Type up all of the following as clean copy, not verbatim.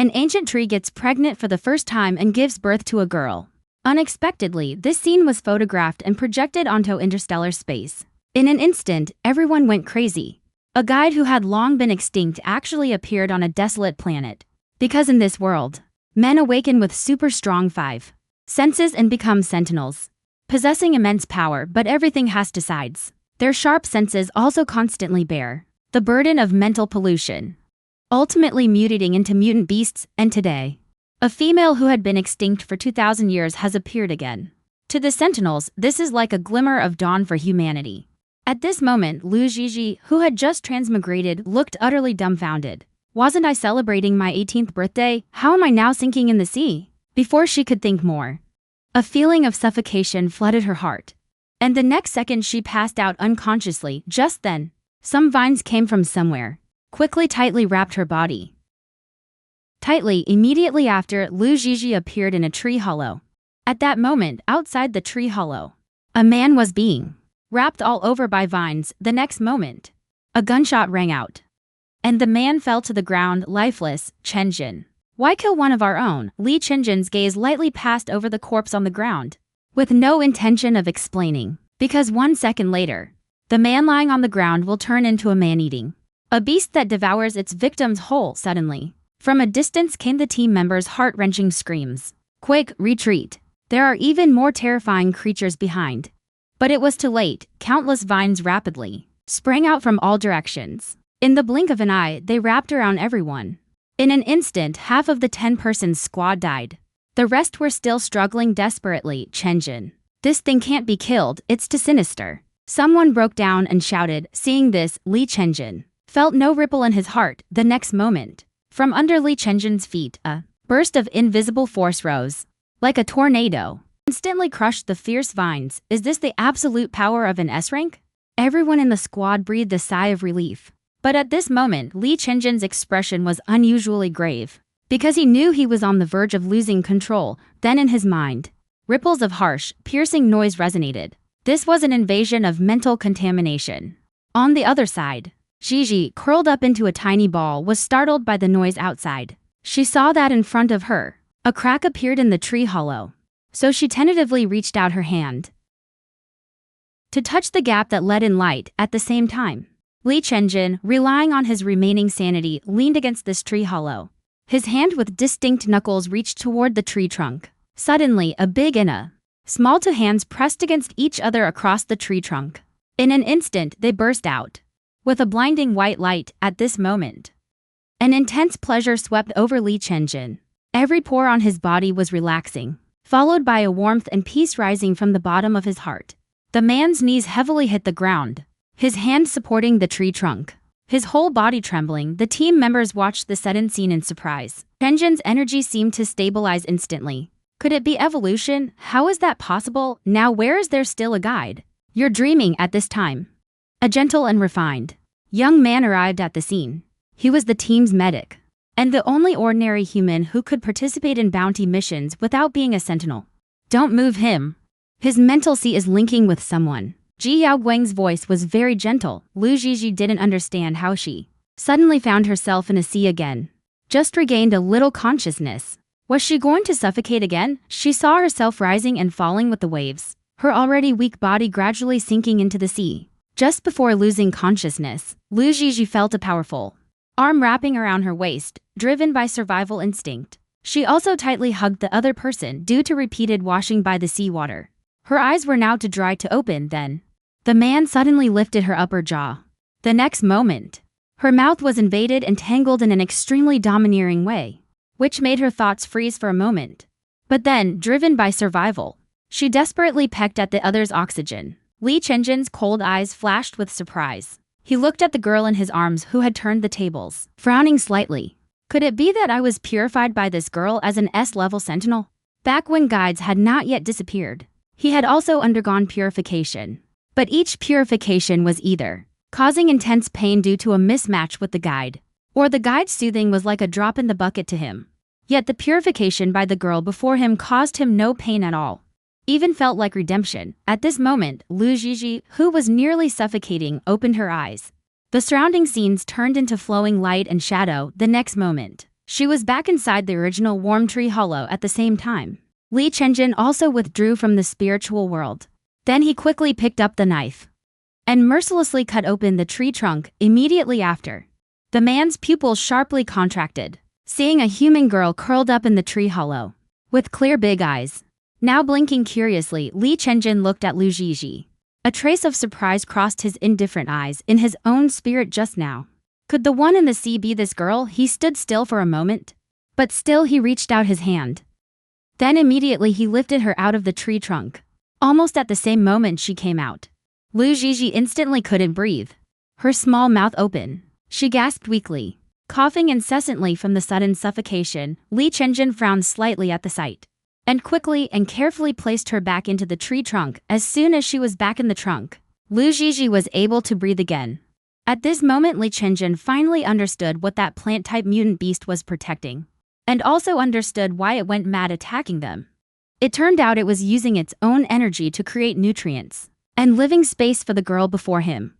An ancient tree gets pregnant for the first time and gives birth to a girl. Unexpectedly, this scene was photographed and projected onto interstellar space. In an instant, everyone went crazy. A guide who had long been extinct actually appeared on a desolate planet. Because in this world, men awaken with super strong 5 senses and become sentinels, possessing immense power, but everything has 2 sides. Their sharp senses also constantly bear the burden of mental pollution, ultimately mutating into mutant beasts, and today, a female who had been extinct for 2,000 years has appeared again. To the Sentinels, this is like a glimmer of dawn for humanity. At this moment, Lu Zhizhi, who had just transmigrated, looked utterly dumbfounded. Wasn't I celebrating my 18th birthday? How am I now sinking in the sea? Before she could think more, a feeling of suffocation flooded her heart. And the next second she passed out unconsciously. Just then, some vines came from somewhere, quickly tightly wrapped her body. Immediately after, Lu Zhizhi appeared in a tree hollow. At that moment, outside the tree hollow, a man was being wrapped all over by vines. The next moment, a gunshot rang out, and the man fell to the ground, lifeless. Chenjin. Why kill one of our own? Li Chenjin's gaze lightly passed over the corpse on the ground, with no intention of explaining. Because 1 second later, the man lying on the ground will turn into a man-eating, a beast that devours its victims whole. Suddenly, from a distance came the team members' heart-wrenching screams. Quick, retreat. There are even more terrifying creatures behind. But it was too late. Countless vines rapidly sprang out from all directions. In the blink of an eye, they wrapped around everyone. In an instant, half of the 10-person squad died. The rest were still struggling desperately. Chenjin. This thing can't be killed, it's too sinister. Someone broke down and shouted. Seeing this, Li Chenjin felt no ripple in his heart. The next moment, from under Li Chenjin's feet, a burst of invisible force rose, like a tornado, instantly crushed the fierce vines. Is this the absolute power of an S-rank? Everyone in the squad breathed a sigh of relief. But at this moment, Li Chenjin's expression was unusually grave, because he knew he was on the verge of losing control. Then in his mind, ripples of harsh, piercing noise resonated. This was an invasion of mental contamination. On the other side, Zhizhi, curled up into a tiny ball, was startled by the noise outside. She saw that in front of her, a crack appeared in the tree hollow. So she tentatively reached out her hand to touch the gap that let in light. At the same time, Li Chenjin, relying on his remaining sanity, leaned against this tree hollow. His hand with distinct knuckles reached toward the tree trunk. Suddenly, a big and a small 2 hands pressed against each other across the tree trunk. In an instant, they burst out with a blinding white light. At this moment, an intense pleasure swept over Li Chenjin. Every pore on his body was relaxing, followed by a warmth and peace rising from the bottom of his heart. The man's knees heavily hit the ground, his hand supporting the tree trunk, his whole body trembling. The team members watched the sudden scene in surprise. Chenjin's energy seemed to stabilize instantly. Could it be evolution? How is that possible? Now where is there still a guide? You're dreaming. At this time, a gentle and refined young man arrived at the scene. He was the team's medic, and the only ordinary human who could participate in bounty missions without being a sentinel. Don't move him. His mental sea is linking with someone. Ji Yaoguang's voice was very gentle. Lu Zhizhi didn't understand how she suddenly found herself in a sea again. Just regained a little consciousness. Was she going to suffocate again? She saw herself rising and falling with the waves, her already weak body gradually sinking into the sea. Just before losing consciousness, Lu Zhizhi felt a powerful arm wrapping around her waist, driven by survival instinct. She also tightly hugged the other person due to repeated washing by the seawater. Her eyes were now too dry to open. Then, the man suddenly lifted her upper jaw. The next moment, her mouth was invaded and tangled in an extremely domineering way, which made her thoughts freeze for a moment. But then, driven by survival, she desperately pecked at the other's oxygen. Li Chenjin's cold eyes flashed with surprise. He looked at the girl in his arms who had turned the tables, frowning slightly. Could it be that I was purified by this girl as an S-level sentinel? Back when guides had not yet disappeared, he had also undergone purification. But each purification was either causing intense pain due to a mismatch with the guide, or the guide's soothing was like a drop in the bucket to him. Yet the purification by the girl before him caused him no pain at all. Even felt like redemption. At this moment, Lu Zhizhi, who was nearly suffocating, opened her eyes. The surrounding scenes turned into flowing light and shadow. The next moment, She was back inside the original warm tree hollow at the same time. Li Chenjin also withdrew from the spiritual world. Then he quickly picked up the knife and mercilessly cut open the tree trunk immediately after. The man's pupils sharply contracted, seeing a human girl curled up in the tree hollow, with clear big eyes. Now blinking curiously, Li Chenjin looked at Lu Zhizhi. A trace of surprise crossed his indifferent eyes in his own spirit just now. Could the one in the sea be this girl? He stood still for a moment, but still he reached out his hand. Then immediately he lifted her out of the tree trunk. Almost at the same moment she came out. Lu Zhizhi instantly couldn't breathe. Her small mouth open. She gasped weakly, coughing incessantly from the sudden suffocation. Li Chenjin frowned slightly at the sight, and quickly and carefully placed her back into the tree trunk. As soon as she was back in the trunk, Lu Zhizhi was able to breathe again. At this moment Li Chenjin finally understood what that plant-type mutant beast was protecting, and also understood why it went mad attacking them. It turned out it was using its own energy to create nutrients and living space for the girl before him.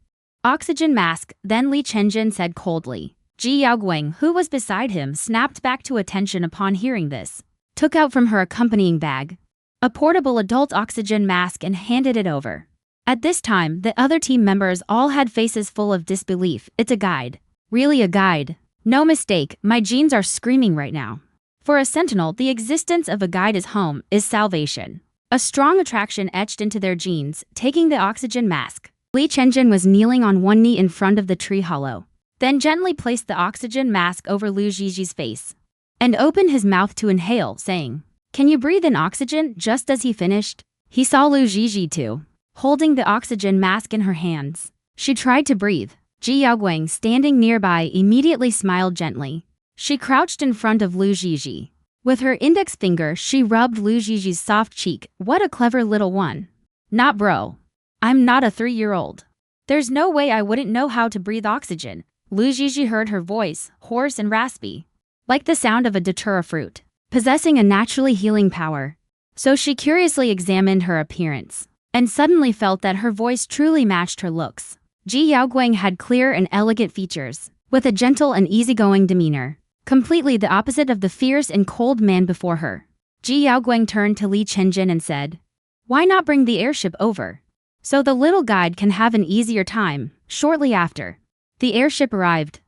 Oxygen mask, then Li Chenjin said coldly. Ji Yaoguang, who was beside him, snapped back to attention upon hearing this, took out from her accompanying bag a portable adult oxygen mask and handed it over. At this time, the other team members all had faces full of disbelief. It's a guide. Really a guide? No mistake, my genes are screaming right now. For a sentinel, the existence of a guide is home, is salvation. A strong attraction etched into their genes. Taking the oxygen mask, Li Chenjin was kneeling on one knee in front of the tree hollow, then gently placed the oxygen mask over Lu Zhizhi's face, and opened his mouth to inhale, saying, "Can you breathe in oxygen?" Just as he finished, he saw Lu Zhizhi too, holding the oxygen mask in her hands. She tried to breathe. Ji Yaoguang, standing nearby, immediately smiled gently. She crouched in front of Lu Zhizhi. With her index finger, she rubbed Lu Zhizhi's soft cheek. What a clever little one. Not bro. I'm not a 3-year-old. There's no way I wouldn't know how to breathe oxygen. Lu Zhizhi heard her voice, hoarse and raspy, like the sound of a datura fruit, possessing a naturally healing power. So she curiously examined her appearance, and suddenly felt that her voice truly matched her looks. Ji Yaoguang had clear and elegant features, with a gentle and easygoing demeanor, completely the opposite of the fierce and cold man before her. Ji Yaoguang turned to Li Chenjin and said, "Why not bring the airship over, so the little guide can have an easier time?" Shortly after, the airship arrived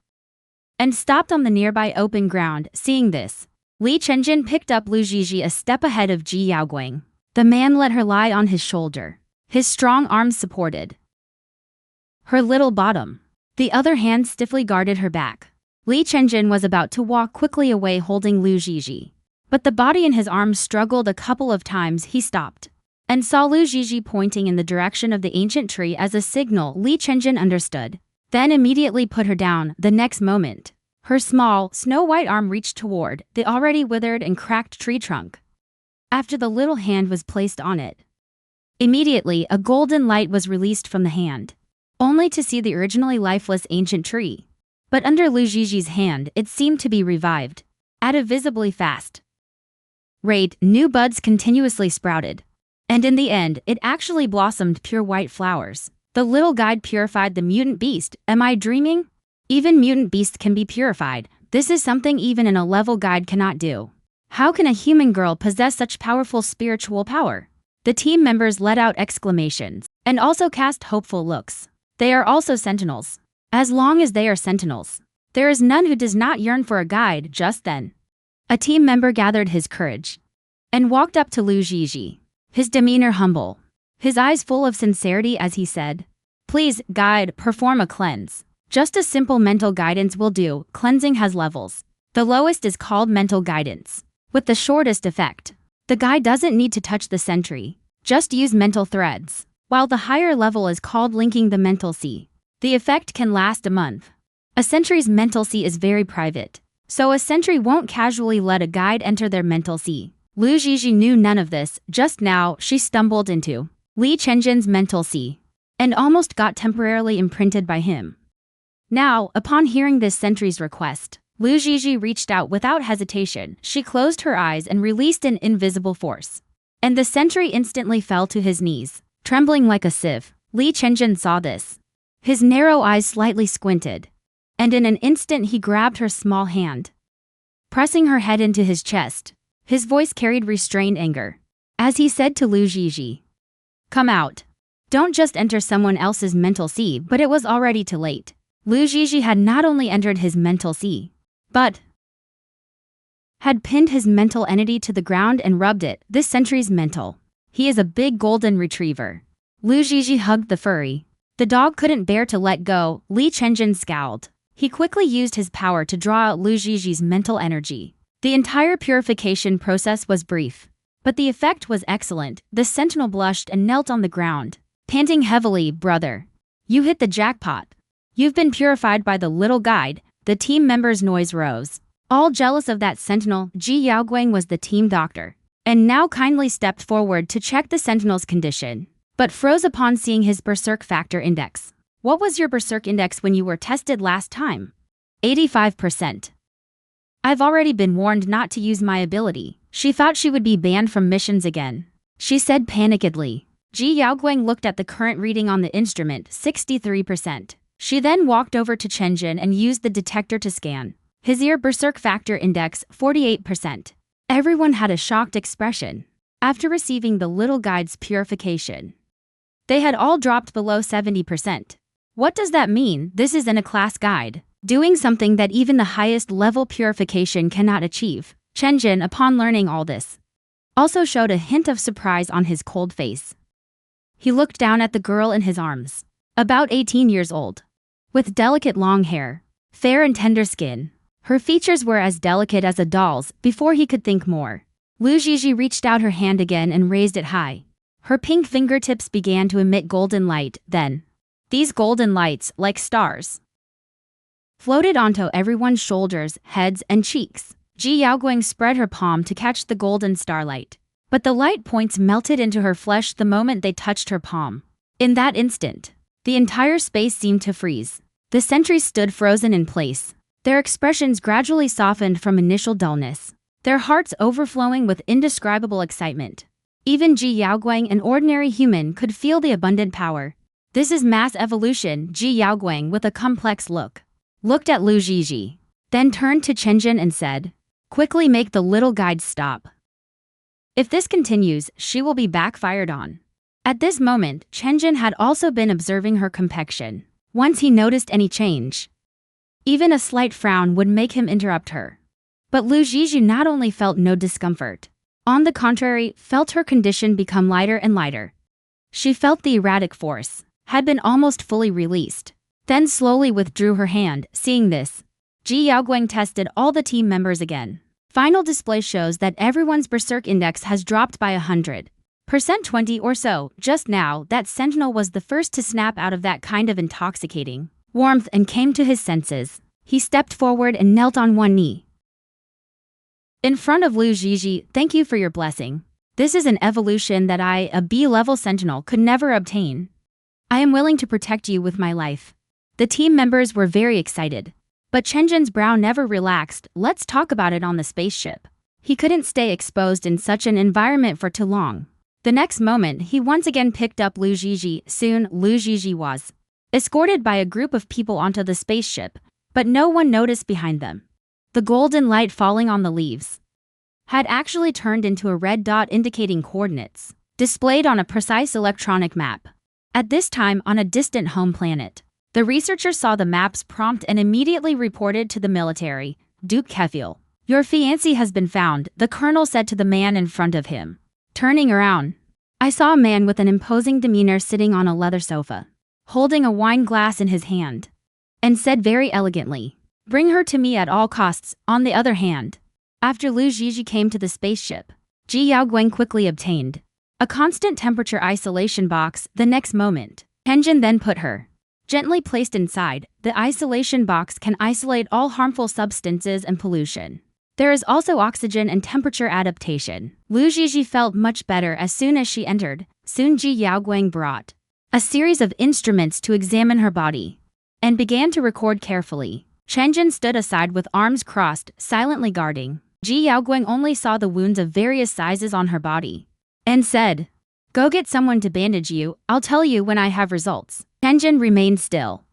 and stopped on the nearby open ground. Seeing this, Li Chenjin picked up Lu Zhizhi a step ahead of Ji Yaoguang. The man let her lie on his shoulder. His strong arms supported her little bottom. The other hand stiffly guarded her back. Li Chenjin was about to walk quickly away holding Lu Zhizhi, but the body in his arms struggled a couple of times. He stopped and saw Lu Zhizhi pointing in the direction of the ancient tree as a signal. Li Chenjin understood, then immediately put her down. The next moment, her small, snow-white arm reached toward the already withered and cracked tree trunk. After the little hand was placed on it, immediately a golden light was released from the hand, only to see the originally lifeless ancient tree. But under Lu Zhizhi's hand, it seemed to be revived at a visibly fast rate. New buds continuously sprouted, and in the end, it actually blossomed pure white flowers. The little guide purified the mutant beast. Am I dreaming? Even mutant beasts can be purified. This is something even an A-level guide cannot do. How can a human girl possess such powerful spiritual power? The team members let out exclamations and also cast hopeful looks. They are also sentinels. As long as they are sentinels, there is none who does not yearn for a guide. Just then, a team member gathered his courage and walked up to Lu Zhizhi, his demeanor humble, his eyes full of sincerity as he said, "Please, guide, perform a cleanse. Just a simple mental guidance will do." Cleansing has levels. The lowest is called mental guidance, with the shortest effect. The guide doesn't need to touch the sentry, just use mental threads, while the higher level is called linking the mental sea. The effect can last a month. A sentry's mental sea is very private, so a sentry won't casually let a guide enter their mental sea. Lu Zhizhi knew none of this. Just now, she stumbled into Li Chenjin's mental sea and almost got temporarily imprinted by him. Now, upon hearing this sentry's request, Lu Zhizhi reached out without hesitation. She closed her eyes and released an invisible force, and the sentry instantly fell to his knees, trembling like a sieve. Li Chenjin saw this. His narrow eyes slightly squinted, and in an instant he grabbed her small hand, pressing her head into his chest. His voice carried restrained anger. As he said to Lu Zhizhi, "Come out. Don't just enter someone else's mental sea," but it was already too late. Lu Zhizhi had not only entered his mental sea, but had pinned his mental entity to the ground and rubbed it. This sentry's mental. He is a big golden retriever. Lu Zhizhi hugged the furry. The dog couldn't bear to let go. Li Chenjin scowled. He quickly used his power to draw out Lu Zhizhi's mental energy. The entire purification process was brief, but the effect was excellent. The sentinel blushed and knelt on the ground, panting heavily. "Brother, you hit the jackpot. You've been purified by the little guide." The team members' noise rose. All jealous of that sentinel. Ji Yaoguang was the team doctor, and now kindly stepped forward to check the sentinel's condition, but froze upon seeing his berserk factor index. "What was your berserk index when you were tested last time?" 85%. "I've already been warned not to use my ability." She thought she would be banned from missions again, she said panikedly. Ji Yaoguang looked at the current reading on the instrument, 63%. She then walked over to Chenjin and used the detector to scan. His ear berserk factor index, 48%. Everyone had a shocked expression. After receiving the little guide's purification, they had all dropped below 70%. What does that mean? This isn't a class guide, doing something that even the highest level purification cannot achieve. Chenjin, upon learning all this, also showed a hint of surprise on his cold face. He looked down at the girl in his arms, about 18 years old, with delicate long hair, fair and tender skin. Her features were as delicate as a doll's. Before he could think more, Lu Zhizhi reached out her hand again and raised it high. Her pink fingertips began to emit golden light. Then, these golden lights, like stars, floated onto everyone's shoulders, heads, and cheeks. Ji Yaoguang spread her palm to catch the golden starlight, but the light points melted into her flesh the moment they touched her palm. In that instant, the entire space seemed to freeze. The sentries stood frozen in place. Their expressions gradually softened from initial dullness, their hearts overflowing with indescribable excitement. Even Ji Yaoguang, an ordinary human, could feel the abundant power. "This is mass evolution." Ji Yaoguang, with a complex look, looked at Lu Zhizhi, then turned to Chenjin and said, "Quickly make the little guide stop. If this continues, she will be backfired on." At this moment, Chenjin had also been observing her complexion. Once he noticed any change, even a slight frown would make him interrupt her. But Lu Zhizhi not only felt no discomfort, on the contrary, felt her condition become lighter and lighter. She felt the erratic force had been almost fully released, then slowly withdrew her hand. Seeing this, Ji Yaoguang tested all the team members again. Final display shows that everyone's berserk index has dropped by 100%, 20 or so. Just now, that sentinel was the first to snap out of that kind of intoxicating warmth and came to his senses. He stepped forward and knelt on one knee in front of Lu Zhizhi. "Thank you for your blessing. This is an evolution that I, a B-level sentinel, could never obtain. I am willing to protect you with my life." The team members were very excited, but Chenjin's brow never relaxed. "Let's talk about it on the spaceship." He couldn't stay exposed in such an environment for too long. The next moment, he once again picked up Lu Zhizhi. Soon, Lu Zhizhi was escorted by a group of people onto the spaceship, but no one noticed behind them. The golden light falling on the leaves had actually turned into a red dot indicating coordinates, displayed on a precise electronic map. At this time, on a distant home planet, the researchers saw the map's prompt and immediately reported to the military. "Duke Kefil, your fiancé has been found," the colonel said to the man in front of him. Turning around, I saw a man with an imposing demeanor sitting on a leather sofa, holding a wine glass in his hand, and said very elegantly, "Bring her to me at all costs." On the other hand, after Lu Zhizhi came to the spaceship, Ji Yaoguang quickly obtained a constant temperature isolation box. The next moment, Chenjin then put her gently placed inside. The isolation box can isolate all harmful substances and pollution. There is also oxygen and temperature adaptation. Lu Zhizhi felt much better as soon as she entered. Soon Ji Yaoguang brought a series of instruments to examine her body and began to record carefully. Chenjin stood aside with arms crossed, silently guarding. Ji Yaoguang only saw the wounds of various sizes on her body and said, "Go get someone to bandage you. I'll tell you when I have results." Chenjin remained still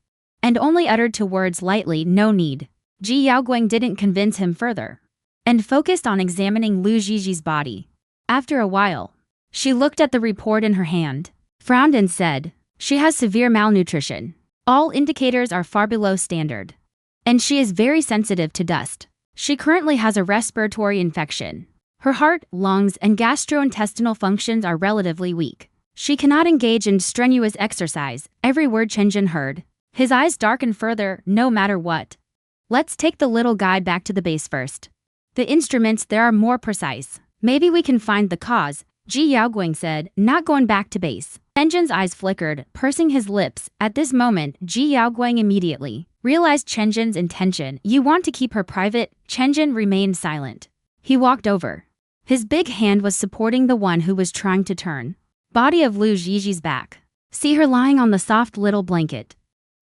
and only uttered two words lightly, "No need." Ji Yaoguang didn't convince him further. and focused on examining Lu Jiji's body. After a while, she looked at the report in her hand, frowned and said, "She has severe malnutrition. All indicators are far below standard. And she is very sensitive to dust. She currently has a respiratory infection. Her heart, lungs, and gastrointestinal functions are relatively weak. She cannot engage in strenuous exercise." Every word Chenjin heard. His eyes darkened further, no matter what. "Let's take the little guide back to the base first. The instruments there are more precise. Maybe we can find the cause," Ji Yaoguang said, not going back to base. Chenjin's eyes flickered, pursing his lips. At this moment, Ji Yaoguang immediately realized Chenjin's intention. "You want to keep her private?" Chenjin remained silent. He walked over. His big hand was supporting the one who was trying to turn body of Lu Jiji's back. See her lying on the soft little blanket.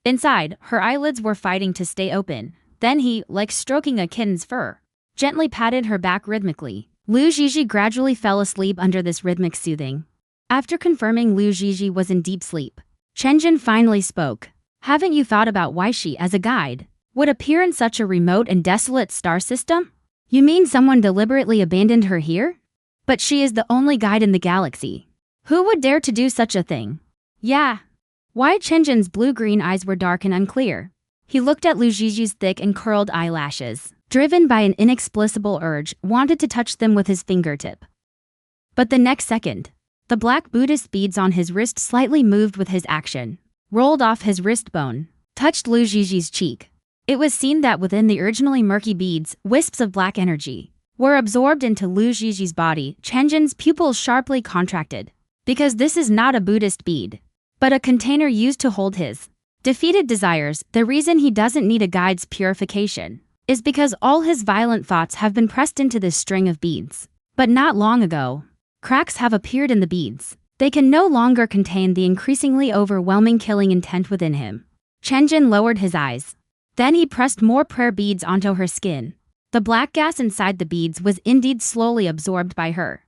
Inside, her eyelids were fighting to stay open. Then he, like stroking a kitten's fur, gently patted her back rhythmically. Lu Jiji gradually fell asleep under this rhythmic soothing. After confirming Lu Jiji was in deep sleep, Chenjin finally spoke. "Haven't you thought about why she, as a guide, would appear in such a remote and desolate star system? You mean someone deliberately abandoned her here? But she is the only guide in the galaxy. Who would dare to do such a thing?" "Yeah." Why Chenjin's blue-green eyes were dark and unclear. He looked at Lu Jiji's thick and curled eyelashes, driven by an inexplicable urge, wanted to touch them with his fingertip. But the next second, the black Buddhist beads on his wrist slightly moved with his action, rolled off his wrist bone, touched Lu Jiji's cheek. It was seen that within the originally murky beads, wisps of black energy were absorbed into Lu Jiji's body. Chenjin's pupils sharply contracted. Because this is not a Buddhist bead, but a container used to hold his defeated desires. The reason he doesn't need a guide's purification is because all his violent thoughts have been pressed into this string of beads. But not long ago, cracks have appeared in the beads. They can no longer contain the increasingly overwhelming killing intent within him. Chenjin lowered his eyes. Then he pressed more prayer beads onto her skin. The black gas inside the beads was indeed slowly absorbed by her,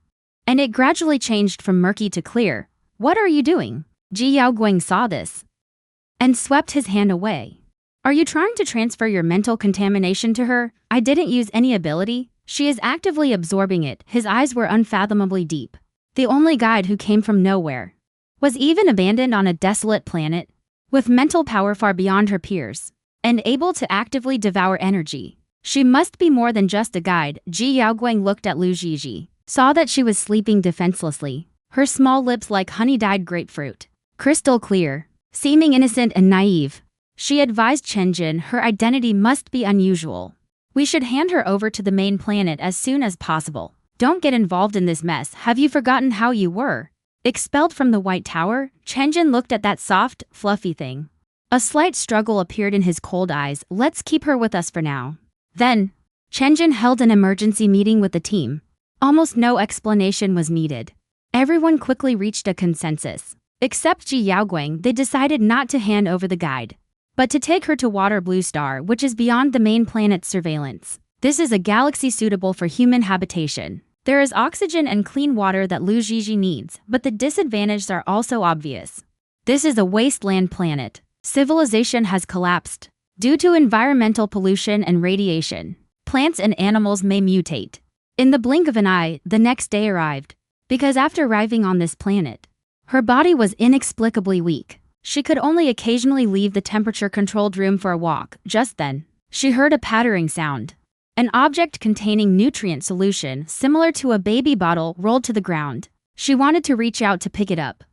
and it gradually changed from murky to clear. "What are you doing?" Ji Yaoguang saw this and swept his hand away. "Are you trying to transfer your mental contamination to her?" "I didn't use any ability. She is actively absorbing it." His eyes were unfathomably deep. The only guide who came from nowhere was even abandoned on a desolate planet, with mental power far beyond her peers, and able to actively devour energy. She must be more than just a guide. Ji Yaoguang looked at Lu Jiji, saw that she was sleeping defenselessly, her small lips like honey-dyed grapefruit, crystal clear, seeming innocent and naive. She advised Chenjin her identity must be unusual. "We should hand her over to the main planet as soon as possible. Don't get involved in this mess." "Have you forgotten how you were expelled from the White Tower?" Chenjin looked at that soft, fluffy thing. A slight struggle appeared in his cold eyes. "Let's keep her with us for now." Then, Chenjin held an emergency meeting with the team. Almost no explanation was needed. Everyone quickly reached a consensus. Except Ji Yaoguang, they decided not to hand over the guide, but to take her to Water Blue Star, which is beyond the main planet's surveillance. This is a galaxy suitable for human habitation. There is oxygen and clean water that Lu Jiji needs, but the disadvantages are also obvious. This is a wasteland planet. Civilization has collapsed due to environmental pollution and radiation. Plants and animals may mutate. In the blink of an eye, the next day arrived. Because after arriving on this planet, her body was inexplicably weak. She could only occasionally leave the temperature-controlled room for a walk. Just then, she heard a pattering sound. An object containing nutrient solution, similar to a baby bottle, rolled to the ground. She wanted to reach out to pick it up,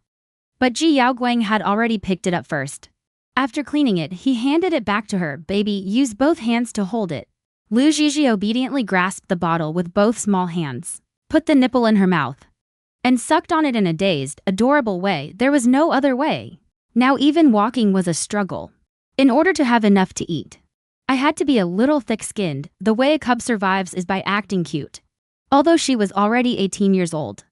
but Ji Yaoguang had already picked it up first. After cleaning it, he handed it back to her. "Baby, use both hands to hold it." Lu Jiji obediently grasped the bottle with both small hands, put the nipple in her mouth, and sucked on it in a dazed, adorable way. There was no other way. Now even walking was a struggle. In order to have enough to eat, I had to be a little thick-skinned. The way a cub survives is by acting cute. Although she was already 18 years old,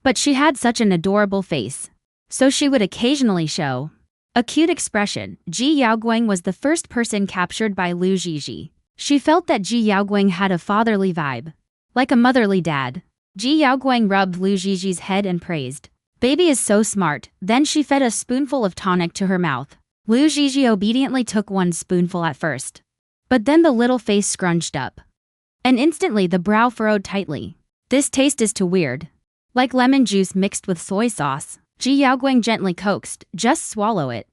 but she had such an adorable face, so she would occasionally show a cute expression. Ji Yaoguang was the first person captured by Lu Jiji. She felt that Ji Yaoguang had a fatherly vibe, like a motherly dad. Ji Yaoguang rubbed Lu Jiji's head and praised, "Baby is so smart." Then she fed a spoonful of tonic to her mouth. Lu Jiji obediently took one spoonful at first, but then the little face scrunched up, And instantly the brow furrowed tightly. This taste is too weird. Like lemon juice mixed with soy sauce. Ji Yaoguang gently coaxed, just swallow it.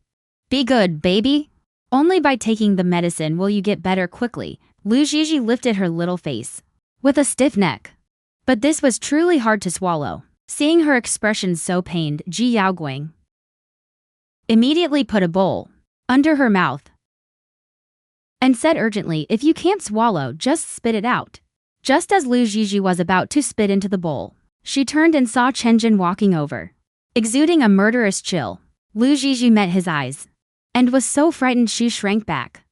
Be good, baby. Only by taking the medicine will you get better quickly. Lu Zhizhi lifted her little face. With a stiff neck. But this was truly hard to swallow. Seeing her expression so pained, Ji Yaoguang immediately put a bowl under her mouth and said urgently, if you can't swallow, just spit it out. Just as Lu Zhizhi was about to spit into the bowl, she turned and saw Chen Jin walking over. Exuding a murderous chill, Lu Zhizhi met his eyes and was so frightened she shrank back.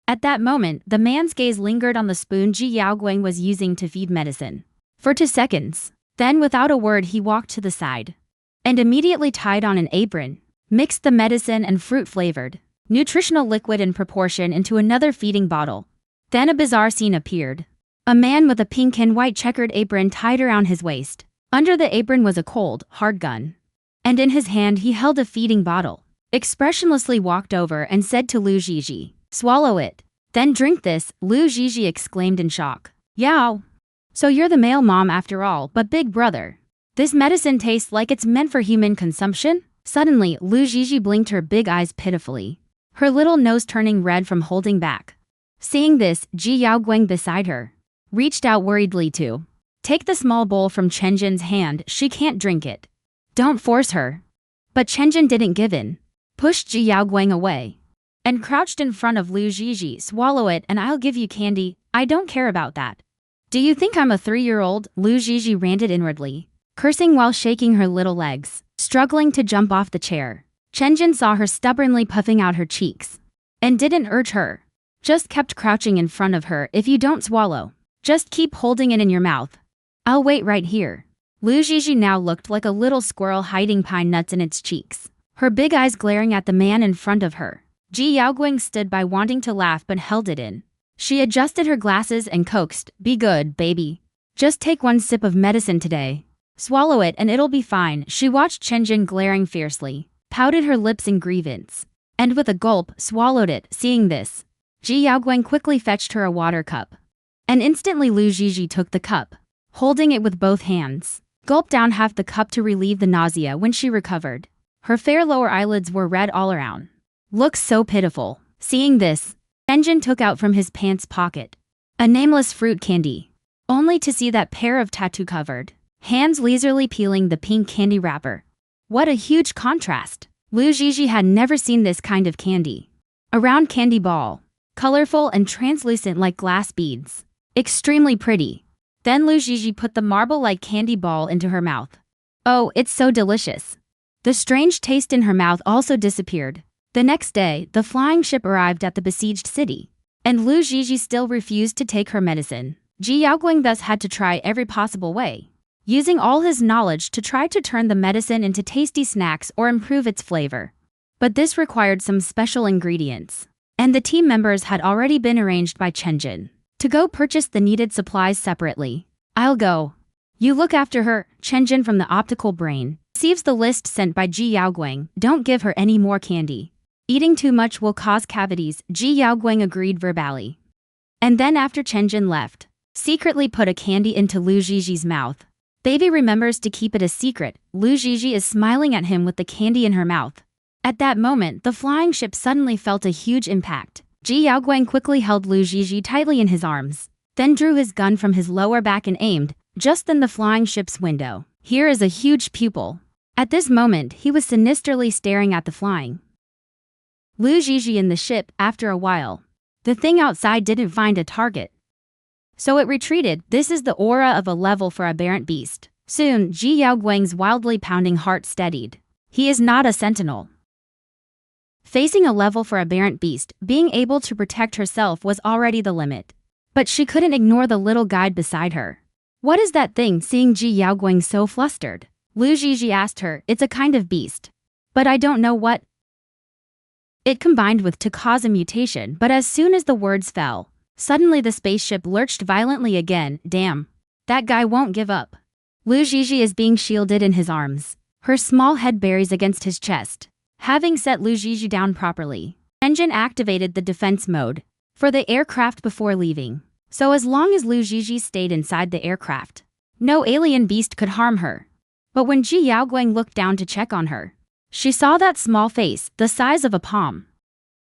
At that moment, the man's gaze lingered on the spoon Ji Yaoguang was using to feed medicine. For 2 seconds. Then without a word he walked to the side and immediately tied on an apron, mixed the medicine and fruit-flavored, nutritional liquid in proportion into another feeding bottle. Then a bizarre scene appeared. A man with a pink and white checkered apron tied around his waist. Under the apron was a cold, hard gun. And in his hand he held a feeding bottle. Expressionlessly walked over and said to Lu Zhizhi, swallow it. Then drink this, Lu Zhizhi exclaimed in shock. Yao! So you're the male mom after all, but big brother. This medicine tastes like it's meant for human consumption? Suddenly, Lu Zhizhi blinked her big eyes pitifully, her little nose turning red from holding back. Seeing this, Ji Yaoguang beside her reached out worriedly to take the small bowl from Chen Jin's hand. She can't drink it. Don't force her. But Chen Jin didn't give in, pushed Ji Yaoguang away, and crouched in front of Lu Zhizhi. Swallow it and I'll give you candy. I don't care about that. Do you think I'm a 3-year-old? Lu Zhizhi ranted inwardly, cursing while shaking her little legs, struggling to jump off the chair. Chen Jin saw her stubbornly puffing out her cheeks and didn't urge her, just kept crouching in front of her. If you don't swallow, just keep holding it in your mouth. I'll wait right here. Lu Zhizhi now looked like a little squirrel hiding pine nuts in its cheeks, her big eyes glaring at the man in front of her. Ji Yaoguang stood by wanting to laugh but held it in. She adjusted her glasses and coaxed, be good, baby. Just take 1 sip of medicine today. Swallow it and it'll be fine. She watched Chen Jin glaring fiercely, pouted her lips in grievance, and with a gulp, swallowed it. Seeing this, Ji Yaoguang quickly fetched her a water cup. And instantly Lu Zhizhi took the cup, holding it with both hands, gulped down half the cup to relieve the nausea. When she recovered, her fair lower eyelids were red all around. Looks so pitiful. Seeing this, Chen Jin took out from his pants pocket a nameless fruit candy, only to see that pair of tattoo-covered hands leisurely peeling the pink candy wrapper. What a huge contrast! Lu Zhizhi had never seen this kind of candy. A round candy ball, colorful and translucent like glass beads. Extremely pretty. Then Lu Zhizhi put the marble-like candy ball into her mouth. Oh, it's so delicious. The strange taste in her mouth also disappeared. The next day, the flying ship arrived at the besieged city, and Lu Zhizhi still refused to take her medicine. Ji Yaoguang thus had to try every possible way, using all his knowledge to try to turn the medicine into tasty snacks or improve its flavor. But this required some special ingredients, and the team members had already been arranged by Chen Jin to go purchase the needed supplies separately. I'll go. You look after her. Chen Jin from the optical brain receives the list sent by Ji Yaoguang. Don't give her any more candy. Eating too much will cause cavities. Ji Yaoguang agreed verbally. And then after Chen Jin left, secretly put a candy into Lu Zhizhi's mouth. Baby remembers to keep it a secret. Lu Zhizhi is smiling at him with the candy in her mouth. At that moment, the flying ship suddenly felt a huge impact. Ji Yaoguang quickly held Lu Zhizhi tightly in his arms, then drew his gun from his lower back and aimed, just in the flying ship's window. Here is a huge pupil. At this moment, he was sinisterly staring at the flying Lu Zhizhi in the ship. After a while, the thing outside didn't find a target, so it retreated. This is the aura of a level for aberrant beast. Soon, Ji Yaoguang's wildly pounding heart steadied. He is not a sentinel. Facing a level for aberrant beast, being able to protect herself was already the limit. But she couldn't ignore the little guide beside her. What is that thing? Seeing Ji Yaoguang so flustered, Lu Zhizhi asked her. It's a kind of beast, but I don't know what it combined with to cause a mutation. But as soon as the words fell, suddenly the spaceship lurched violently again. Damn, that guy won't give up. Lu Zhizhi is being shielded in his arms. Her small head buries against his chest. Having set Lu Zhizhi down properly, Chen Jin activated the defense mode for the aircraft before leaving. So as long as Lu Zhizhi stayed inside the aircraft, no alien beast could harm her. But when Ji Yaoguang looked down to check on her, she saw that small face, the size of a palm,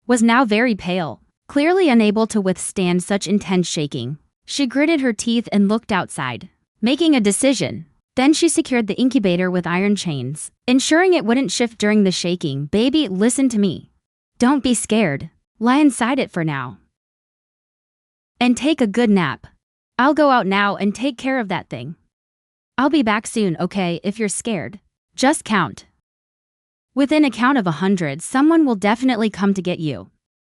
was now very pale, clearly unable to withstand such intense shaking. She gritted her teeth and looked outside, making a decision. Then she secured the incubator with iron chains, ensuring it wouldn't shift during the shaking. Baby, listen to me. Don't be scared. Lie inside it for now. And take a good nap. I'll go out now and take care of that thing. I'll be back soon, okay? If you're scared, just count. Within a count of 100, someone will definitely come to get you.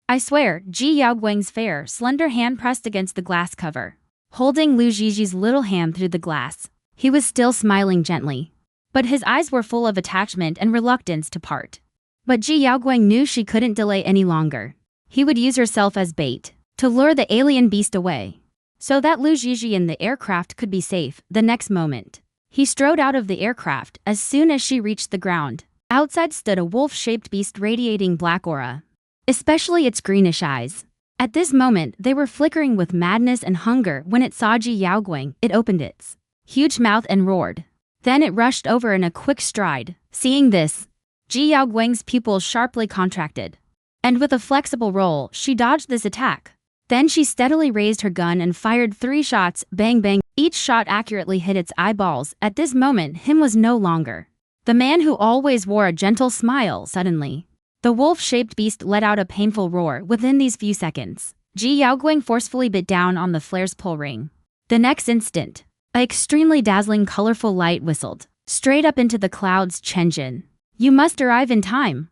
I swear. Ji Yaoguang's fair, slender hand pressed against the glass cover, holding Lu Zhizhi's little hand through the glass. He was still smiling gently, but his eyes were full of attachment and reluctance to part. But Ji Yaoguang knew she couldn't delay any longer. He would use herself as bait to lure the alien beast away, so that Lu Zhizhi in the aircraft could be safe. The next moment, he strode out of the aircraft. As soon as she reached the ground, outside stood a wolf-shaped beast radiating black aura, especially its greenish eyes. At this moment, they were flickering with madness and hunger. When it saw Ji Yaoguang, it opened its huge mouth and roared. Then it rushed over in a quick stride. Seeing this, Ji Yaoguang's pupils sharply contracted, and with a flexible roll, she dodged this attack. Then she steadily raised her gun and fired 3 shots. Bang bang. Each shot accurately hit its eyeballs. At this moment, him was no longer the man who always wore a gentle smile. Suddenly, the wolf-shaped beast let out a painful roar. Within these few seconds, Ji Yaoguang forcefully bit down on the flare's pull ring. The next instant, an extremely dazzling colorful light whistled straight up into the clouds. Chenjin, you must arrive in time.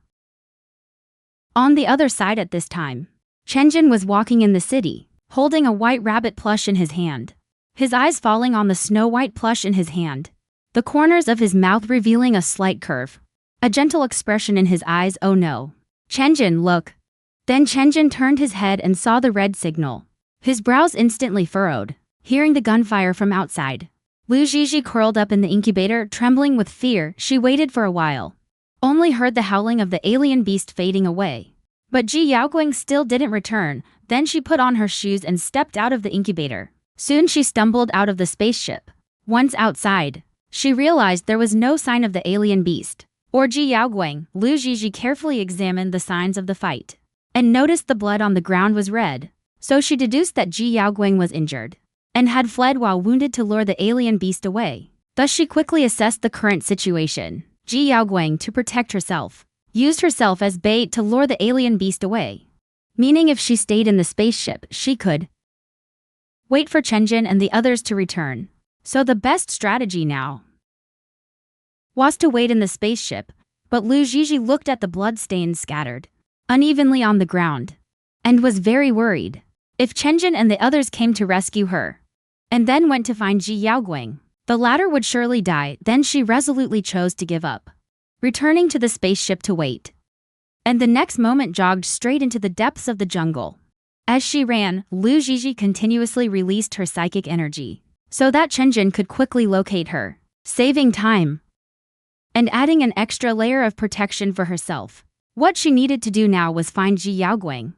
On the other side at this time, Chenjin was walking in the city, holding a white rabbit plush in his hand, his eyes falling on the snow-white plush in his hand, the corners of his mouth revealing a slight curve, a gentle expression in his eyes. Oh no. Chenjin, look. Then Chenjin turned his head and saw the red signal. His brows instantly furrowed, hearing the gunfire from outside. Lu Zhizhi curled up in the incubator, trembling with fear. She waited for a while, only heard the howling of the alien beast fading away. But Ji Yaoguang still didn't return. Then she put on her shoes and stepped out of the incubator. Soon she stumbled out of the spaceship. Once outside, she realized there was no sign of the alien beast or Ji Yaoguang. Lu Zhizhi carefully examined the signs of the fight and noticed the blood on the ground was red. So she deduced that Ji Yaoguang was injured and had fled while wounded to lure the alien beast away. Thus she quickly assessed the current situation. Ji Yaoguang, to protect herself, used herself as bait to lure the alien beast away, meaning if she stayed in the spaceship, she could wait for Chenjin and the others to return. So the best strategy now was to wait in the spaceship. But Lu Zhizhi looked at the bloodstains scattered unevenly on the ground and was very worried. If Chenjin and the others came to rescue her and then went to find Ji Yaoguang, the latter would surely die. Then she resolutely chose to give up, returning to the spaceship to wait, and the next moment jogged straight into the depths of the jungle. As she ran, Lu Zhizhi continuously released her psychic energy, so that Chenjin could quickly locate her, saving time and adding an extra layer of protection for herself. What she needed to do now was find Ji Yaoguang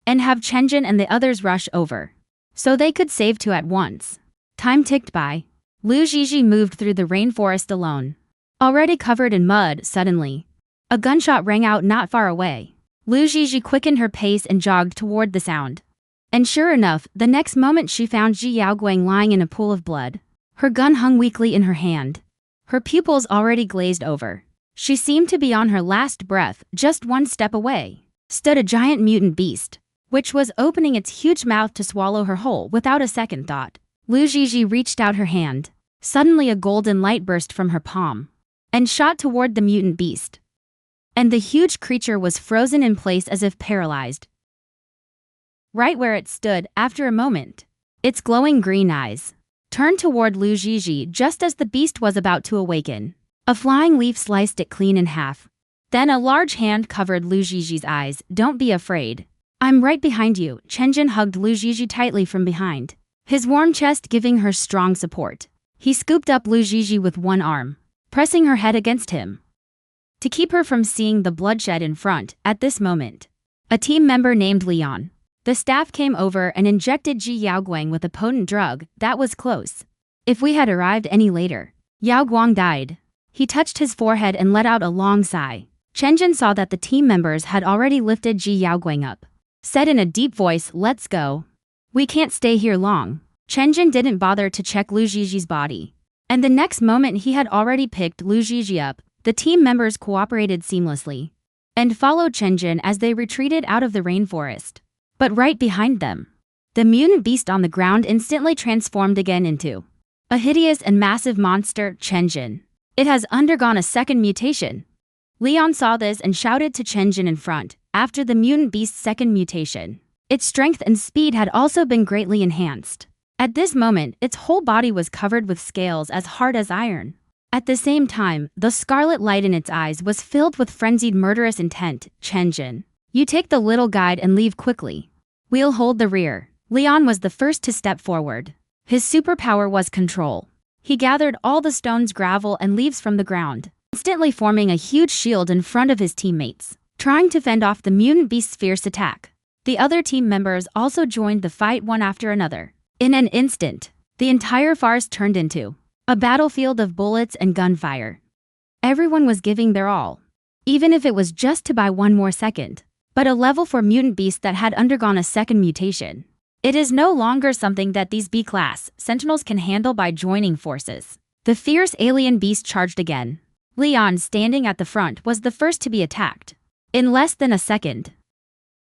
and have Chenjin and the others rush over, so they could save two at once. Time ticked by. Lu Zhizhi moved through the rainforest alone, already covered in mud. Suddenly, a gunshot rang out not far away. Lu Zhizhi quickened her pace and jogged toward the sound. And sure enough, the next moment she found Ji Yaoguang lying in a pool of blood. Her gun hung weakly in her hand, her pupils already glazed over. She seemed to be on her last breath. Just one step away stood a giant mutant beast, which was opening its huge mouth to swallow her whole. Without a second thought, Lu Zhizhi reached out her hand. Suddenly a golden light burst from her palm and shot toward the mutant beast, and the huge creature was frozen in place as if paralyzed, right where it stood. After a moment, its glowing green eyes turned toward Lu Zhizhi just as the beast was about to awaken. A flying leaf sliced it clean in half. Then a large hand covered Lu Zhizhi's eyes. Don't be afraid. I'm right behind you. Chenjin hugged Lu Zhizhi tightly from behind, his warm chest giving her strong support. He scooped up Lu Zhizhi with one arm, pressing her head against him to keep her from seeing the bloodshed in front. At this moment, a team member named Leon, The staff came over and injected Ji Yaoguang with a potent drug. That was close. If we had arrived any later, Yao Guang died. He touched his forehead and let out a long sigh. Chen Jin saw that the team members had already lifted Ji Yaoguang up. Said in a deep voice, "Let's go. We can't stay here long." Chen Jin didn't bother to check Lu Jiji's body. And the next moment he had already picked Lu Jiji up. The team members cooperated seamlessly and followed Chen Jin as they retreated out of the rainforest. But right behind them, the mutant beast on the ground instantly transformed again into a hideous and massive monster, Chen Jin. It has undergone a second mutation. Leon saw this and shouted to Chen Jin in front. After the mutant beast's second mutation, its strength and speed had also been greatly enhanced. At this moment, its whole body was covered with scales as hard as iron. At the same time, the scarlet light in its eyes was filled with frenzied murderous intent. "Chen Jin, you take the little guide and leave quickly. We'll hold the rear." Leon was the first to step forward. His superpower was control. He gathered all the stones, gravel, and leaves from the ground, instantly forming a huge shield in front of his teammates, trying to fend off the mutant beast's fierce attack. The other team members also joined the fight one after another. In an instant, the entire forest turned into a battlefield of bullets and gunfire. Everyone was giving their all, even if it was just to buy one more second. But a level 4 mutant beast that had undergone a second mutation. It is no longer something that these B-class sentinels can handle by joining forces. The fierce alien beast charged again. Leon, standing at the front, was the first to be attacked. In less than a second,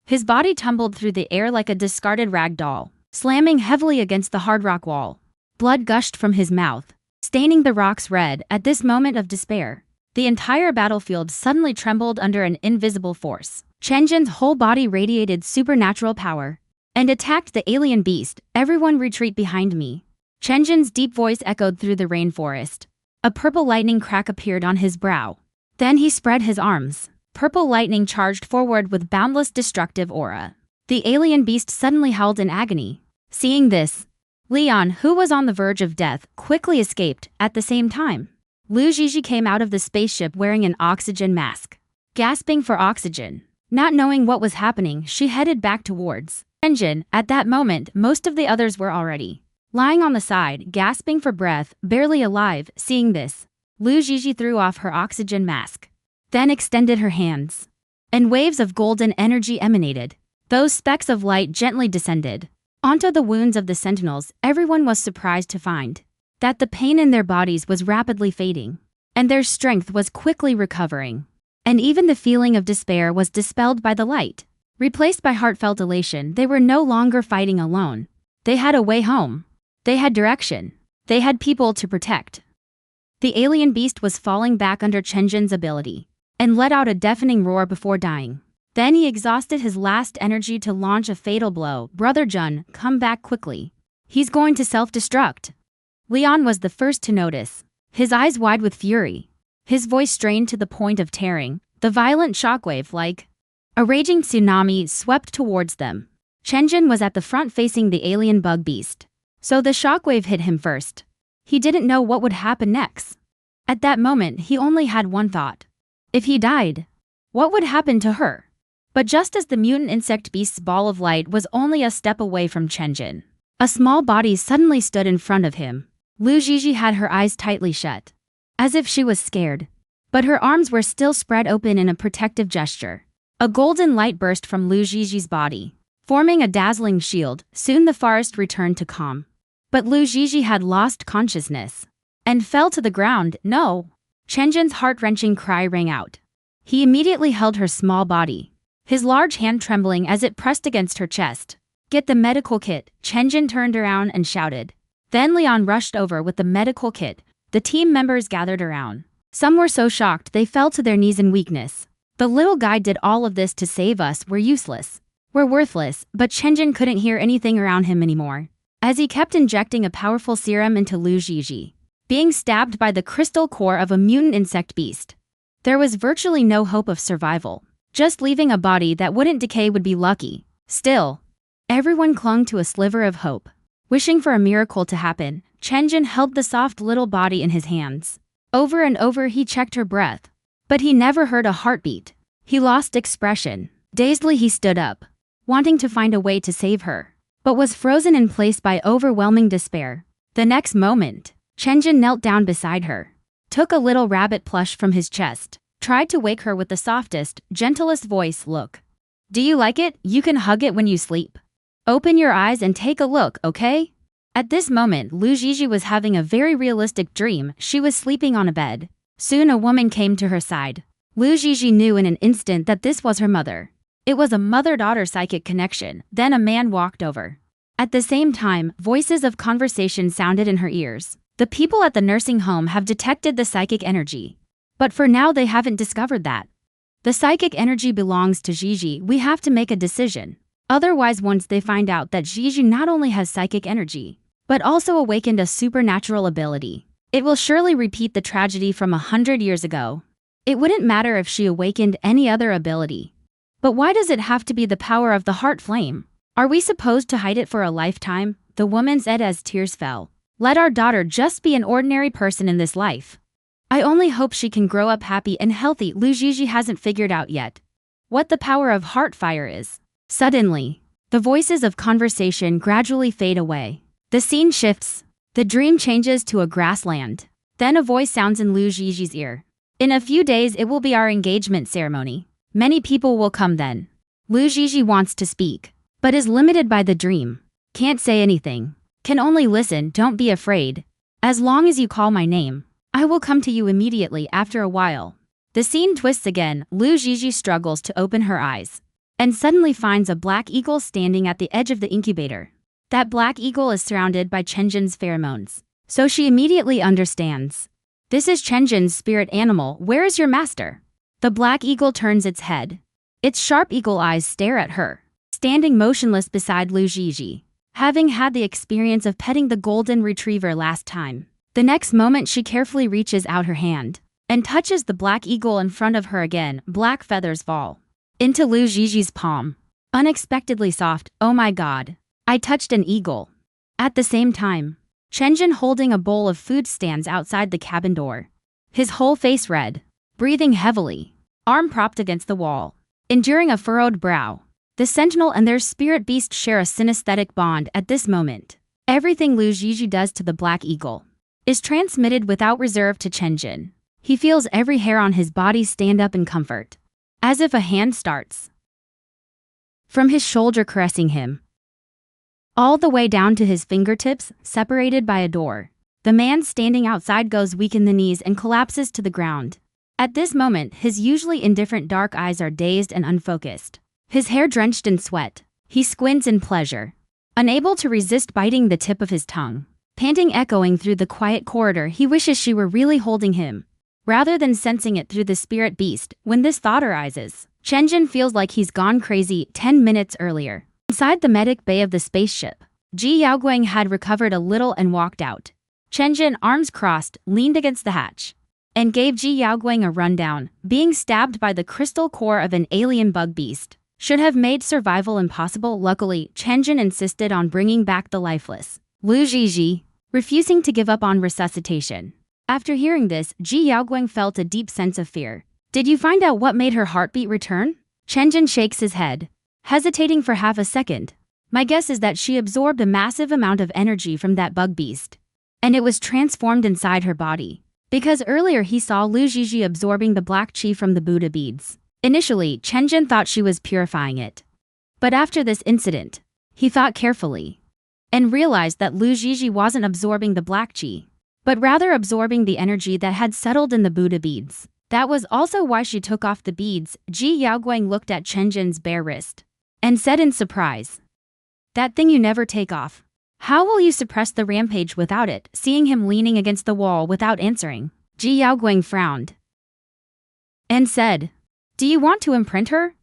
his body tumbled through the air like a discarded rag doll, slamming heavily against the hard rock wall. Blood gushed from his mouth, staining the rocks red. At this moment of despair, the entire battlefield suddenly trembled under an invisible force. Chen Jin's whole body radiated supernatural power and attacked the alien beast. "Everyone retreat behind me." Chen Jin's deep voice echoed through the rainforest. A purple lightning crack appeared on his brow. Then he spread his arms. Purple lightning charged forward with boundless destructive aura. The alien beast suddenly howled in agony. Seeing this, Leon, who was on the verge of death, quickly escaped. At the same time, Lu Jiji came out of the spaceship wearing an oxygen mask. Gasping for oxygen, not knowing what was happening, she headed back towards Chen Jin. At that moment, most of the others were already lying on the side, gasping for breath, barely alive. Seeing this, Lu Jiji threw off her oxygen mask, then extended her hands, and waves of golden energy emanated. Those specks of light gently descended onto the wounds of the sentinels. Everyone was surprised to find that the pain in their bodies was rapidly fading, and their strength was quickly recovering. And even the feeling of despair was dispelled by the light, replaced by heartfelt elation. They were no longer fighting alone. They had a way home. They had direction. They had people to protect. The alien beast was falling back under Chen Jin's ability, and let out a deafening roar before dying. Then he exhausted his last energy to launch a fatal blow. "Brother Jun, come back quickly. He's going to self-destruct." Leon was the first to notice, his eyes wide with fury, his voice strained to the point of tearing. The violent shockwave, like a raging tsunami, swept towards them. Chen Jin was at the front facing the alien bug beast, so the shockwave hit him first. He didn't know what would happen next. At that moment, he only had one thought. If he died, what would happen to her? But just as the mutant insect beast's ball of light was only a step away from Chen Jin, a small body suddenly stood in front of him. Lu Jiji had her eyes tightly shut, as if she was scared, but her arms were still spread open in a protective gesture. A golden light burst from Lu Jiji's body, forming a dazzling shield. Soon the forest returned to calm. But Lu Jiji had lost consciousness and fell to the ground. "No!" Chen Jin's heart-wrenching cry rang out. He immediately held her small body, his large hand trembling as it pressed against her chest. "Get the medical kit." Chen Jin turned around and shouted. Then Leon rushed over with the medical kit. The team members gathered around. Some were so shocked they fell to their knees in weakness. "The little guy did all of this to save us. We're useless. We're worthless." But Chen Jin couldn't hear anything around him anymore, as he kept injecting a powerful serum into Lu Jiji. Being stabbed by the crystal core of a mutant insect beast, there was virtually no hope of survival. Just leaving a body that wouldn't decay would be lucky. Still, everyone clung to a sliver of hope, wishing for a miracle to happen. Chen Jin held the soft little body in his hands. Over and over he checked her breath, but he never heard a heartbeat. He lost expression. Dazedly he stood up, wanting to find a way to save her, but was frozen in place by overwhelming despair. The next moment, Chenjin knelt down beside her, took a little rabbit plush from his chest, tried to wake her with the softest, gentlest voice. Look. Do you like it? You can hug it when you sleep. Open your eyes and take a look, okay? At this moment, Lu Zhizhi was having a very realistic dream. She was sleeping on a bed. Soon a woman came to her side. Lu Zhizhi knew in an instant that this was her mother. It was a mother-daughter psychic connection. Then a man walked over. At the same time, voices of conversation sounded in her ears. The people at the nursing home have detected the psychic energy. But for now they haven't discovered that. The psychic energy belongs to Zhizhi. We have to make a decision. Otherwise, once they find out that Zhizhi not only has psychic energy, but also awakened a supernatural ability, it will surely repeat the tragedy from 100 years ago. It wouldn't matter if she awakened any other ability. But why does it have to be the power of the heart flame? Are we supposed to hide it for a lifetime? The woman said as tears fell. Let our daughter just be an ordinary person in this life. I only hope she can grow up happy and healthy. Lu Zhizhi hasn't figured out yet what the power of heart fire is. Suddenly, the voices of conversation gradually fade away. The scene shifts. The dream changes to a grassland. Then a voice sounds in Lu Zhizhi's ear. In a few days it will be our engagement ceremony. Many people will come then. Lu Zhizhi wants to speak, but is limited by the dream. Can't say anything. Can only listen. Don't be afraid. As long as you call my name, I will come to you immediately. After a while, the scene twists again. Lu Zhizhi struggles to open her eyes, and suddenly finds a black eagle standing at the edge of the incubator. That black eagle is surrounded by Chenjin's pheromones, so she immediately understands. This is Chenjin's spirit animal. Where is your master? The black eagle turns its head. Its sharp eagle eyes stare at her, standing motionless beside Lu Zhizhi, having had the experience of petting the golden retriever last time. The next moment she carefully reaches out her hand and touches the black eagle in front of her again. Black feathers fall into Lu Zhizhi's palm. Unexpectedly soft. Oh my god. I touched an eagle. At the same time, Chenjin holding a bowl of food stands outside the cabin door. His whole face red, breathing heavily, arm propped against the wall, enduring a furrowed brow. The sentinel and their spirit beast share a synesthetic bond at this moment. Everything Lu Zhizhi does to the black eagle is transmitted without reserve to Chenjin. He feels every hair on his body stand up in comfort, as if a hand starts from his shoulder caressing him, all the way down to his fingertips, separated by a door. The man standing outside goes weak in the knees and collapses to the ground. At this moment, his usually indifferent dark eyes are dazed and unfocused. His hair drenched in sweat, he squints in pleasure, unable to resist biting the tip of his tongue. Panting echoing through the quiet corridor, he wishes she were really holding him, rather than sensing it through the spirit beast. When this thought arises, Chenjin feels like he's gone crazy. 10 minutes earlier, inside the medic bay of the spaceship, Ji Yaoguang had recovered a little and walked out. Chenjin, arms crossed, leaned against the hatch and gave Ji Yaoguang a rundown. Being stabbed by the crystal core of an alien bug beast should have made survival impossible. Luckily, Chenjin insisted on bringing back the lifeless Lu Zhizhi, refusing to give up on resuscitation. After hearing this, Ji Yaoguang felt a deep sense of fear. Did you find out what made her heartbeat return? Chenjin shakes his head, hesitating for half a second. My guess is that she absorbed a massive amount of energy from that bug beast, and it was transformed inside her body. Because earlier he saw Lu Zhizhi absorbing the black chi from the Buddha beads. Initially, Chenjin thought she was purifying it. But after this incident, he thought carefully and realized that Lu Zhizhi wasn't absorbing the black chi, but rather absorbing the energy that had settled in the Buddha beads. That was also why she took off the beads. Ji Yaoguang looked at Chenjin's bare wrist and said in surprise, "That thing you never take off. How will you suppress the rampage without it?" Seeing him leaning against the wall without answering, Ji Yaoguang frowned and said, "Do you want to imprint her?"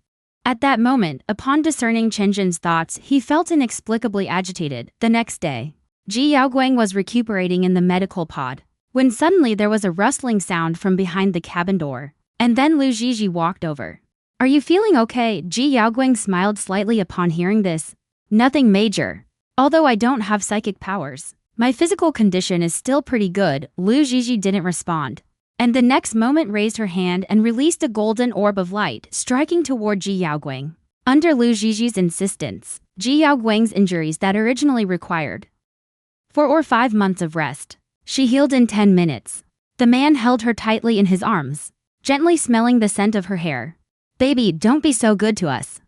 At that moment, upon discerning Chenjin's thoughts, he felt inexplicably agitated. The next day, Ji Yaoguang was recuperating in the medical pod, when suddenly there was a rustling sound from behind the cabin door, and then Lu Zhizhi walked over. "Are you feeling okay?" Ji Yaoguang smiled slightly upon hearing this. "Nothing major. Although I don't have psychic powers, my physical condition is still pretty good." Lu Zhizhi didn't respond, and the next moment raised her hand and released a golden orb of light, striking toward Ji Yaoguang. Under Lu Jiji's insistence, Ji Yaoguang's injuries that originally required 4 or 5 months of rest, she healed in 10 minutes. The man held her tightly in his arms, gently smelling the scent of her hair. Baby, don't be so good to us,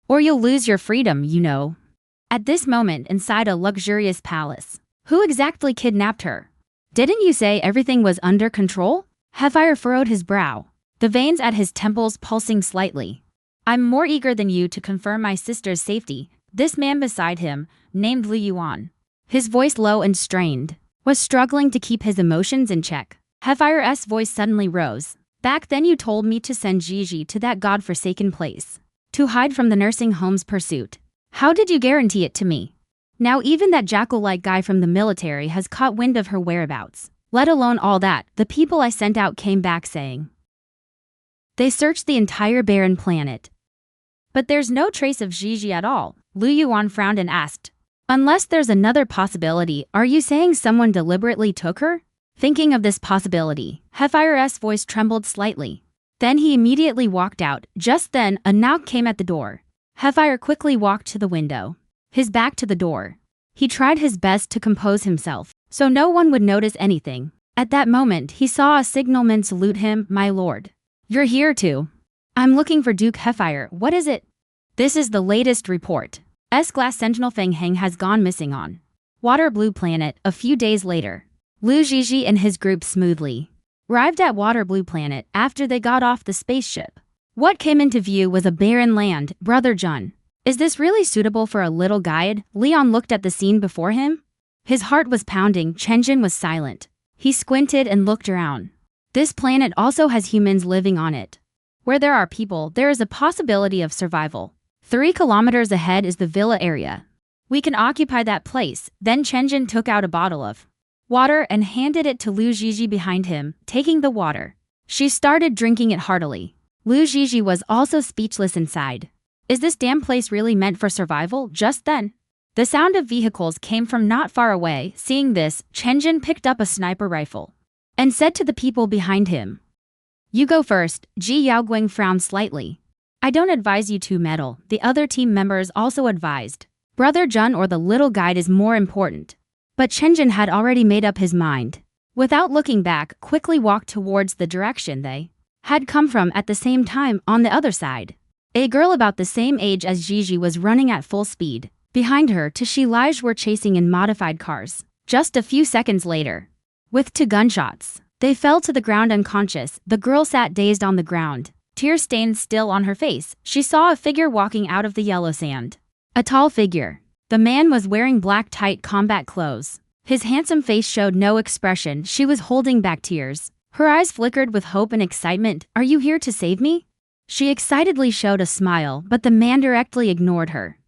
or you'll lose your freedom, you know. At this moment inside a luxurious palace, who exactly kidnapped her? Didn't you say everything was under control? Hellfire furrowed his brow, the veins at his temples pulsing slightly. I'm more eager than you to confirm my sister's safety. This man beside him, named Li Yuan, his voice low and strained, was struggling to keep his emotions in check. Hellfire's voice suddenly rose. Back then you told me to send Gigi to that god-forsaken place, to hide from the nursing home's pursuit. How did you guarantee it to me? Now even that jackal-like guy from the military has caught wind of her whereabouts. Let alone all that, the people I sent out came back saying they searched the entire barren planet, but there's no trace of Gigi at all. Lu Yuan frowned and asked, unless there's another possibility, are you saying someone deliberately took her? Thinking of this possibility, Hellfire's voice trembled slightly. Then he immediately walked out. Just then, a knock came at the door. Hellfire quickly walked to the window, his back to the door. He tried his best to compose himself, so no one would notice anything. At that moment, he saw a signalman salute him. My lord. You're here too. I'm looking for Duke Hellfire. What is it? This is the latest report. S-Class Sentinel Feng Heng has gone missing on Water Blue Planet. A few days later, Lu Jiji and his group smoothly arrived at Water Blue Planet after they got off the spaceship. What came into view was a barren land. Brother Jun, is this really suitable for a little guide? Leon looked at the scene before him. His heart was pounding. Chenjin was silent. He squinted and looked around. This planet also has humans living on it. Where there are people, there is a possibility of survival. 3 kilometers ahead is the villa area. We can occupy that place. Then Chenjin took out a bottle of water and handed it to Lu Jiji behind him. Taking the water, she started drinking it heartily. Lu Jiji was also speechless inside. Is this damn place really meant for survival? Just then, the sound of vehicles came from not far away. Seeing this, Chenjin picked up a sniper rifle and said to the people behind him, you go first. Ji Yaoguang frowned slightly. I don't advise you to meddle. The other team members also advised. Brother Jun or the little guide is more important. But Chenjin had already made up his mind. Without looking back, quickly walked towards the direction they had come from. At the same time, on the other side, a girl about the same age as Gigi was running at full speed. Behind her, Tashi Lige were chasing in modified cars. Just a few seconds later, with 2 gunshots, they fell to the ground unconscious. The girl sat dazed on the ground, tear stains still on her face. She saw a figure walking out of the yellow sand. A tall figure. The man was wearing black tight combat clothes. His handsome face showed no expression. She was holding back tears. Her eyes flickered with hope and excitement. Are you here to save me? She excitedly showed a smile, but the man directly ignored her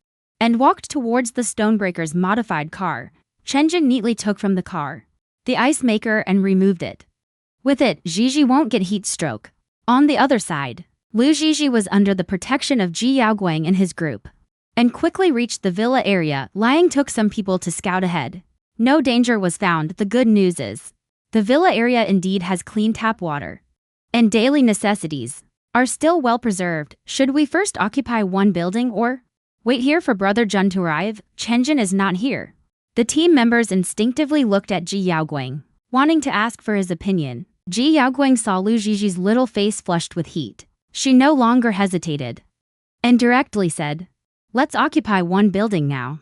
and walked towards the Stonebreaker's modified car. Chenjin neatly took from the car the ice maker and removed it. With it, Gigi won't get heat stroke. On the other side, Lu Jiji was under the protection of Ji Yaoguang and his group, and quickly reached the villa area. Liang took some people to scout ahead. No danger was found. The good news is, the villa area indeed has clean tap water, and daily necessities are still well preserved. Should we first occupy one building or wait here for Brother Jun to arrive? Chenjin is not here. The team members instinctively looked at Ji Yaoguang, wanting to ask for his opinion. Ji Yaoguang saw Lu Jiji's little face flushed with heat. She no longer hesitated and directly said, let's occupy one building now.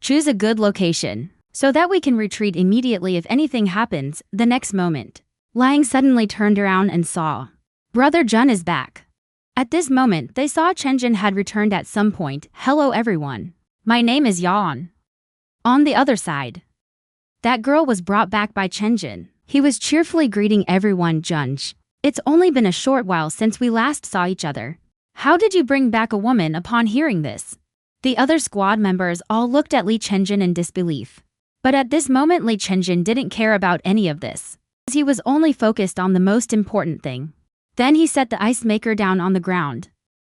Choose a good location so that we can retreat immediately if anything happens. The next moment, Liang suddenly turned around and saw Brother Jun is back. At this moment, they saw Chenjin had returned at some point. Hello everyone. My name is Yan. On the other side, that girl was brought back by Chenjin. He was cheerfully greeting everyone. Junj, it's only been a short while since we last saw each other. How did you bring back a woman? Upon hearing this, the other squad members all looked at Li Chenjin in disbelief. But at this moment Li Chenjin didn't care about any of this. He was only focused on the most important thing. Then he set the ice maker down on the ground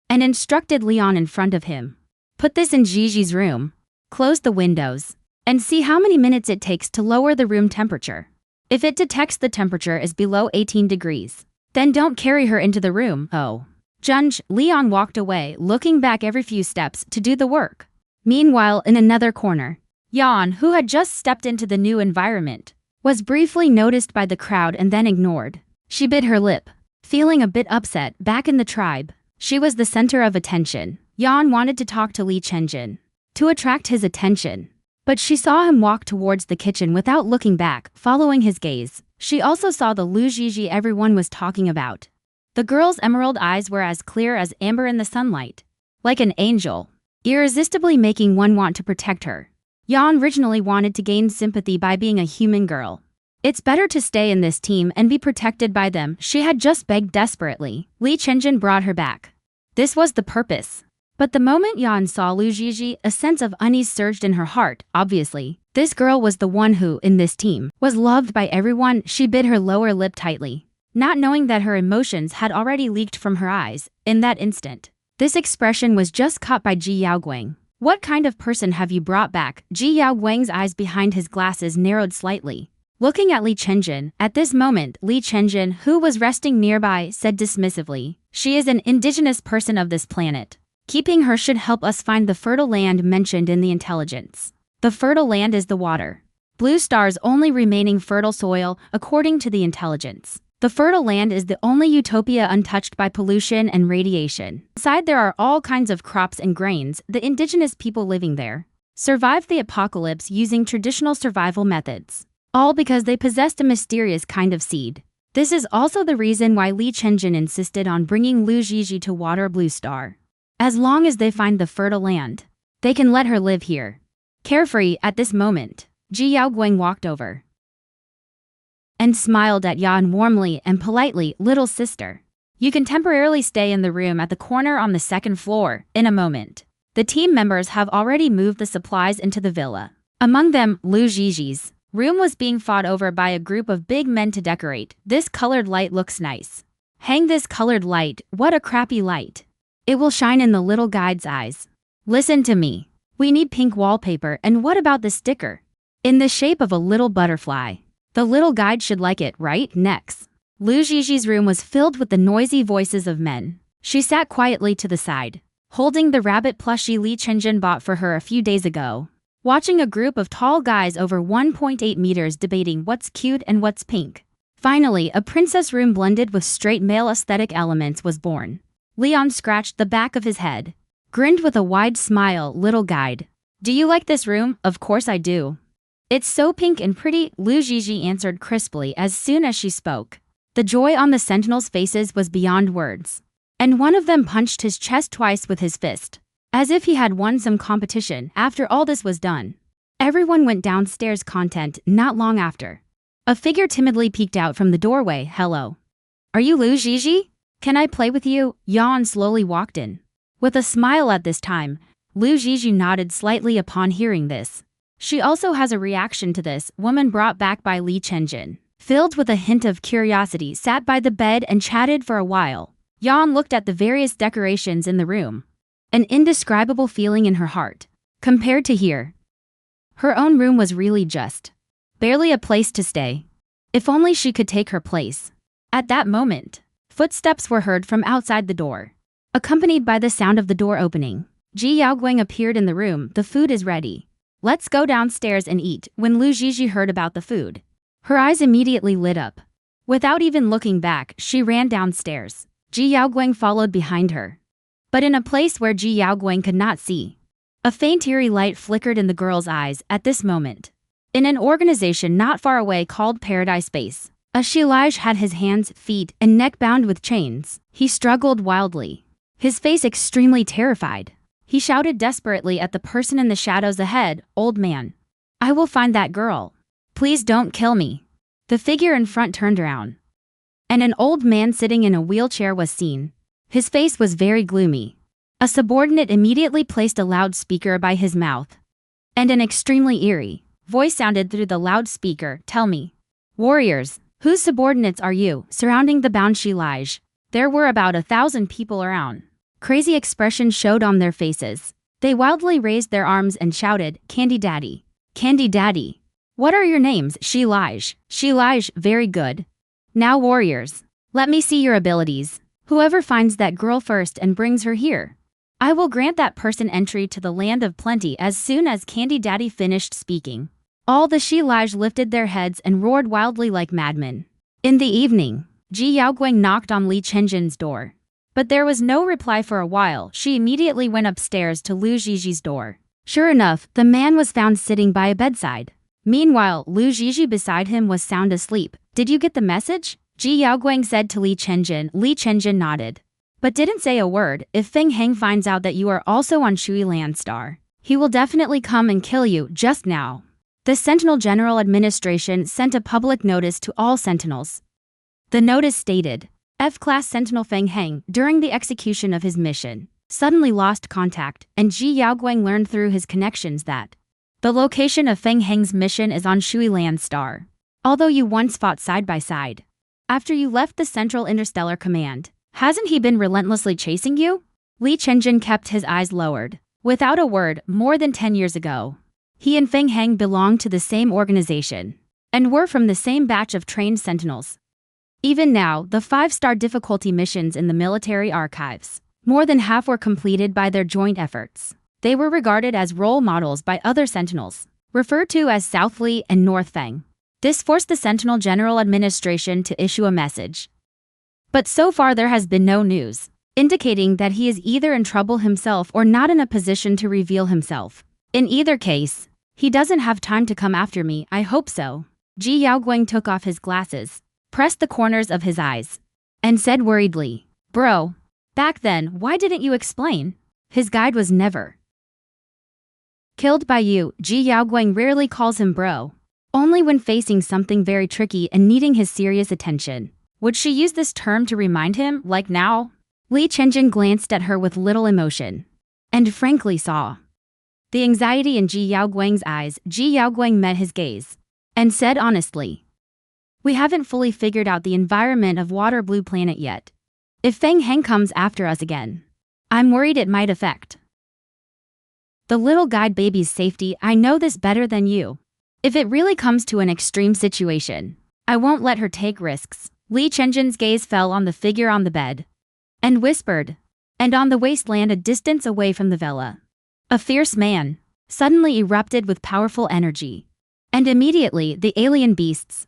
and instructed Leon in front of him. Put this in Gigi's room. Close the windows and see how many minutes it takes to lower the room temperature. If it detects the temperature is below 18 degrees, then don't carry her into the room. Oh. Junge, Leon walked away, looking back every few steps to do the work. Meanwhile, in another corner, Yan, who had just stepped into the new environment, was briefly noticed by the crowd and then ignored. She bit her lip, feeling a bit upset. Back in the tribe, she was the center of attention. Yan wanted to talk to Li Chenjin to attract his attention, but she saw him walk towards the kitchen without looking back, following his gaze. She also saw the Lu Zhizhi everyone was talking about. The girl's emerald eyes were as clear as amber in the sunlight, like an angel, irresistibly making one want to protect her. Yan originally wanted to gain sympathy by being a human girl. It's better to stay in this team and be protected by them, she had just begged desperately. Li Chenjin brought her back. This was the purpose. But the moment Yan saw Lu Zhizhi, a sense of unease surged in her heart. Obviously, this girl was the one who, in this team, was loved by everyone. She bit her lower lip tightly, not knowing that her emotions had already leaked from her eyes. In that instant, this expression was just caught by Ji Yaoguang. What kind of person have you brought back? Ji Yaoguang's eyes behind his glasses narrowed slightly, looking at Li Chenjin. At this moment, Li Chenjin, who was resting nearby, said dismissively, "She is an indigenous person of this planet. Keeping her should help us find the fertile land mentioned in the intelligence. The fertile land is the water. Blue Star's only remaining fertile soil, according to the intelligence. The fertile land is the only utopia untouched by pollution and radiation. Inside there are all kinds of crops and grains. The indigenous people living there survived the apocalypse using traditional survival methods, all because they possessed a mysterious kind of seed. This is also the reason why Li Chenjin insisted on bringing Lu Zhizhi to water Blue Star. As long as they find the fertile land, they can let her live here." Carefree at this moment, Ji Yaoguang walked over and smiled at Yan warmly and politely. "Little sister, you can temporarily stay in the room at the corner on the second floor. In a moment, the team members have already moved the supplies into the villa. Among them, Lu Zhizhi's room was being fought over by a group of big men to decorate. This colored light looks nice. Hang this colored light. What a crappy light. It will shine in the little guide's eyes. Listen to me. We need pink wallpaper, and what about the sticker? In the shape of a little butterfly. The little guide should like it, right?" Next, Lu Zhizhi's room was filled with the noisy voices of men. She sat quietly to the side, holding the rabbit plushie Li Chenjin bought for her a few days ago, watching a group of tall guys over 1.8 meters debating what's cute and what's pink. Finally, a princess room blended with straight male aesthetic elements was born. Leon scratched the back of his head, grinned with a wide smile. "Little guide, do you like this room?" "Of course I do. It's so pink and pretty," Lu Zhizhi answered crisply as soon as she spoke. The joy on the sentinels' faces was beyond words, and one of them punched his chest twice with his fist, as if he had won some competition. After all this was done, everyone went downstairs. Content. Not long after, a figure timidly peeked out from the doorway. "Hello. Are you Lu Zhizhi? Can I play with you?" Yan slowly walked in, with a smile. At this time, Lu Zhizhi nodded slightly upon hearing this. She also has a reaction to this. Woman brought back by Li Chenjin, filled with a hint of curiosity, sat by the bed and chatted for a while. Yan looked at the various decorations in the room, an indescribable feeling in her heart. Compared to here, her own room was really just barely a place to stay. If only she could take her place. At that moment, footsteps were heard from outside the door, accompanied by the sound of the door opening. Ji Yaoguang appeared in the room. "The food is ready. Let's go downstairs and eat." When Lu Zhizhi heard about the food, her eyes immediately lit up. Without even looking back, she ran downstairs. Ji Yaoguang followed behind her, but in a place where Ji Yaoguang could not see. A faint eerie light flickered in the girl's eyes at this moment. In an organization not far away called Paradise Base, a Shilaj had his hands, feet, and neck bound with chains. He struggled wildly, his face extremely terrified. He shouted desperately at the person in the shadows ahead. "Old man, I will find that girl. Please don't kill me." The figure in front turned around, and an old man sitting in a wheelchair was seen. His face was very gloomy. A subordinate immediately placed a loudspeaker by his mouth, and an extremely eerie voice sounded through the loudspeaker. "Tell me, warriors, whose subordinates are you?" Surrounding the bound Shilaj, there were about 1,000 people around. Crazy expressions showed on their faces. They wildly raised their arms and shouted, "Candy Daddy! Candy Daddy! What are your names?" "Shilaj." "Shilaj, very good. Now warriors, let me see your abilities." Whoever finds that girl first and brings her here, I will grant that person entry to the land of plenty." As soon as Candy Daddy finished speaking, all the Shi-Lage lifted their heads and roared wildly like madmen. In the evening, Ji Yaoguang knocked on Li Chenjin's door. But there was no reply for a while. She immediately went upstairs to Lu Ziji's door. Sure enough, the man was found sitting by a bedside. Meanwhile, Lu Ziji beside him was sound asleep. "Did you get the message?" Ji Yaoguang said to Li Chenjin. Li Chenjin nodded, but didn't say a word. "If Feng Heng finds out that you are also on Shui Land Star, he will definitely come and kill you." Just now, the Sentinel General Administration sent a public notice to all sentinels. The notice stated, F-Class Sentinel Feng Heng, during the execution of his mission, suddenly lost contact, and Ji Yaoguang learned through his connections that the location of Feng Heng's mission is on Shui Land Star. Although you once fought side by side, after you left the Central Interstellar Command, hasn't he been relentlessly chasing you? Li Chenjin kept his eyes lowered. Without a word, more than 10 years ago, he and Feng Heng belonged to the same organization and were from the same batch of trained sentinels. Even now, the 5-star difficulty missions in the military archives, more than half were completed by their joint efforts. They were regarded as role models by other sentinels, referred to as South Li and North Feng. This forced the Sentinel General Administration to issue a message. But so far there has been no news, indicating that he is either in trouble himself or not in a position to reveal himself. In either case, he doesn't have time to come after me. I hope so. Ji Yaoguang took off his glasses, pressed the corners of his eyes, and said worriedly, "Bro, back then, why didn't you explain?" His guide was never killed by you. Ji Yaoguang rarely calls him bro, only when facing something very tricky and needing his serious attention. Would she use this term to remind him, like now? Li Chenjin glanced at her with little emotion, and frankly saw the anxiety in Ji Yaoguang's eyes. Ji Yaoguang met his gaze, and said honestly, "We haven't fully figured out the environment of Water Blue Planet yet. If Feng Heng comes after us again, I'm worried it might affect the little guide baby's safety. I know this better than you. If it really comes to an extreme situation, I won't let her take risks." Li Chenjin's gaze fell on the figure on the bed, and whispered, "And on the wasteland a distance away from the villa, a fierce man suddenly erupted with powerful energy, and immediately the alien beasts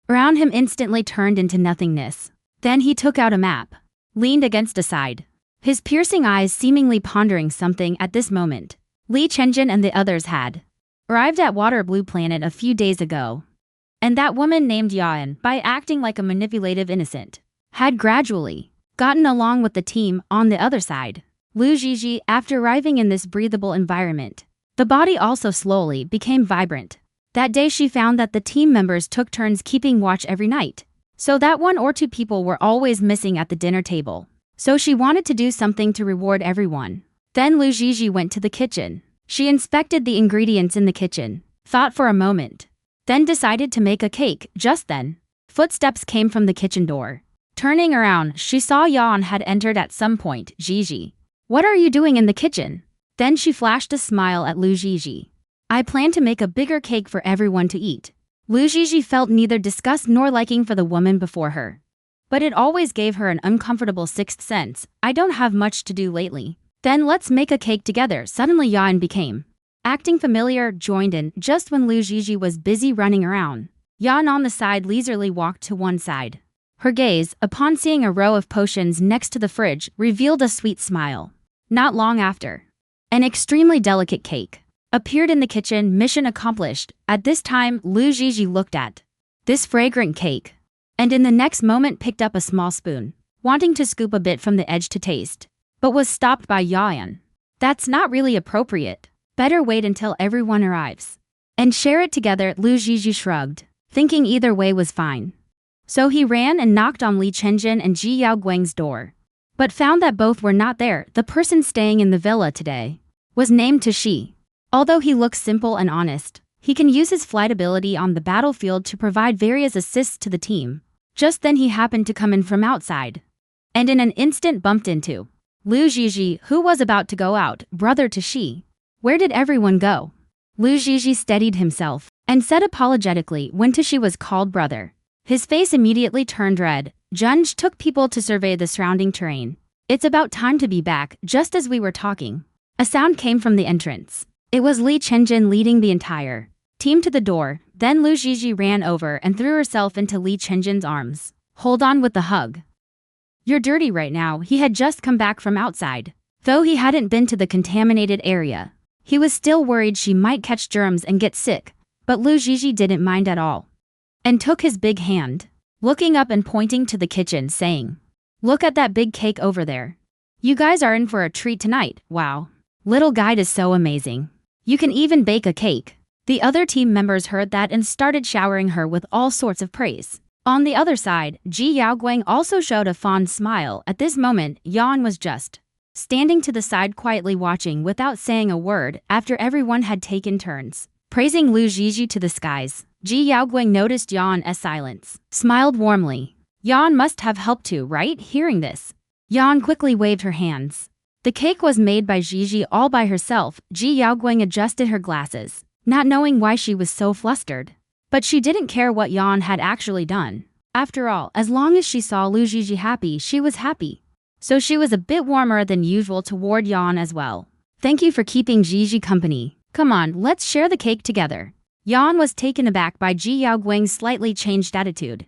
around him instantly turned into nothingness. Then he took out a map, leaned against a side, his piercing eyes seemingly pondering something at this moment. Li Chenjin and the others had arrived at Water Blue Planet a few days ago, and that woman named Yan, by acting like a manipulative innocent, had gradually gotten along with the team on the other side. Lu Ziji, after arriving in this breathable environment, the body also slowly became vibrant. That day she found that the team members took turns keeping watch every night, so that 1 or 2 people were always missing at the dinner table. So she wanted to do something to reward everyone. Then Lu Ziji went to the kitchen. She inspected the ingredients in the kitchen, thought for a moment, then decided to make a cake. Just then, footsteps came from the kitchen door. Turning around, she saw Yan had entered at some point. "Ziji, what are you doing in the kitchen?" Then she flashed a smile at Lu Ziji. "I plan to make a bigger cake for everyone to eat." Lu Ziji felt neither disgust nor liking for the woman before her, but it always gave her an uncomfortable sixth sense. "I don't have much to do lately. Then let's make a cake together." Suddenly Yan became acting familiar, joined in. Just when Lu Ziji was busy running around, Yan on the side leisurely walked to one side. Her gaze, upon seeing a row of potions next to the fridge, revealed a sweet smile. Not long after, an extremely delicate cake appeared in the kitchen. Mission accomplished. At this time, Lu Ziji looked at this fragrant cake, and in the next moment picked up a small spoon, wanting to scoop a bit from the edge to taste, but was stopped by Yan. "That's not really appropriate. Better wait until everyone arrives and share it together." Lu Ziji shrugged, thinking either way was fine. So he ran and knocked on Li Chenjin and Ji Yaoguang's door, but found that both were not there. The person staying in the villa today was named Tashi. Although he looks simple and honest, he can use his flight ability on the battlefield to provide various assists to the team. Just then he happened to come in from outside, and in an instant bumped into Lu Ziji, who was about to go out. "Brother Tashi, where did everyone go?" Lu Ziji steadied himself and said apologetically when Tashi was called brother. His face immediately turned red. Junj took people to survey the surrounding terrain. It's about time to be back, just as we were talking. A sound came from the entrance. It was Li Chenjin leading the entire team to the door. Then Lu Zhizhi ran over and threw herself into Li Chenjin's arms. Hold on with the hug. You're dirty right now. He had just come back from outside. Though he hadn't been to the contaminated area, he was still worried she might catch germs and get sick, but Lu Zhizhi didn't mind at all and took his big hand, looking up and pointing to the kitchen, saying, "Look at that big cake over there. You guys are in for a treat tonight. Wow. Little guide is so amazing. You can even bake a cake." The other team members heard that and started showering her with all sorts of praise. On the other side, Ji Yaoguang also showed a fond smile. At this moment, Yan was just standing to the side quietly watching without saying a word. After everyone had taken turns praising Lu Zhizhi to the skies, Ji Yaoguang noticed Yan's silence, smiled warmly. Yan must have helped too, right? Hearing this, Yan quickly waved her hands. The cake was made by Zhizhi all by herself. Ji Yaoguang adjusted her glasses, not knowing why she was so flustered. But she didn't care what Yan had actually done. After all, as long as she saw Lu Zhizhi happy, she was happy. So she was a bit warmer than usual toward Yan as well. Thank you for keeping Zhizhi company. Come on, let's share the cake together. Yan was taken aback by Ji Yaoguang's slightly changed attitude.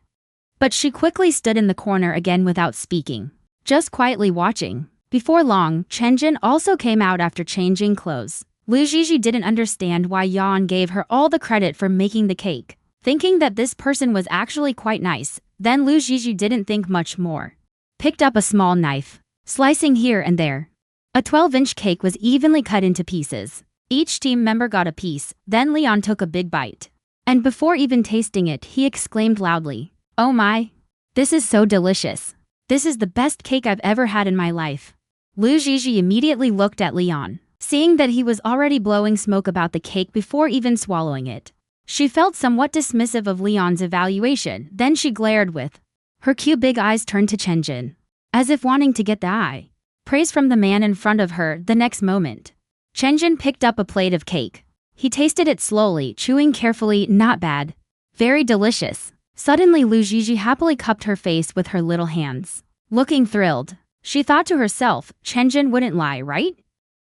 But she quickly stood in the corner again without speaking, just quietly watching. Before long, Chenjin also came out after changing clothes. Lu Zhizhi didn't understand why Yan gave her all the credit for making the cake, thinking that this person was actually quite nice. Then Lu Zhizhi didn't think much more. Picked up a small knife, slicing here and there. A 12-inch cake was evenly cut into pieces. Each team member got a piece. Then Leon took a big bite. And before even tasting it, he exclaimed loudly, "Oh my! This is so delicious. This is the best cake I've ever had in my life." Lu Zhizhi immediately looked at Leon. Seeing that he was already blowing smoke about the cake before even swallowing it, she felt somewhat dismissive of Leon's evaluation. Then she glared with her cute big eyes turned to Chenjin, as if wanting to get the eye praise from the man in front of her. The next moment, Chenjin picked up a plate of cake. He tasted it slowly, chewing carefully. Not bad. Very delicious. Suddenly Lu Zhizhi happily cupped her face with her little hands, looking thrilled. She thought to herself, Chenjin wouldn't lie, right?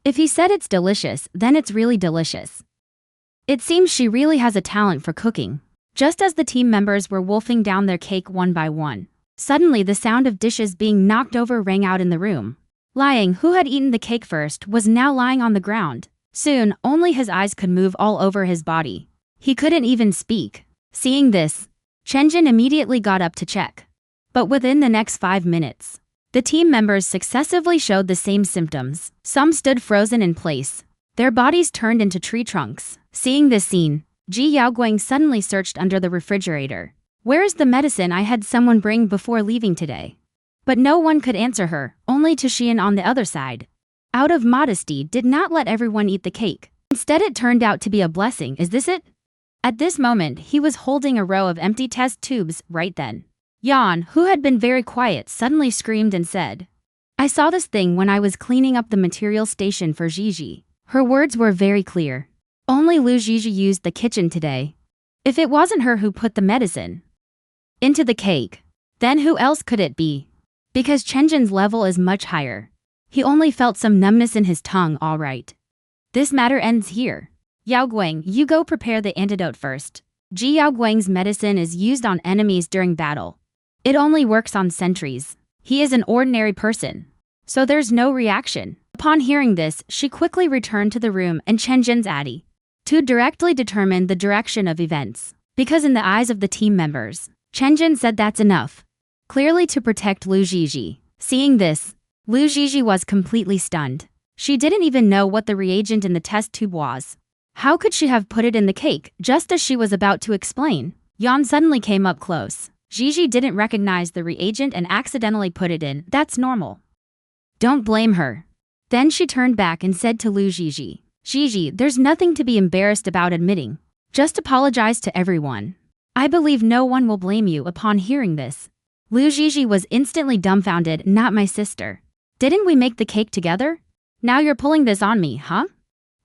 If he said it's delicious, then it's really delicious. It seems she really has a talent for cooking. Just as the team members were wolfing down their cake one by one, suddenly the sound of dishes being knocked over rang out in the room. Liang, who had eaten the cake first, was now lying on the ground. Soon, only his eyes could move all over his body. He couldn't even speak. Seeing this, Chenjin immediately got up to check. But within the next 5 minutes, the team members successively showed the same symptoms. Some stood frozen in place. Their bodies turned into tree trunks. Seeing this scene, Ji Yaoguang suddenly searched under the refrigerator. "Where is the medicine I had someone bring before leaving today?" But no one could answer her, only Tushian on the other side, out of modesty, did not let everyone eat the cake. Instead, it turned out to be a blessing. Is this it? At this moment, he was holding a row of empty test tubes. Right then, Yan, who had been very quiet, suddenly screamed and said, "I saw this thing when I was cleaning up the material station for Zhizhi." Her words were very clear. Only Lu Zhizhi used the kitchen today. If it wasn't her who put the medicine into the cake, then who else could it be? Because Chenjin's level is much higher. He only felt some numbness in his tongue. All right. This matter ends here. Yaoguang, you go prepare the antidote first. Ji Yaoguang's medicine is used on enemies during battle. It only works on sentries. He is an ordinary person, so there's no reaction. Upon hearing this, she quickly returned to the room and Chenjin's Addy to directly determine the direction of events. Because in the eyes of the team members, Chenjin said that's enough, clearly to protect Lu Zhizhi. Seeing this, Lu Zhizhi was completely stunned. She didn't even know what the reagent in the test tube was. How could she have put it in the cake? Just as she was about to explain, Yan suddenly came up close. Zhizhi didn't recognize the reagent and accidentally put it in. That's normal. Don't blame her. Then she turned back and said to Lu Zhizhi, "Zhizhi, there's nothing to be embarrassed about admitting. Just apologize to everyone. I believe no one will blame you." Upon hearing this, Lu Zhizhi was instantly dumbfounded. "Not my sister. Didn't we make the cake together? Now you're pulling this on me, huh?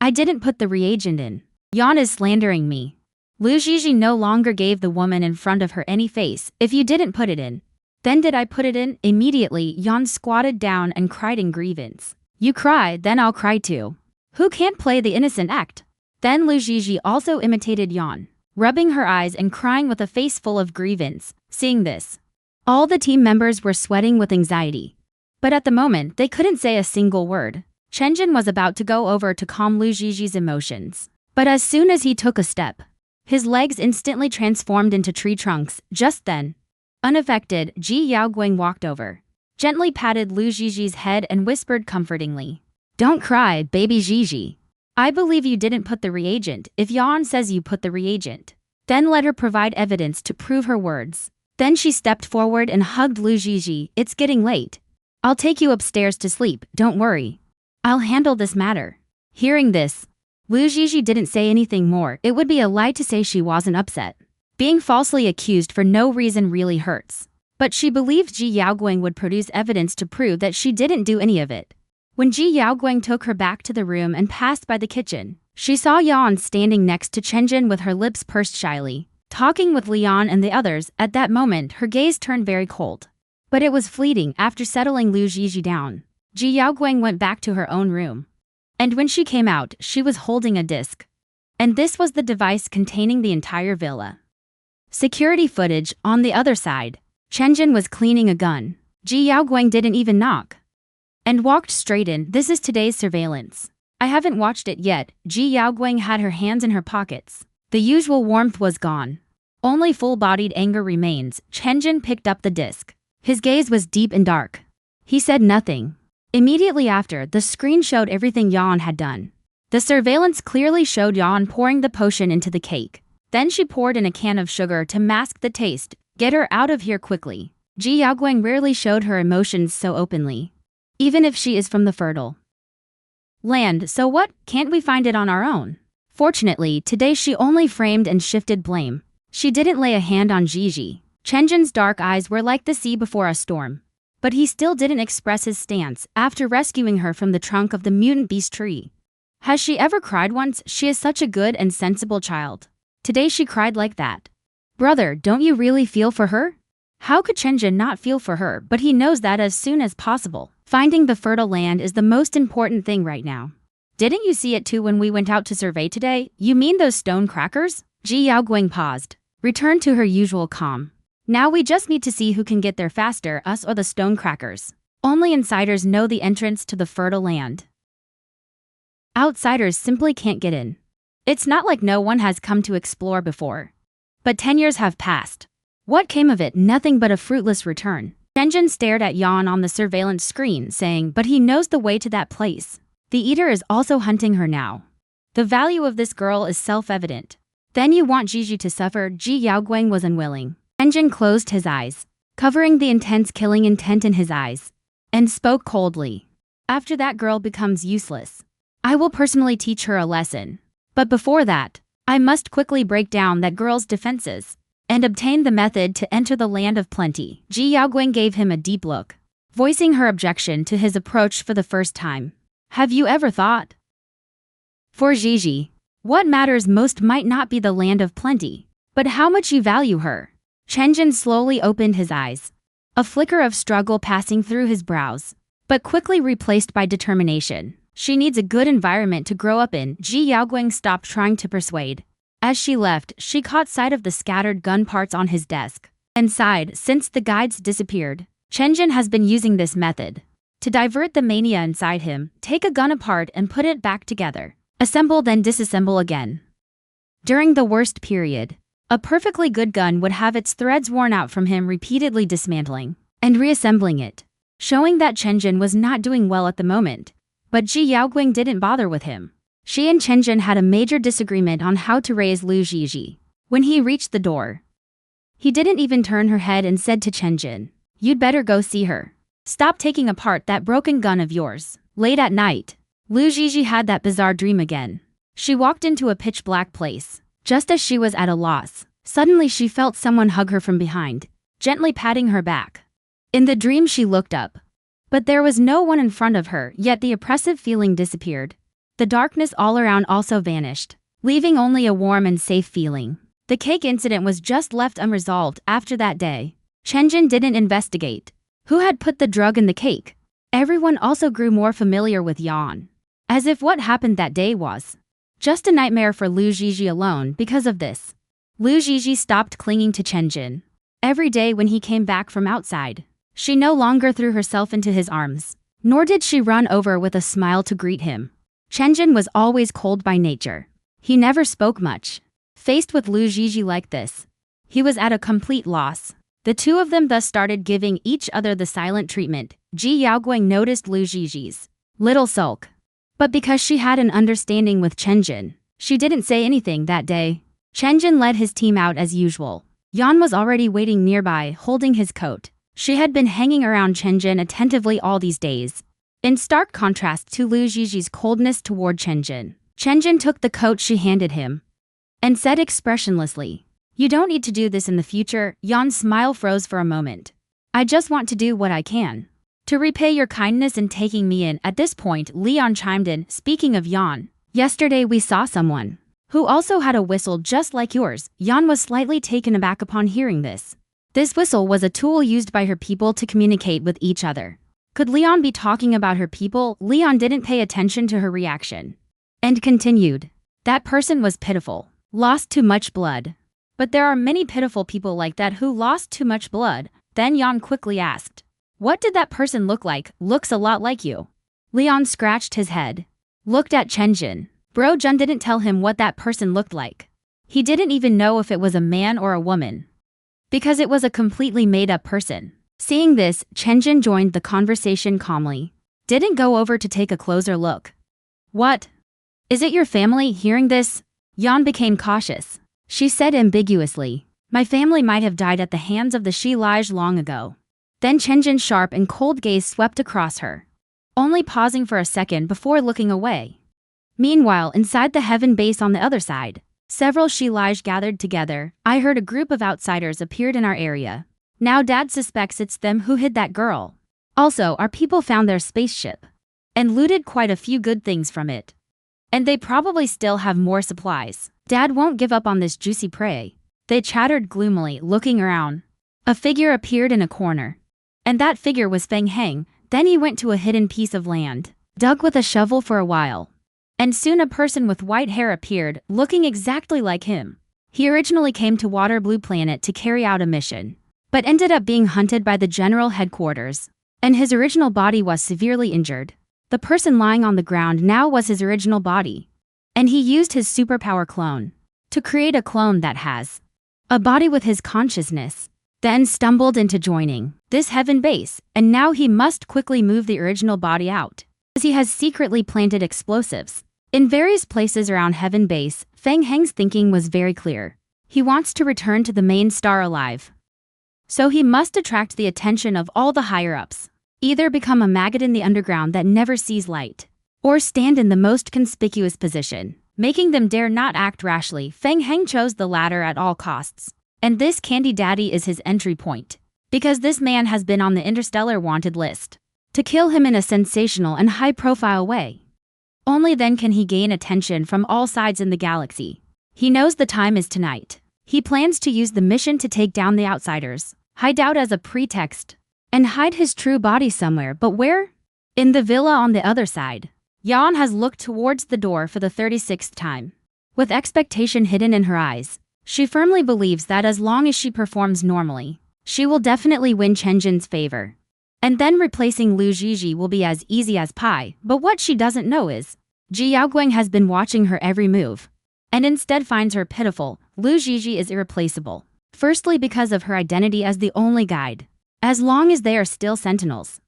I didn't put the reagent in. Yan is slandering me." Lu Zhizhi no longer gave the woman in front of her any face. "If you didn't put it in, Then did I put it in? Immediately, Yan squatted down and cried in grievance. You cry, then I'll cry too. Who can't play the innocent act? Then Lu Zhizhi also imitated Yan, rubbing her eyes and crying with a face full of grievance. Seeing this, all the team members were sweating with anxiety. But at the moment, they couldn't say a single word. Chenjin was about to go over to calm Lu Zhizhi's emotions. But as soon as he took a step, his legs instantly transformed into tree trunks. Just then, unaffected, Ji Yaoguang walked over, gently patted Lu Zhizhi's head and whispered comfortingly, Don't cry, baby Zhizhi. I believe you didn't put the reagent. If Yan says you put the reagent, then let her provide evidence to prove her words. Then she stepped forward and hugged Lu Zhizhi. It's getting late. I'll take you upstairs to sleep, don't worry. I'll handle this matter. Hearing this, Lu Zhizhi didn't say anything more. It would be a lie to say she wasn't upset. Being falsely accused for no reason really hurts. But she believed Ji Yaoguang would produce evidence to prove that she didn't do any of it. When Ji Yaoguang took her back to the room and passed by the kitchen, she saw Yan standing next to Chenjin with her lips pursed shyly, talking with Lian and the others. At that moment, her gaze turned very cold. But it was fleeting. After settling Lu Zhizhi down, Ji Yaoguang went back to her own room. And when she came out, she was holding a disc. And this was the device containing the entire villa. Security footage. On the other side, Chenjin was cleaning a gun. Ji Yaoguang didn't even knock and walked straight in. This is today's surveillance. I haven't watched it yet. Ji Yaoguang had her hands in her pockets. The usual warmth was gone. Only full-bodied anger remains. Chenjin picked up the disc. His gaze was deep and dark. He said nothing. Immediately after, the screen showed everything Yan had done. The surveillance clearly showed Yan pouring the potion into the cake. Then she poured in a can of sugar to mask the taste. Get her out of here quickly. Ji Yaoguang rarely showed her emotions so openly, even if she is from the fertile land. So what? Can't we find it on our own? Fortunately, today she only framed and shifted blame. She didn't lay a hand on Zhizhi. Chenjin's dark eyes were like the sea before a storm. But he still didn't express his stance after rescuing her from the trunk of the mutant beast tree. Has she ever cried once? She is such a good and sensible child. Today she cried like that. Brother, don't you really feel for her? How could Chenjin not feel for her? But he knows that as soon as possible. Finding the fertile land is the most important thing right now. Didn't you see it too when we went out to survey today? You mean those stone crackers? Ji Yaoguang paused, returned to her usual calm. Now we just need to see who can get there faster, us or the stone crackers. Only insiders know the entrance to the fertile land. Outsiders simply can't get in. It's not like no one has come to explore before. But 10 years have passed. What came of it? Nothing but a fruitless return. Chenjin stared at Yan on the surveillance screen, saying, but he knows the way to that place. The eater is also hunting her now. The value of this girl is self-evident. Then you want Zhizhi to suffer? Ji Yaoguang was unwilling. Chenjin closed his eyes, covering the intense killing intent in his eyes, and spoke coldly. After that girl becomes useless, I will personally teach her a lesson. But before that, I must quickly break down that girl's defenses and obtain the method to enter the land of plenty. Ji Yaoguang gave him a deep look, voicing her objection to his approach for the first time. Have you ever thought? For Zhizhi, what matters most might not be the land of plenty, but how much you value her. Chenjin slowly opened his eyes, a flicker of struggle passing through his brows, but quickly replaced by determination. She needs a good environment to grow up in. Ji Yaoguang stopped trying to persuade. As she left, she caught sight of the scattered gun parts on his desk and sighed. Since the guides disappeared, Chenjin has been using this method to divert the mania inside him. Take a gun apart and put it back together. Assemble then disassemble again. During the worst period, a perfectly good gun would have its threads worn out from him repeatedly dismantling and reassembling it, showing that Chenjin was not doing well at the moment. But Ji Yaoguang didn't bother with him. She and Chenjin had a major disagreement on how to raise Lu Zhizhi. When he reached the door, he didn't even turn her head and said to Chenjin, you'd better go see her. Stop taking apart that broken gun of yours. Late at night, Lu Zhizhi had that bizarre dream again. She walked into a pitch-black place. Just as she was at a loss, suddenly she felt someone hug her from behind, gently patting her back. In the dream she looked up, but there was no one in front of her, yet the oppressive feeling disappeared. The darkness all around also vanished, leaving only a warm and safe feeling. The cake incident was just left unresolved. After that day, Chenjin didn't investigate who had put the drug in the cake. Everyone also grew more familiar with Yan, as if what happened that day was just a nightmare for Lu Zhizhi alone. Because of this, Lu Zhizhi stopped clinging to Chenjin. Every day when he came back from outside, she no longer threw herself into his arms, nor did she run over with a smile to greet him. Chenjin was always cold by nature. He never spoke much. Faced with Lu Zhizhi like this, he was at a complete loss. The two of them thus started giving each other the silent treatment. Ji Yaoguang noticed Lu Zhizhi's little sulk, but because she had an understanding with Chenjin, she didn't say anything that day. Chenjin led his team out as usual. Yan was already waiting nearby, holding his coat. She had been hanging around Chenjin attentively all these days, in stark contrast to Lu Zhizhi's coldness toward Chenjin. Chenjin took the coat she handed him and said expressionlessly, "You don't need to do this in the future." Yan's smile froze for a moment. "I just want to do what I can to repay your kindness in taking me in." At this point, Leon chimed in, "Speaking of Yan, yesterday we saw someone who also had a whistle just like yours." Yan was slightly taken aback upon hearing this. This whistle was a tool used by her people to communicate with each other. Could Leon be talking about her people? Leon didn't pay attention to her reaction and continued, "That person was pitiful, lost too much blood." "But there are many pitiful people like that who lost too much blood." Then Yan quickly asked, "What did that person look like?" "Looks a lot like you." Leon scratched his head, looked at Chenjin. Bro Jun didn't tell him what that person looked like. He didn't even know if it was a man or a woman, because it was a completely made-up person. Seeing this, Chenjin joined the conversation calmly, didn't go over to take a closer look. "What? Is it your family?" Hearing this, Yan became cautious. She said ambiguously, "My family might have died at the hands of the Shilaj long ago." Then Chenjin's sharp and cold gaze swept across her, only pausing for a second before looking away. Meanwhile, inside the heaven base on the other side, several Shilaj gathered together. "I heard a group of outsiders appeared in our area. Now Dad suspects it's them who hid that girl. Also, our people found their spaceship and looted quite a few good things from it. And they probably still have more supplies. Dad won't give up on this juicy prey." They chattered gloomily, looking around. A figure appeared in a corner, and that figure was Feng Heng. Then he went to a hidden piece of land, dug with a shovel for a while, and soon a person with white hair appeared, looking exactly like him. He originally came to Water Blue Planet to carry out a mission, but ended up being hunted by the general headquarters, and his original body was severely injured. The person lying on the ground now was his original body, and he used his superpower clone to create a clone that has a body with his consciousness, then stumbled into joining this heaven base, and now he must quickly move the original body out, as he has secretly planted explosives in various places around heaven base. Feng Heng's thinking was very clear. He wants to return to the main star alive, so he must attract the attention of all the higher-ups, either become a maggot in the underground that never sees light, or stand in the most conspicuous position, making them dare not act rashly. Feng Heng chose the latter at all costs, and this Candy Daddy is his entry point, because this man has been on the interstellar wanted list. To kill him in a sensational and high-profile way, only then can he gain attention from all sides in the galaxy. He knows the time is tonight. He plans to use the mission to take down the outsiders, hide out as a pretext, and hide his true body somewhere. But where? In the villa on the other side. Yan has looked towards the door for the 36th time, with expectation hidden in her eyes. She firmly believes that as long as she performs normally, she will definitely win Chenjin's favor. And then replacing Lu Zhizhi will be as easy as pie. But what she doesn't know is, Ji Yaoguang has been watching her every move, and instead finds her pitiful. Lu Zhizhi is irreplaceable. Firstly, because of her identity as the only guide. As long as they are still sentinels,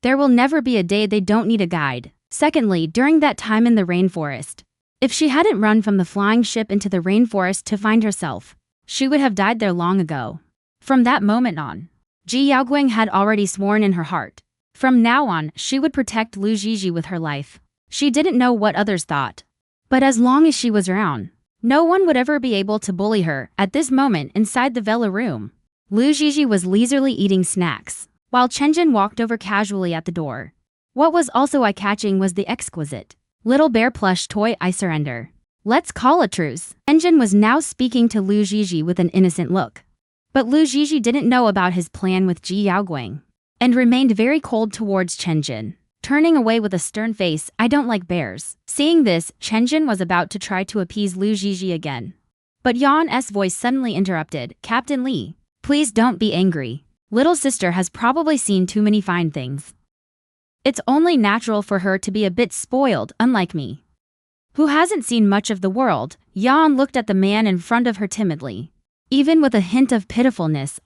there will never be a day they don't need a guide. Secondly, during that time in the rainforest, if she hadn't run from the flying ship into the rainforest to find herself, she would have died there long ago. From that moment on, Ji Yaoguang had already sworn in her heart. From now on, she would protect Lu Zhizhi with her life. She didn't know what others thought, but as long as she was around, no one would ever be able to bully her. At this moment, inside the villa room, Lu Zhizhi was leisurely eating snacks, while Chenjin walked over casually at the door. What was also eye-catching was the exquisite little bear plush toy. "I surrender. Let's call a truce." Chenjin was now speaking to Lu Zhizhi with an innocent look. But Lu Zhizhi didn't know about his plan with Ji Yaoguang and remained very cold towards Chen Jin, turning away with a stern face. I don't like bears. Seeing this, Chen Jin was about to try to appease Lu Zhizhi again. But Yan's voice suddenly interrupted. Captain Li, please don't be angry. Little sister has probably seen too many fine things. It's only natural for her to be a bit spoiled, unlike me, who hasn't seen much of the world. Yan looked at the man in front of her timidly, even with a hint of pitifulness.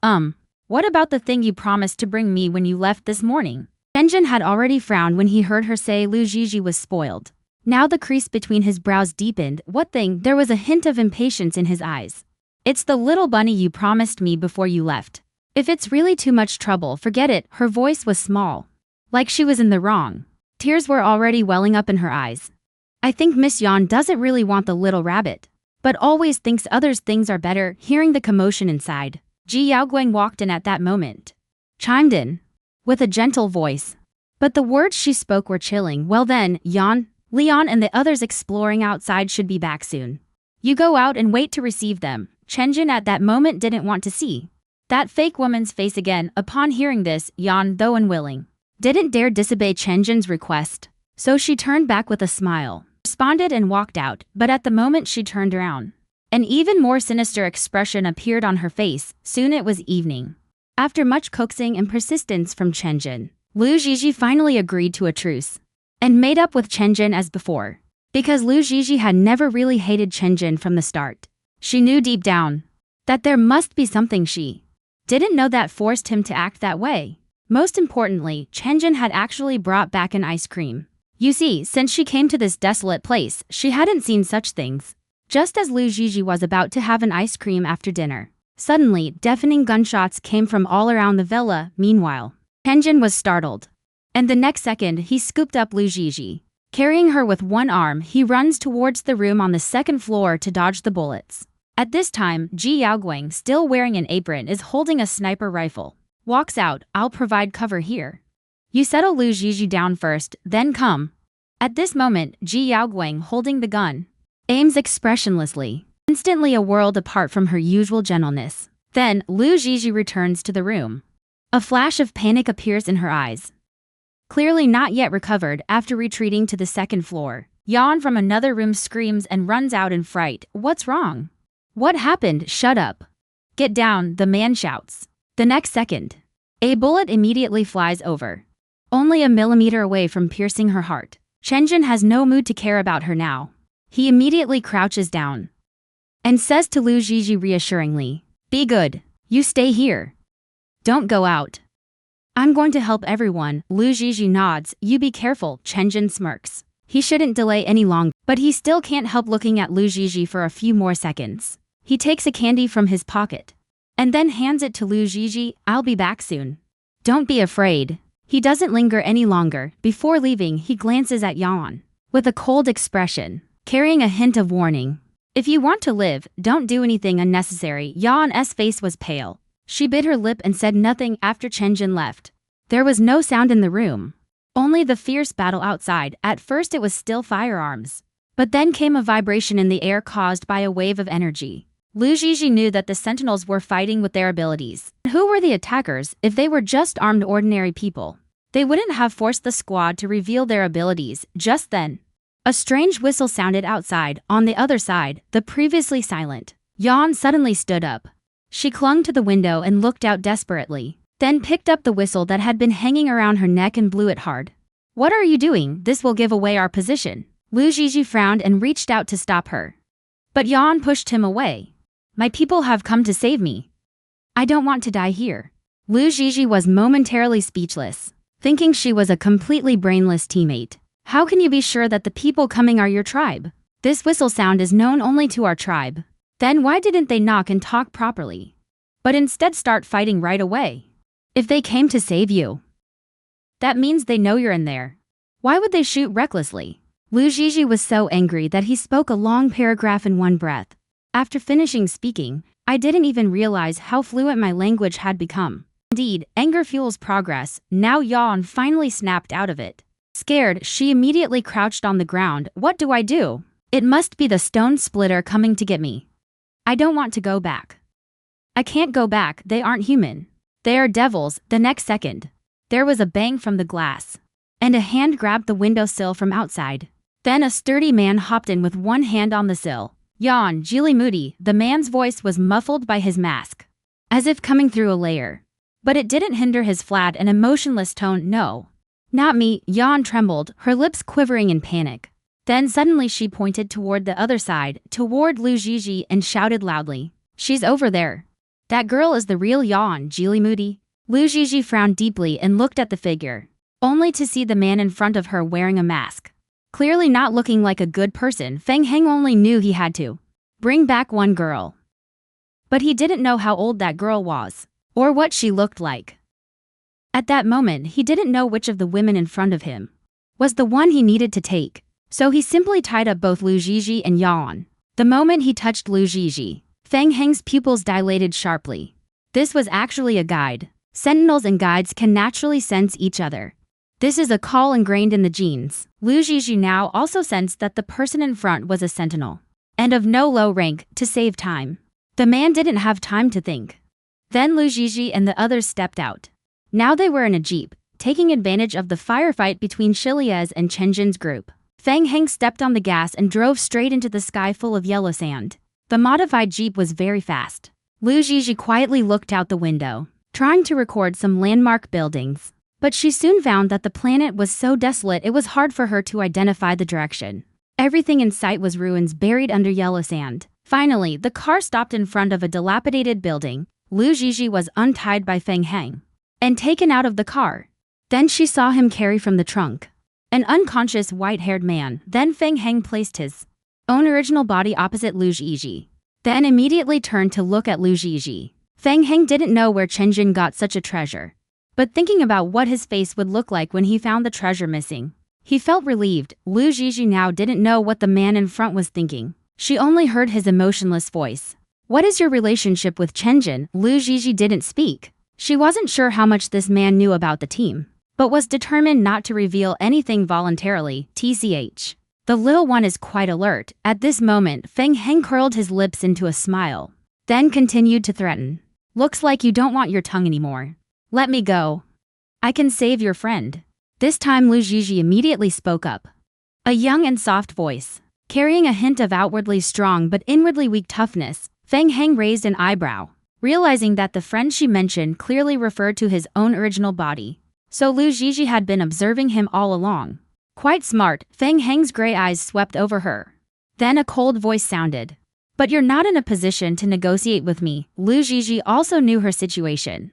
What about the thing you promised to bring me when you left this morning? Chen Jin had already frowned when he heard her say Lu Zhizhi was spoiled. Now the crease between his brows deepened. What thing? There was a hint of impatience in his eyes. It's the little bunny you promised me before you left. If it's really too much trouble, forget it. Her voice was small, like she was in the wrong. Tears were already welling up in her eyes. I think Miss Yan doesn't really want the little rabbit, but always thinks others' things are better. Hearing the commotion inside, Ji Yaoguang walked in at that moment, chimed in with a gentle voice. But the words she spoke were chilling. Well then, Yan, Leon and the others exploring outside should be back soon. You go out and wait to receive them. Chen Jin at that moment didn't want to see that fake woman's face again. Upon hearing this, Yan, though unwilling, didn't dare disobey Chen Jin's request, so she turned back with a smile, responded and walked out. But at the moment she turned around, an even more sinister expression appeared on her face. Soon it was evening. After much coaxing and persistence from Chen Jin, Lu Zhizhi finally agreed to a truce and made up with Chen Jin as before. Because Lu Zhizhi had never really hated Chen Jin from the start, she knew deep down that there must be something she didn't know that forced him to act that way. Most importantly, Chen Jin had actually brought back an ice cream. You see, since she came to this desolate place, she hadn't seen such things. Just as Lu Zhizhi was about to have an ice cream after dinner, suddenly, deafening gunshots came from all around the villa. Meanwhile, Chen Jin was startled, and the next second he scooped up Lu Zhizhi. Carrying her with one arm, he runs towards the room on the second floor to dodge the bullets. At this time, Ji Yaoguang, still wearing an apron, is holding a sniper rifle. Walks out. I'll provide cover here. You settle Lu Zhizhi down first, then come. At this moment, Ji Yaoguang, holding the gun, aims expressionlessly, instantly a world apart from her usual gentleness. Then, Lu Zhizhi returns to the room. A flash of panic appears in her eyes. Clearly not yet recovered. After retreating to the second floor, Yan from another room screams and runs out in fright. What's wrong? What happened? Shut up. Get down, the man shouts. The next second, a bullet immediately flies over, only a millimeter away from piercing her heart. Chen Jin has no mood to care about her now. He immediately crouches down and says to Lu Zhizhi reassuringly, be good. You stay here. Don't go out. I'm going to help everyone. Lu Zhizhi nods. You be careful. Chen Jin smirks. He shouldn't delay any longer, but he still can't help looking at Lu Zhizhi for a few more seconds. He takes a candy from his pocket and then hands it to Lu Zhizhi. I'll be back soon. Don't be afraid. He doesn't linger any longer. Before leaving, he glances at Yan with a cold expression, carrying a hint of warning. If you want to live, don't do anything unnecessary. Yan's face was pale. She bit her lip and said nothing. After Chen Jin left, there was no sound in the room, only the fierce battle outside. At first it was still firearms, but then came a vibration in the air caused by a wave of energy. Lu Zhizhi knew that the sentinels were fighting with their abilities. Who were the attackers? If they were just armed ordinary people, they wouldn't have forced the squad to reveal their abilities. Just then, a strange whistle sounded outside. On the other side, the previously silent Yan suddenly stood up. She clung to the window and looked out desperately, then picked up the whistle that had been hanging around her neck and blew it hard. What are you doing? This will give away our position. Lu Zhizhi frowned and reached out to stop her, but Yan pushed him away. My people have come to save me. I don't want to die here. Lu Zhizhi was momentarily speechless, thinking she was a completely brainless teammate. How can you be sure that the people coming are your tribe? This whistle sound is known only to our tribe. Then why didn't they knock and talk properly, but instead start fighting right away? If they came to save you, that means they know you're in there. Why would they shoot recklessly? Lu Zhizhi was so angry that he spoke a long paragraph in one breath. After finishing speaking, I didn't even realize how fluent my language had become. Indeed, anger fuels progress. Now Yan finally snapped out of it. Scared, she immediately crouched on the ground. What do I do? It must be the stone splitter coming to get me. I don't want to go back. I can't go back, they aren't human. They are devils. The next second, there was a bang from the glass, and a hand grabbed the windowsill from outside. Then a sturdy man hopped in with one hand on the sill. Yawn, Geely Moody, the man's voice was muffled by his mask, as if coming through a layer. But it didn't hinder his flat and emotionless tone. No. Not me, Yawn trembled, her lips quivering in panic. Then suddenly she pointed toward the other side, toward Lu Zhizhi, and shouted loudly, "She's over there. That girl is the real Yawn, Geely Moody." Lu Zhizhi frowned deeply and looked at the figure, only to see the man in front of her wearing a mask. Clearly not looking like a good person, Feng Heng only knew he had to bring back one girl. But he didn't know how old that girl was, or what she looked like. At that moment, he didn't know which of the women in front of him was the one he needed to take, so he simply tied up both Lu Zhizhi and Yaon. The moment he touched Lu Zhizhi, Feng Heng's pupils dilated sharply. This was actually a guide. Sentinels and guides can naturally sense each other. This is a call ingrained in the genes. Lu Zhizhi now also sensed that the person in front was a sentinel, and of no low rank. To save time, the man didn't have time to think. Then Lu Zhizhi and the others stepped out. Now they were in a jeep, taking advantage of the firefight between Shilia's and Chenjin's group. Feng Heng stepped on the gas and drove straight into the sky full of yellow sand. The modified jeep was very fast. Lu Zhizhi quietly looked out the window, trying to record some landmark buildings. But she soon found that the planet was so desolate it was hard for her to identify the direction. Everything in sight was ruins buried under yellow sand. Finally, the car stopped in front of a dilapidated building. Lu Zhizhi was untied by Feng Heng and taken out of the car. Then she saw him carry from the trunk an unconscious white-haired man. Then Feng Heng placed his own original body opposite Lu Zhizhi, then immediately turned to look at Lu Zhizhi. Feng Heng didn't know where Chenjin got such a treasure, but thinking about what his face would look like when he found the treasure missing, he felt relieved. Lu Zhizhi now didn't know what the man in front was thinking. She only heard his emotionless voice. "What is your relationship with Chenjin?" Lu Zhizhi didn't speak. She wasn't sure how much this man knew about the team, but was determined not to reveal anything voluntarily. TCH. The little one is quite alert. At this moment, Feng Heng curled his lips into a smile, then continued to threaten. "Looks like you don't want your tongue anymore. Let me go. I can save your friend." This time Lu Zhizhi immediately spoke up. A young and soft voice, carrying a hint of outwardly strong but inwardly weak toughness. Feng Heng raised an eyebrow, realizing that the friend she mentioned clearly referred to his own original body. So Lu Zhizhi had been observing him all along. Quite smart. Feng Heng's gray eyes swept over her. Then a cold voice sounded. "But you're not in a position to negotiate with me." Lu Zhizhi also knew her situation,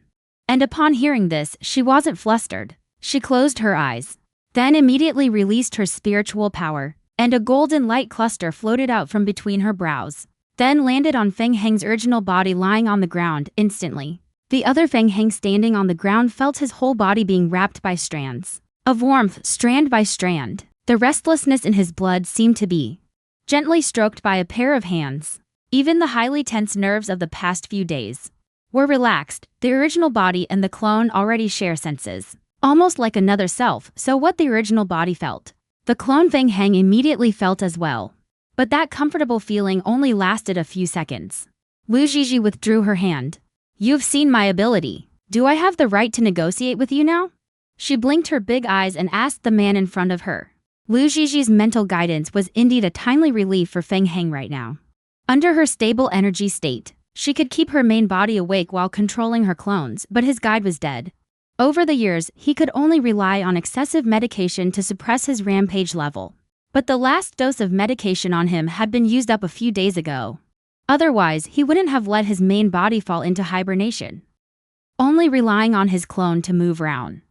and upon hearing this, she wasn't flustered. She closed her eyes, then immediately released her spiritual power, and a golden light cluster floated out from between her brows, then landed on Feng Heng's original body lying on the ground. Instantly, the other Feng Heng standing on the ground felt his whole body being wrapped by strands of warmth, strand by strand. The restlessness in his blood seemed to be gently stroked by a pair of hands. Even the highly tense nerves of the past few days were relaxed. The original body and the clone already share senses, almost like another self, so what the original body felt, the clone Feng Heng immediately felt as well. But that comfortable feeling only lasted a few seconds. Lu Zhizhi withdrew her hand. "You've seen my ability. Do I have the right to negotiate with you now?" She blinked her big eyes and asked the man in front of her. Lu Zhizhi's mental guidance was indeed a timely relief for Feng Heng right now. Under her stable energy state, she could keep her main body awake while controlling her clones, but his guide was dead. Over the years, he could only rely on excessive medication to suppress his rampage level. But the last dose of medication on him had been used up a few days ago. Otherwise, he wouldn't have let his main body fall into hibernation, only relying on his clone to move around.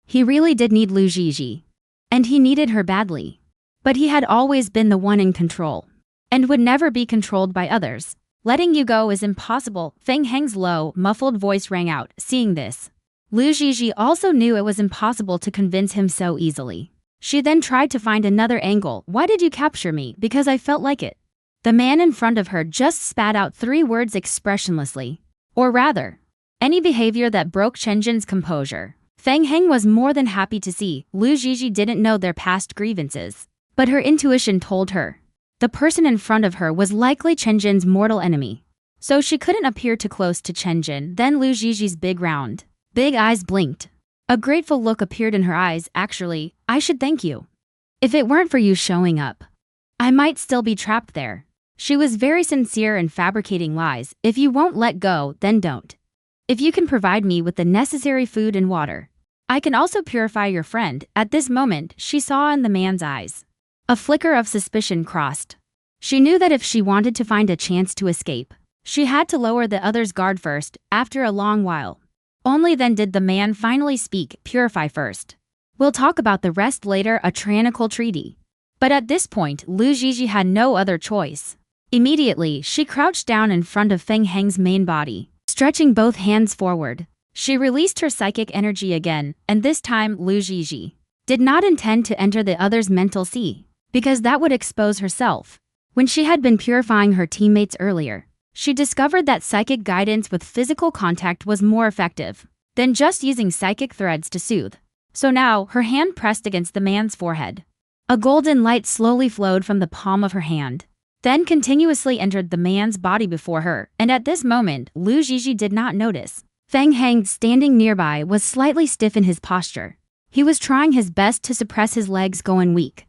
He really did need Lu Zhizhi, and he needed her badly. But he had always been the one in control, and would never be controlled by others. "Letting you go is impossible." Feng Heng's low, muffled voice rang out. Seeing this, Lu Zhizhi also knew it was impossible to convince him so easily. She then tried to find another angle. "Why did you capture me?" "Because I felt like it." The man in front of her just spat out 3 words expressionlessly. Or rather, any behavior that broke Chenjin's composure. Feng Heng was more than happy to see. Lu Zhizhi didn't know their past grievances, but her intuition told her the person in front of her was likely Chenjin's mortal enemy. so she couldn't appear too close to Chenjin. Then Lu Jiji's big eyes blinked. A grateful look appeared in her eyes. Actually, I should thank you. If it weren't for you showing up, I might still be trapped there. She was very sincere in fabricating lies. If you won't let go, then don't. If you can provide me with the necessary food and water, I can also purify your friend. At this moment, she saw in the man's eyes a flicker of suspicion crossed. She knew that if she wanted to find a chance to escape, she had to lower the other's guard first. After a long while, only then did the man finally speak. Purify first. We'll talk about the rest later, a tyrannical treaty. But at this point, Lu Jiji had no other choice. Immediately, she crouched down in front of Feng Heng's main body, stretching both hands forward. She released her psychic energy again, and this time Lu Jiji did not intend to enter the other's mental sea, because that would expose herself. When she had been purifying her teammates earlier, she discovered that psychic guidance with physical contact was more effective than just using psychic threads to soothe. So now, her hand pressed against the man's forehead. A golden light slowly flowed from the palm of her hand, then continuously entered the man's body before her, and at this moment, Lu Jiji did not notice. Feng Heng, standing nearby, was slightly stiff in his posture. He was trying his best to suppress his legs going weak.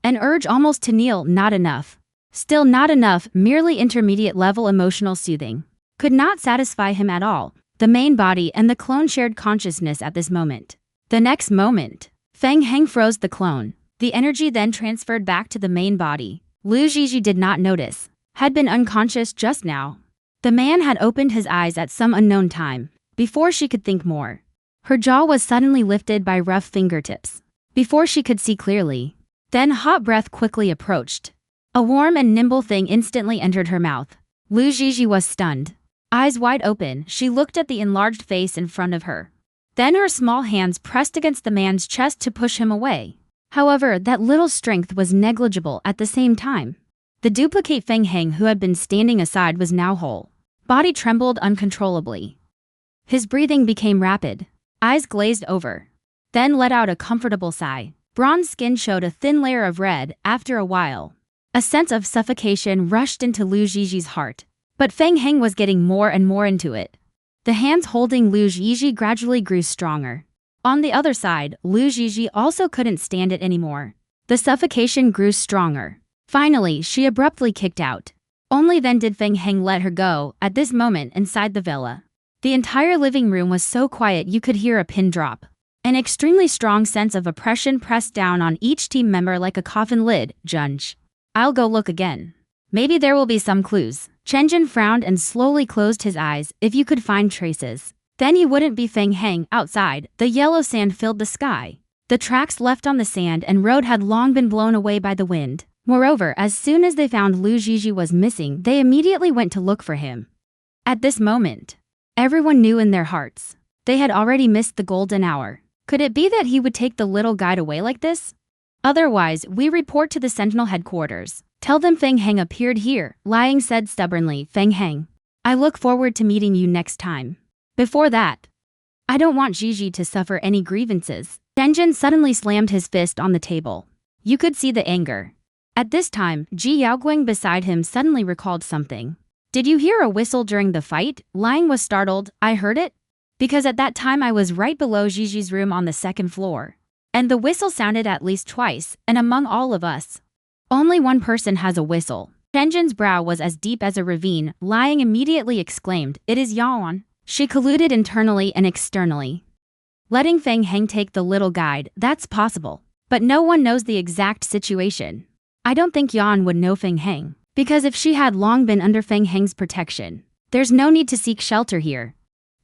An urge almost to kneel, not enough. Still not enough, merely intermediate level emotional soothing. Could not satisfy him at all. The main body and the clone shared consciousness at this moment. The next moment, Feng Heng froze the clone. The energy then transferred back to the main body. Lu Jiji did not notice, had been unconscious just now. The man had opened his eyes at some unknown time, before she could think more. Her jaw was suddenly lifted by rough fingertips, before she could see clearly. Then hot breath quickly approached. A warm and nimble thing instantly entered her mouth. Lu Jiji was stunned. Eyes wide open, she looked at the enlarged face in front of her. Then her small hands pressed against the man's chest to push him away. However, that little strength was negligible at the same time. The duplicate Feng Heng who had been standing aside was now whole. Body trembled uncontrollably. His breathing became rapid. Eyes glazed over. Then let out a comfortable sigh. Bronze skin showed a thin layer of red. After a while, a sense of suffocation rushed into Lu Jiji's heart. But Feng Heng was getting more and more into it. The hands holding Lu Jiji gradually grew stronger. On the other side, Lu Jiji also couldn't stand it anymore. The suffocation grew stronger. Finally, she abruptly kicked out. Only then did Feng Heng let her go. At this moment, inside the villa, the entire living room was so quiet you could hear a pin drop. An extremely strong sense of oppression pressed down on each team member like a coffin lid. Junj. I'll go look again. Maybe there will be some clues. Chenjin frowned and slowly closed his eyes. If you could find traces, then he wouldn't be Feng Heng. Outside, the yellow sand filled the sky. The tracks left on the sand and road had long been blown away by the wind. Moreover, as soon as they found Lu Jiji was missing, they immediately went to look for him. At this moment, everyone knew in their hearts, they had already missed the golden hour. Could it be that he would take the little guide away like this? Otherwise, we report to the Sentinel headquarters. Tell them Feng Heng appeared here, Liang said stubbornly. Feng Heng, I look forward to meeting you next time. Before that, I don't want Jiji to suffer any grievances. Chenjin suddenly slammed his fist on the table. You could see the anger. At this time, Ji Yaoguang beside him suddenly recalled something. Did you hear a whistle during the fight? Liang was startled. I heard it. Because at that time I was right below Jiji's room on the second floor. And the whistle sounded at least twice, and among all of us, only one person has a whistle. Chenjin's brow was as deep as a ravine. Liang immediately exclaimed, it is Yaoan. She colluded internally and externally, letting Feng Heng take the little guide. That's possible. But no one knows the exact situation. I don't think Yan would know Feng Heng, because if she had long been under Feng Heng's protection, there's no need to seek shelter here.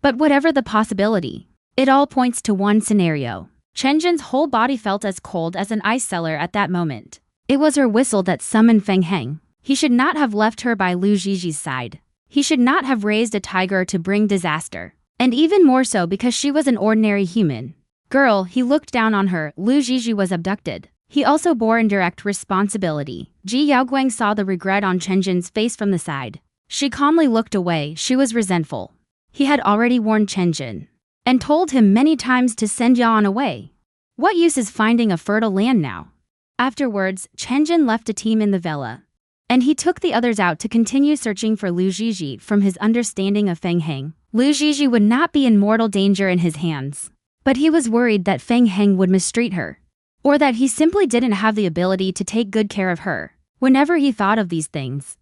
But whatever the possibility, it all points to one scenario. Chenjin's whole body felt as cold as an ice cellar at that moment. It was her whistle that summoned Feng Heng. He should not have left her by Lu Jiji's side. He should not have raised a tiger to bring disaster. And even more so because she was an ordinary human girl. He looked down on her. Lu Jiji was abducted. He also bore indirect responsibility. Ji Yaoguang saw the regret on Chenjin's face from the side. She calmly looked away. She was resentful. He had already warned Chenjin and told him many times to send Yan away. What use is finding a fertile land now? Afterwards, Chenjin left a team in the villa and he took the others out to continue searching for Lu Zhizhi. From his understanding of Feng Heng, Lu Zhizhi would not be in mortal danger in his hands. But he was worried that Feng Heng would mistreat her, or that he simply didn't have the ability to take good care of her. Whenever he thought of these things,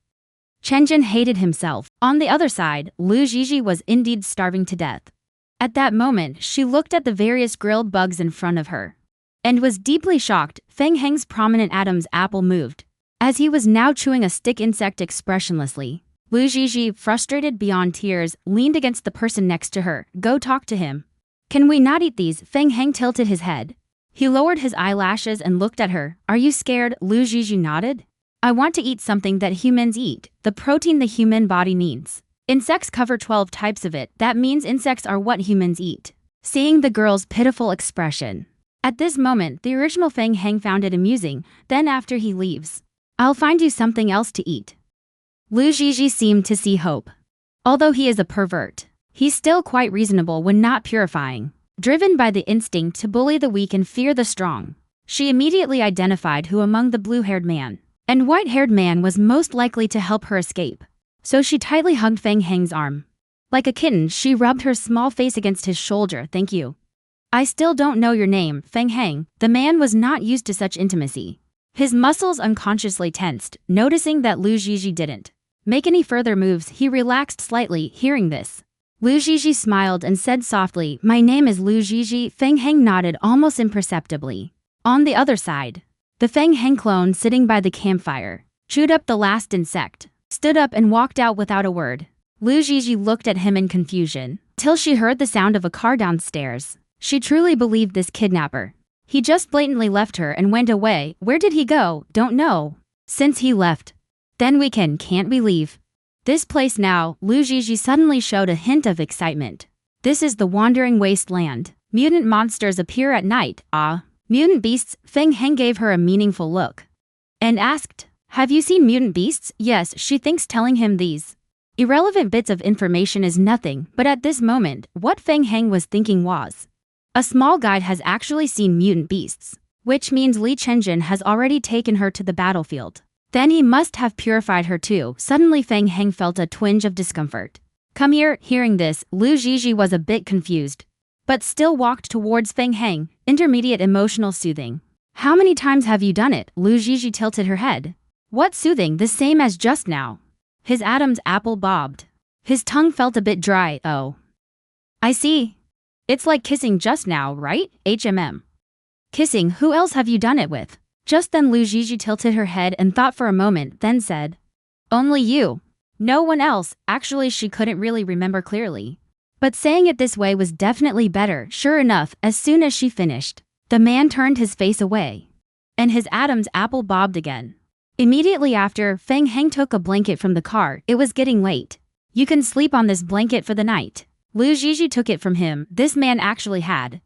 Chen Jin hated himself. On the other side, Lu Zhizhi was indeed starving to death. At that moment, she looked at the various grilled bugs in front of her and was deeply shocked. Feng Heng's prominent Adam's apple moved, as he was now chewing a stick insect expressionlessly. Lu Zhizhi, frustrated beyond tears, leaned against the person next to her. Go talk to him. Can we not eat these? Feng Heng tilted his head. He lowered his eyelashes and looked at her. Are you scared? Lu Zhizhi nodded. I want to eat something that humans eat, the protein the human body needs. Insects cover 12 types of it. That means insects are what humans eat. Seeing the girl's pitiful expression, at this moment, the original Feng Heng found it amusing. Then after he leaves, I'll find you something else to eat. Lu Zhizhi seemed to see hope. Although he is a pervert, he's still quite reasonable when not purifying. Driven by the instinct to bully the weak and fear the strong, she immediately identified who among the blue-haired man and white-haired man was most likely to help her escape. So she tightly hugged Feng Heng's arm. Like a kitten, she rubbed her small face against his shoulder. Thank you. I still don't know your name, Feng Heng. The man was not used to such intimacy. His muscles unconsciously tensed, noticing that Lu Zhizhi didn't make any further moves. He relaxed slightly, hearing this. Lu Zhizhi smiled and said softly, my name is Lu Zhizhi. Feng Heng nodded almost imperceptibly. On the other side, the Feng Heng clone sitting by the campfire chewed up the last insect, stood up and walked out without a word. Lu Zhizhi looked at him in confusion, till she heard the sound of a car downstairs. She truly believed this kidnapper. He just blatantly left her and went away. Where did he go? Don't know. Since he left, then we can't we leave this place now? Lu Zhizhi suddenly showed a hint of excitement. This is the wandering wasteland. Mutant monsters appear at night. Ah, mutant beasts. Feng Heng gave her a meaningful look and asked, have you seen mutant beasts? Yes, she thinks telling him these irrelevant bits of information is nothing, but at this moment, what Feng Heng was thinking was, a small guide has actually seen mutant beasts, which means Li Chenjin has already taken her to the battlefield. Then he must have purified her too. Suddenly Feng Heng felt a twinge of discomfort. Come here. Hearing this, Lu Zhizhi was a bit confused, but still walked towards Feng Heng. Intermediate emotional soothing. How many times have you done it? Lu Zhizhi tilted her head. What soothing? The same as just now. His Adam's apple bobbed. His tongue felt a bit dry. Oh, I see. It's like kissing just now, right? Kissing? Who else have you done it with? Just then Lu Zhizhi tilted her head and thought for a moment, then said, only you. No one else. Actually, she couldn't really remember clearly, but saying it this way was definitely better. Sure enough, as soon as she finished, the man turned his face away, and his Adam's apple bobbed again. Immediately after, Feng Heng took a blanket from the car. It was getting late. You can sleep on this blanket for the night. Lu Zhizhi took it from him. This man actually had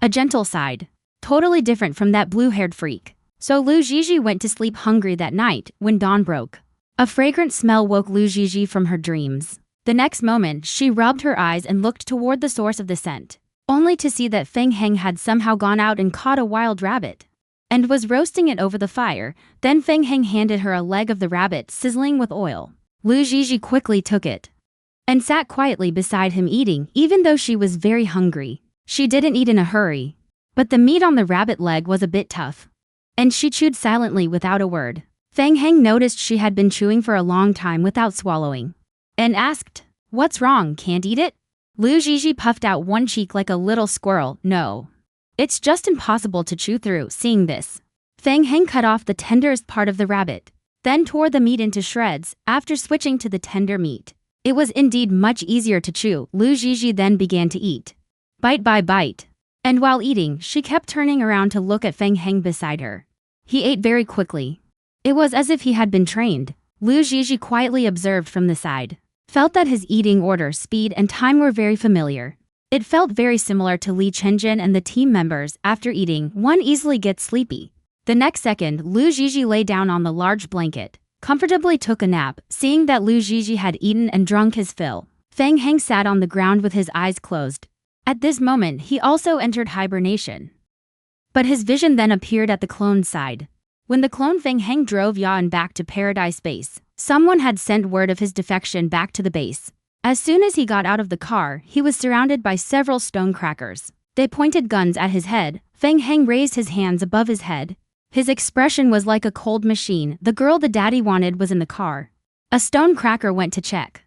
a gentle side, totally different from that blue-haired freak. So Lu Zhizhi went to sleep hungry that night. When dawn broke, a fragrant smell woke Lu Zhizhi from her dreams. The next moment, she rubbed her eyes and looked toward the source of the scent, only to see that Feng Heng had somehow gone out and caught a wild rabbit and was roasting it over the fire. Then Feng Heng handed her a leg of the rabbit sizzling with oil. Lu Zhizhi quickly took it and sat quietly beside him eating. Even though she was very hungry, she didn't eat in a hurry, but the meat on the rabbit leg was a bit tough, and she chewed silently without a word. Feng Heng noticed she had been chewing for a long time without swallowing, and asked, what's wrong, can't eat it? Lu Zhizhi puffed out one cheek like a little squirrel. No, it's just impossible to chew through. Seeing this, Feng Heng cut off the tenderest part of the rabbit, then tore the meat into shreds. After switching to the tender meat, it was indeed much easier to chew. Lu Zhizhi then began to eat, bite by bite, and while eating, she kept turning around to look at Feng Heng beside her. He ate very quickly. It was as if he had been trained. Lu Zhizhi quietly observed from the side, felt that his eating order, speed, and time were very familiar. It felt very similar to Li Chenjin and the team members. After eating, one easily gets sleepy. The next second, Lu Zhizhi lay down on the large blanket, comfortably took a nap. Seeing that Lu Zhizhi had eaten and drunk his fill, Feng Heng sat on the ground with his eyes closed. At this moment, he also entered hibernation, but his vision then appeared at the clone's side. When the clone Feng Heng drove Yan back to Paradise Base, someone had sent word of his defection back to the base. As soon as he got out of the car, he was surrounded by several stonecrackers. They pointed guns at his head. Feng Heng raised his hands above his head. His expression was like a cold machine. The girl the daddy wanted was in the car. A stonecracker went to check,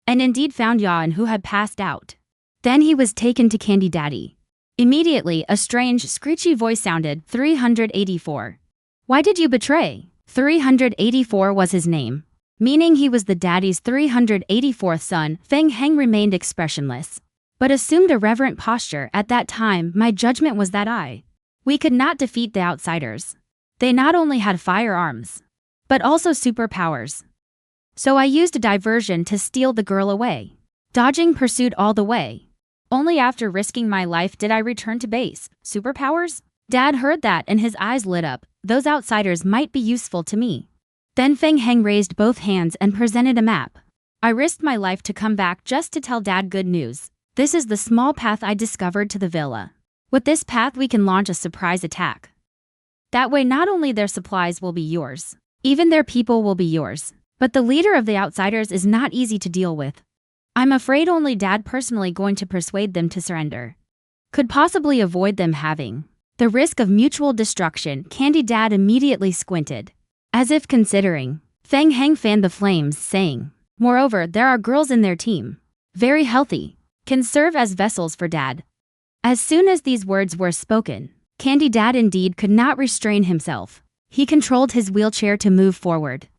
and indeed found Yan, who had passed out. Then he was taken to Candy Daddy. Immediately, a strange, screechy voice sounded, 384. Why did you betray? 384 was his name, meaning he was the daddy's 384th son. Feng Heng remained expressionless, but assumed a reverent posture. At that time, my judgment was that we could not defeat the outsiders. They not only had firearms, but also superpowers. So I used a diversion to steal the girl away, dodging pursuit all the way. Only after risking my life did I return to base. Superpowers? Dad heard that and his eyes lit up. Those outsiders might be useful to me. Then Feng Heng raised both hands and presented a map. I risked my life to come back just to tell Dad good news. This is the small path I discovered to the villa. With this path we can launch a surprise attack. That way not only their supplies will be yours, even their people will be yours. But the leader of the outsiders is not easy to deal with. I'm afraid only Dad personally going to persuade them to surrender could possibly avoid them having the risk of mutual destruction. Candy Dad immediately squinted, as if considering. Feng Heng fanned the flames, saying, moreover, there are girls in their team. Very healthy. Can serve as vessels for Dad. As soon as these words were spoken, Candy Dad indeed could not restrain himself. He controlled his wheelchair to move forward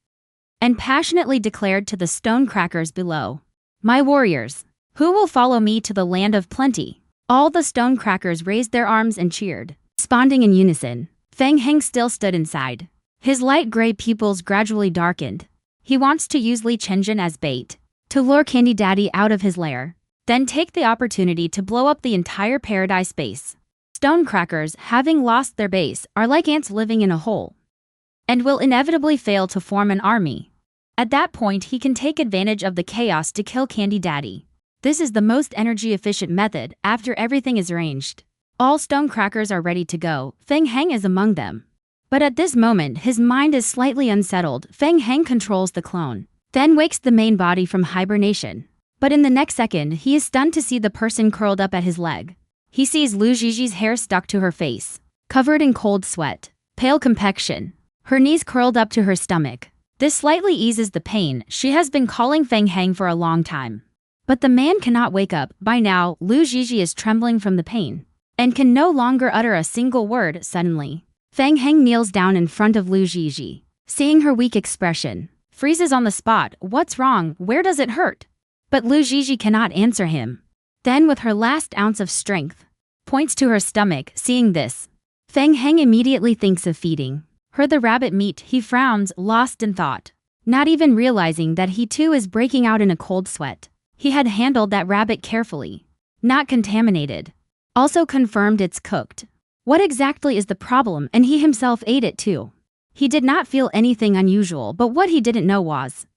and passionately declared to the stonecrackers below, my warriors, who will follow me to the land of plenty? All the stonecrackers raised their arms and cheered, responding in unison. Feng Heng still stood inside. His light gray pupils gradually darkened. He wants to use Li Chenjin as bait to lure Candy Daddy out of his lair, then take the opportunity to blow up the entire Paradise Base. Stonecrackers, having lost their base, are like ants living in a hole, and will inevitably fail to form an army. At that point he can take advantage of the chaos to kill Candy Daddy. This is the most energy-efficient method after everything is arranged. All stonecrackers are ready to go. Feng Heng is among them. But at this moment his mind is slightly unsettled. Feng Heng controls the clone, then wakes the main body from hibernation. But in the next second he is stunned to see the person curled up at his leg. He sees Lu Jiji's hair stuck to her face, covered in cold sweat, pale complexion, her knees curled up to her stomach. This slightly eases the pain. She has been calling Feng Heng for a long time, but the man cannot wake up. By now, Lu Jiji is trembling from the pain and can no longer utter a single word. Suddenly, Feng Heng kneels down in front of Lu Jiji. Seeing her weak expression, freezes on the spot. What's wrong? Where does it hurt? But Lu Jiji cannot answer him. Then with her last ounce of strength, points to her stomach. Seeing this, Feng Heng immediately thinks of feeding her the rabbit meat. He frowns, lost in thought, not even realizing that he too is breaking out in a cold sweat. He had handled that rabbit carefully, not contaminated. Also confirmed it's cooked. What exactly is the problem? And he himself ate it too. He did not feel anything unusual, but what he didn't know was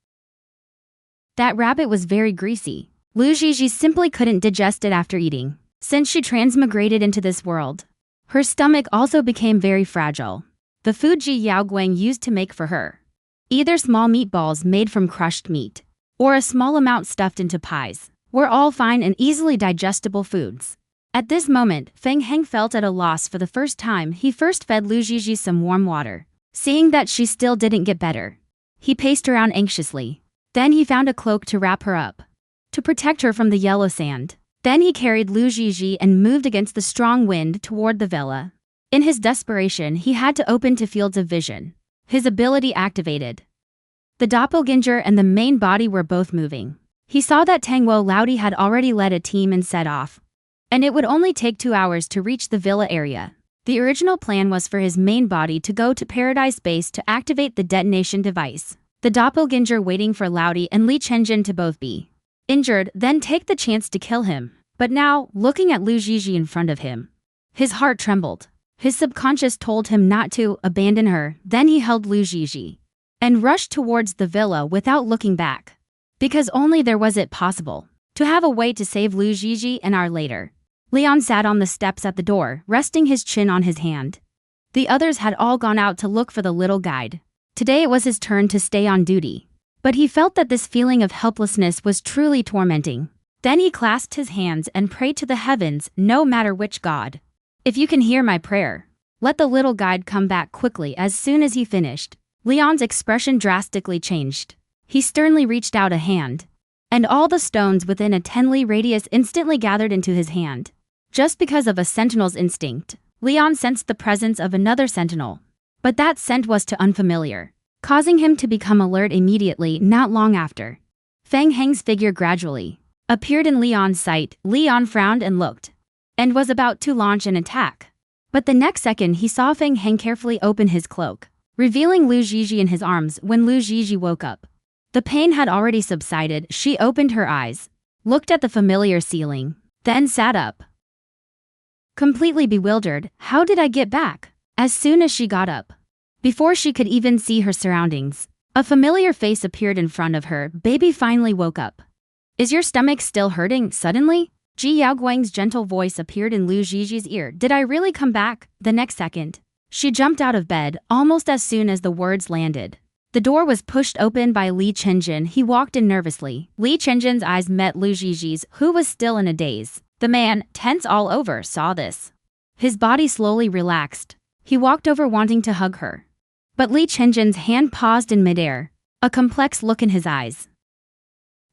that rabbit was very greasy. Lu Jiji simply couldn't digest it after eating. Since she transmigrated into this world, her stomach also became very fragile. The food Ji Yaoguang used to make for her, either small meatballs made from crushed meat, or a small amount stuffed into pies, were all fine and easily digestible foods. At this moment, Feng Heng felt at a loss for the first time. He first fed Lu Jiji some warm water. Seeing that she still didn't get better, he paced around anxiously. Then he found a cloak to wrap her up, to protect her from the yellow sand. Then he carried Lu Jiji and moved against the strong wind toward the villa. In his desperation, he had to open to fields of vision. His ability activated. The doppelganger and the main body were both moving. He saw that Tangwo Laudi had already led a team and set off, and it would only take 2 hours to reach the villa area. The original plan was for his main body to go to Paradise Base to activate the detonation device. The doppelganger waiting for Laudi and Li Chenjin to both be injured, then take the chance to kill him. But now, looking at Lu Jiji in front of him, his heart trembled. His subconscious told him not to abandon her. Then he held Lu Jiji and rushed towards the villa without looking back, because only there was it possible to have a way to save Lu Jiji. An hour later, Leon sat on the steps at the door, resting his chin on his hand. The others had all gone out to look for the little guide. Today it was his turn to stay on duty. But he felt that this feeling of helplessness was truly tormenting. Then he clasped his hands and prayed to the heavens, no matter which god. If you can hear my prayer, let the little guide come back quickly. As soon as he finished, Leon's expression drastically changed. He sternly reached out a hand, and all the stones within a 10-li radius instantly gathered into his hand. Just because of a sentinel's instinct, Leon sensed the presence of another sentinel. But that scent was too unfamiliar, causing him to become alert immediately. Not long after, Feng Heng's figure gradually appeared in Leon's sight. Leon frowned and looked, and was about to launch an attack. But the next second he saw Feng Heng carefully open his cloak, revealing Lu Zhizhi in his arms. When Lu Zhizhi woke up, the pain had already subsided. She opened her eyes, looked at the familiar ceiling, then sat up, completely bewildered. How did I get back? As soon as she got up, before she could even see her surroundings, a familiar face appeared in front of her. Baby finally woke up. Is your stomach still hurting? Suddenly, Ji Yaoguang's gentle voice appeared in Lu Zhizhi's ear. Did I really come back? The next second, she jumped out of bed almost as soon as the words landed. The door was pushed open by Li Chenjin. He walked in nervously. Li Chenjin's eyes met Lu Zhizhi's, who was still in a daze. The man, tense all over, saw this. His body slowly relaxed. He walked over wanting to hug her. But Li Chenjin's hand paused in midair, a complex look in his eyes,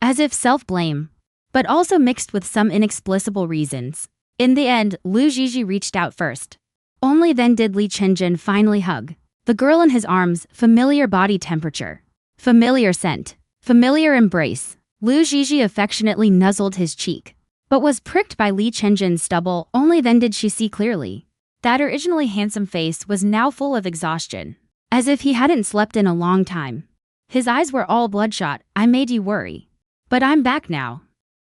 as if self-blame, but also mixed with some inexplicable reasons. In the end, Lu Zhizhi reached out first. Only then did Li Chenjin finally hug the girl in his arms. Familiar body temperature, familiar scent, familiar embrace. Lu Zhizhi affectionately nuzzled his cheek, but was pricked by Li Chenjin's stubble. Only then did she see clearly that her originally handsome face was now full of exhaustion, as if he hadn't slept in a long time. His eyes were all bloodshot. I made you worry, but I'm back now.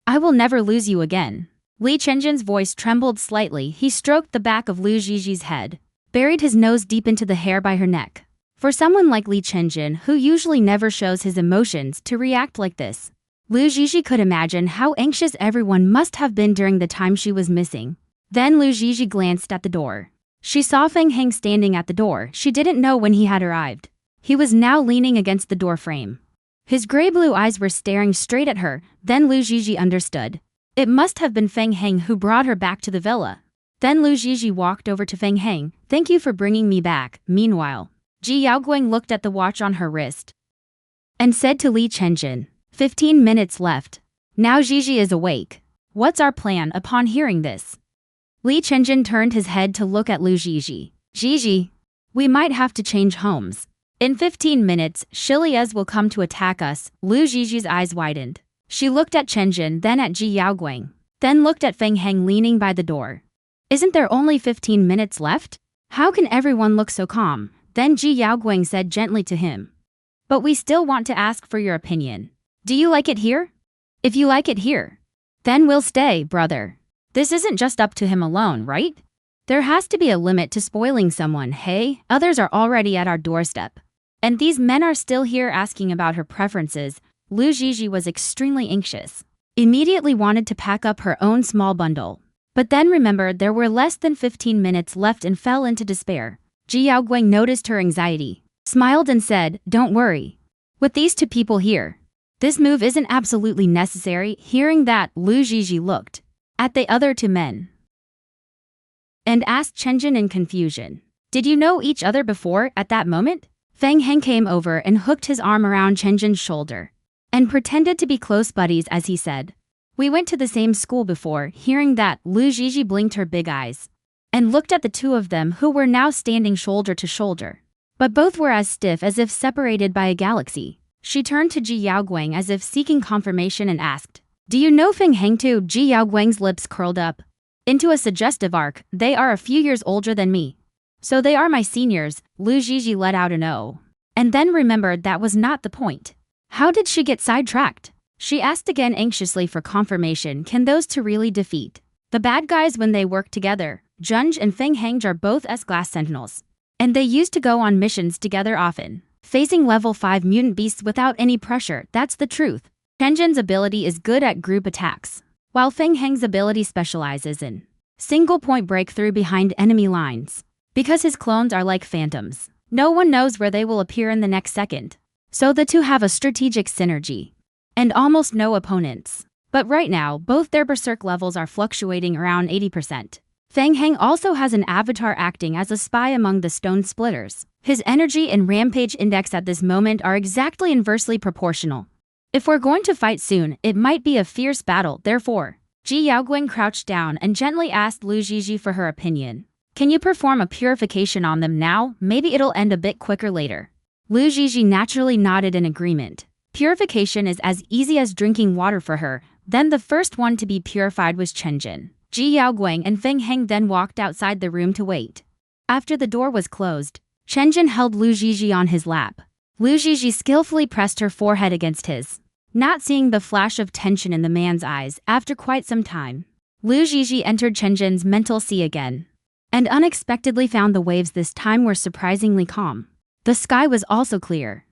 I will never lose you again. Li Chenjin's voice trembled slightly. He stroked the back of Lu Zhizhi's head, buried his nose deep into the hair by her neck. For someone like Li Chenjin, who usually never shows his emotions, to react like this, Lu Zhizhi could imagine how anxious everyone must have been during the time she was missing. Then Lu Zhizhi glanced at the door. She saw Feng Heng standing at the door. She didn't know when he had arrived. He was now leaning against the door frame. His gray-blue eyes were staring straight at her. Then Lu Zhizhi understood. It must have been Feng Heng who brought her back to the villa. Then Lu Zhizhi walked over to Feng Heng. Thank you for bringing me back. Meanwhile, Ji Yaoguang looked at the watch on her wrist and said to Li Chenjin, 15 minutes left. Now Zhizhi is awake. What's our plan? Upon hearing this, Li Chenjin turned his head to look at Lu Zhizhi. Zhizhi, we might have to change homes. In 15 minutes, Shiliez will come to attack us. Lu Zhizhi's eyes widened. She looked at Chenjin, then at Ji Yaoguang, then looked at Feng Heng leaning by the door. Isn't there only 15 minutes left? How can everyone look so calm? Then Ji Yaoguang said gently to him. But we still want to ask for your opinion. Do you like it here? If you like it here, then we'll stay, brother. This isn't just up to him alone, right? There has to be a limit to spoiling someone. Hey, others are already at our doorstep, and these men are still here asking about her preferences. Lu Zhizhi was extremely anxious, immediately wanted to pack up her own small bundle, but then remembered there were less than 15 minutes left and fell into despair. Ji Yaoguang noticed her anxiety, smiled and said, don't worry. With these two people here, this move isn't absolutely necessary. Hearing that, Lu Zhizhi looked at the other two men and asked Chenjin in confusion, did you know each other before? At that moment, Feng Heng came over and hooked his arm around Chenjin's shoulder and pretended to be close buddies as he said, we went to the same school before. Hearing that, Lu Zhizhi blinked her big eyes and looked at the two of them who were now standing shoulder to shoulder, but both were as stiff as if separated by a galaxy. She turned to Ji Yaoguang as if seeking confirmation and asked, do you know Feng Heng too? Ji Yaoguang's lips curled up into a suggestive arc. They are a few years older than me, so they are my seniors. Lu Zhizhi let out an "oh," and then remembered that was not the point. How did she get sidetracked? She asked again anxiously for confirmation. Can those two really defeat the bad guys when they work together? Junj and Feng Heng are both S-Glass Sentinels, and they used to go on missions together often, facing level 5 mutant beasts without any pressure. That's the truth. Chenjin's ability is good at group attacks, while Feng Heng's ability specializes in single-point breakthrough behind enemy lines. Because his clones are like phantoms. No one knows where they will appear in the next second. So the two have a strategic synergy. And almost no opponents. But right now, both their berserk levels are fluctuating around 80%. Feng Heng also has an avatar acting as a spy among the stone splitters. His energy and rampage index at this moment are exactly inversely proportional. If we're going to fight soon, it might be a fierce battle, therefore. Ji Yaoguang crouched down and gently asked Lu Zhizhi for her opinion. Can you perform a purification on them now? Maybe it'll end a bit quicker later. Lu Zhizhi naturally nodded in agreement. Purification is as easy as drinking water for her. Then the first one to be purified was Chen Jin. Ji Yaoguang and Feng Heng then walked outside the room to wait. After the door was closed, Chen Jin held Lu Zhizhi on his lap. Lu Zhizhi skillfully pressed her forehead against his. Not seeing the flash of tension in the man's eyes after quite some time, Lu Zhizhi entered Chen Jin's mental sea again. And unexpectedly found the waves this time were surprisingly calm. The sky was also clear.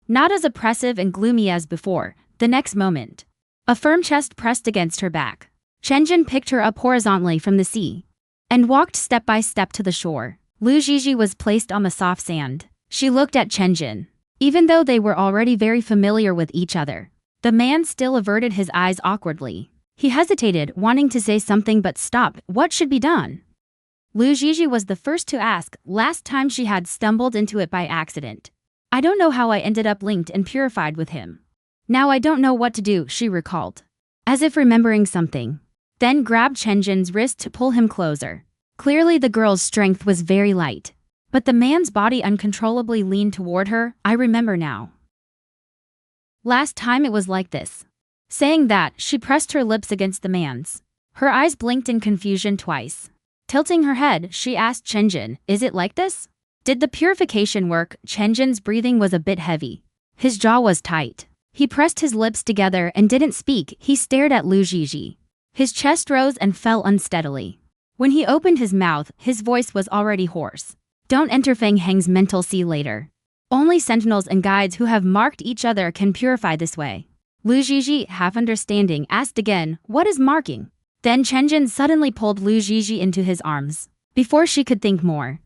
Not as oppressive and gloomy as before. The next moment, a firm chest pressed against her back. Chen Jin picked her up horizontally from the sea and walked step by step to the shore. Lu Zhizhi was placed on the soft sand. She looked at Chen Jin. Even though they were already very familiar with each other, the man still averted his eyes awkwardly. He hesitated, wanting to say something but stopped. What should be done? Lu Zhizhi was the first to ask. Last time she had stumbled into it by accident. I don't know how I ended up linked and purified with him. Now I don't know what to do, she recalled, as if remembering something. Then grabbed Chen Jin's wrist to pull him closer. Clearly the girl's strength was very light. But the man's body uncontrollably leaned toward her. I remember now. Last time it was like this. Saying that, she pressed her lips against the man's. Her eyes blinked in confusion twice. Tilting her head, she asked Chen Jin, is it like this? Did the purification work? Chen Jin's breathing was a bit heavy. His jaw was tight. He pressed his lips together and didn't speak. He stared at Lu Zhizhi. His chest rose and fell unsteadily. When he opened his mouth, his voice was already hoarse. Don't enter Feng Heng's mental sea later. Only sentinels and guides who have marked each other can purify this way. Lu Zhizhi, half understanding, asked again, what is marking? Then Chen Jin suddenly pulled Lu Zhizhi into his arms. Before she could think more,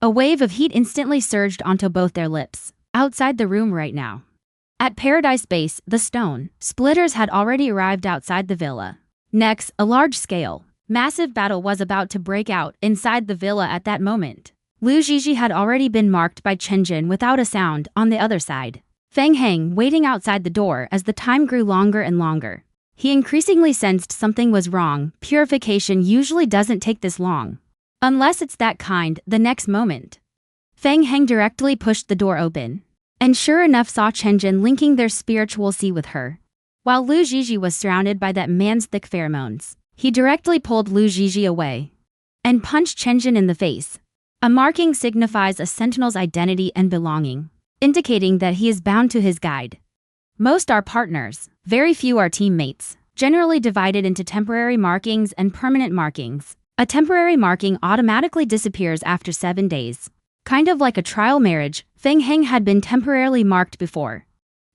a wave of heat instantly surged onto both their lips. Outside the room right now. At Paradise Base, the stone splitters had already arrived outside the villa. Next, a large-scale, massive battle was about to break out inside the villa at that moment. Lu Zhizhi had already been marked by Chen Jin without a sound on the other side. Feng Heng waiting outside the door as the time grew longer and longer. He increasingly sensed something was wrong. Purification usually doesn't take this long. Unless it's that kind. The next moment, Feng Heng directly pushed the door open. And sure enough saw Chen Jin linking their spiritual sea with her. While Lu Zhizhi was surrounded by that man's thick pheromones, he directly pulled Lu Zhizhi away and punched Chen Jin in the face. A marking signifies a sentinel's identity and belonging, indicating that he is bound to his guide. Most are partners, very few are teammates, generally divided into temporary markings and permanent markings. A temporary marking automatically disappears after 7 days. Kind of like a trial marriage, Feng Heng had been temporarily marked before.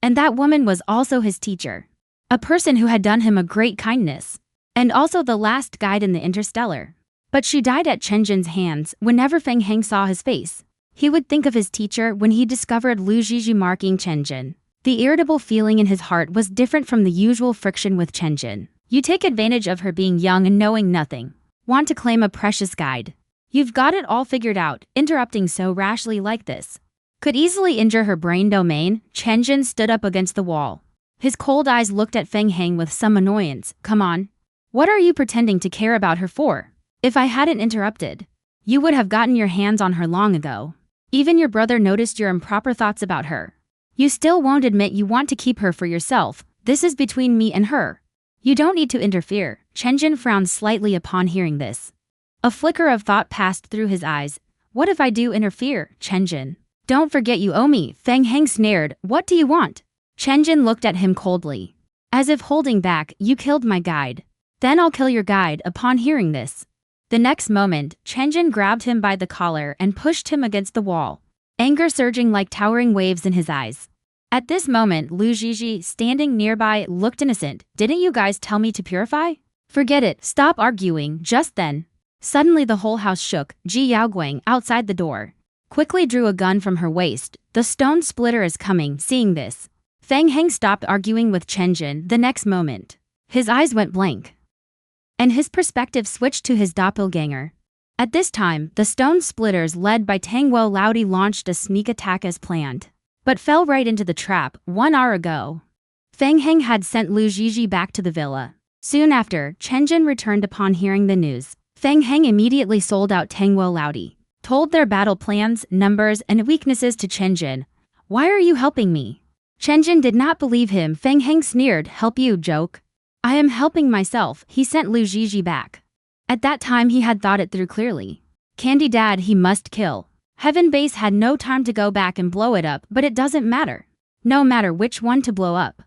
And that woman was also his teacher. A person who had done him a great kindness. And also the last guide in the Interstellar. But she died at Chen Jin's hands. Whenever Feng Heng saw his face, he would think of his teacher when he discovered Lu Zhizhi marking Chen Jin. The irritable feeling in his heart was different from the usual friction with Chen Jin. You take advantage of her being young and knowing nothing. Want to claim a precious guide. You've got it all figured out. Interrupting so rashly like this could easily injure her brain domain. Chen Jin stood up against the wall. His cold eyes looked at Feng Heng with some annoyance. Come on. What are you pretending to care about her for? If I hadn't interrupted, you would have gotten your hands on her long ago. Even your brother noticed your improper thoughts about her. You still won't admit you want to keep her for yourself. This is between me and her. You don't need to interfere. Chen Jin frowned slightly upon hearing this. A flicker of thought passed through his eyes. What if I do interfere, Chen Jin? Don't forget you owe me. Feng Heng snared. What do you want? Chen Jin looked at him coldly, as if holding back. You killed my guide. Then I'll kill your guide. Upon hearing this, the next moment, Chen Jin grabbed him by the collar and pushed him against the wall, anger surging like towering waves in his eyes. At this moment, Lu Zhizhi, standing nearby, looked innocent. Didn't you guys tell me to purify? Forget it. Stop arguing. Just then, Suddenly the whole house shook. Ji Yaoguang, outside the door, quickly drew a gun from her waist. The stone splitter is coming. Seeing this, Feng Heng stopped arguing with Chen Jin. The next moment, his eyes went blank, and his perspective switched to his doppelganger. At this time, the stone splitters led by Tang Wo Laudi launched a sneak attack as planned, but fell right into the trap. 1 hour ago, Feng Heng had sent Lu Zhizhi back to the villa. Soon after, Chen Jin returned upon hearing the news. Feng Heng immediately sold out Tang Wo Laudi, told their battle plans, numbers, and weaknesses to Chen Jin. Why are you helping me? Chen Jin did not believe him. Feng Heng sneered, help you, joke. I am helping myself. He sent Lu Zhizhi back. At that time he had thought it through clearly. Candy Dad he must kill. Heaven Base had no time to go back and blow it up, but it doesn't matter. No matter which one to blow up,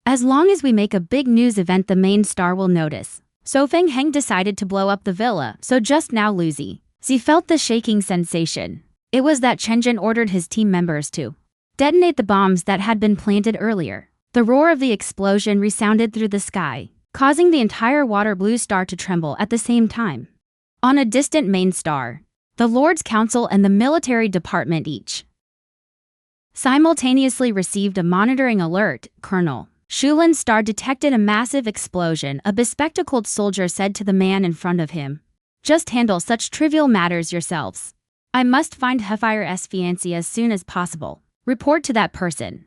as long as we make a big news event the main star will notice. So Feng Heng decided to blow up the villa. So just now Lu Zhi felt the shaking sensation. It was that Chen Jin ordered his team members to detonate the bombs that had been planted earlier. The roar of the explosion resounded through the sky, causing the entire water blue star to tremble at the same time. On a distant main star, the Lord's Council and the military department each simultaneously received a monitoring alert. Colonel Shulin's star detected a massive explosion. A bespectacled soldier said to the man in front of him, just handle such trivial matters yourselves. I must find Hefire's fiancé as soon as possible. Report to that person.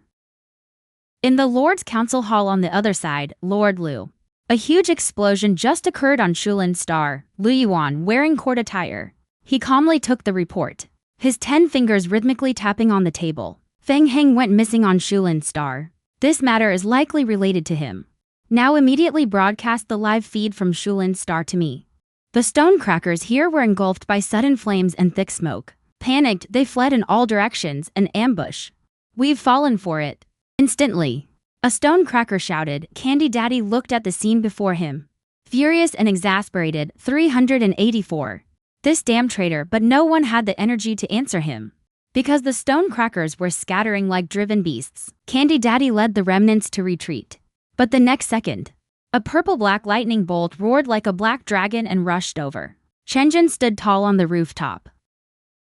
In the Lord's Council Hall on the other side, Lord Lu. A huge explosion just occurred on Shulin's star. Lu Yuan, wearing court attire, he calmly took the report, his 10 fingers rhythmically tapping on the table. Feng Heng went missing on Shulin's star. This matter is likely related to him. Now immediately broadcast the live feed from Shulin's star to me. The stone crackers here were engulfed by sudden flames and thick smoke. Panicked, they fled in all directions. An ambush. We've fallen for it. Instantly, a stone cracker shouted. Candy Daddy looked at the scene before him, furious and exasperated. 384. This damn traitor, but no one had the energy to answer him, because the stone crackers were scattering like driven beasts. Candy Daddy led the remnants to retreat. But the next second, a purple-black lightning bolt roared like a black dragon and rushed over. Chen Jin stood tall on the rooftop,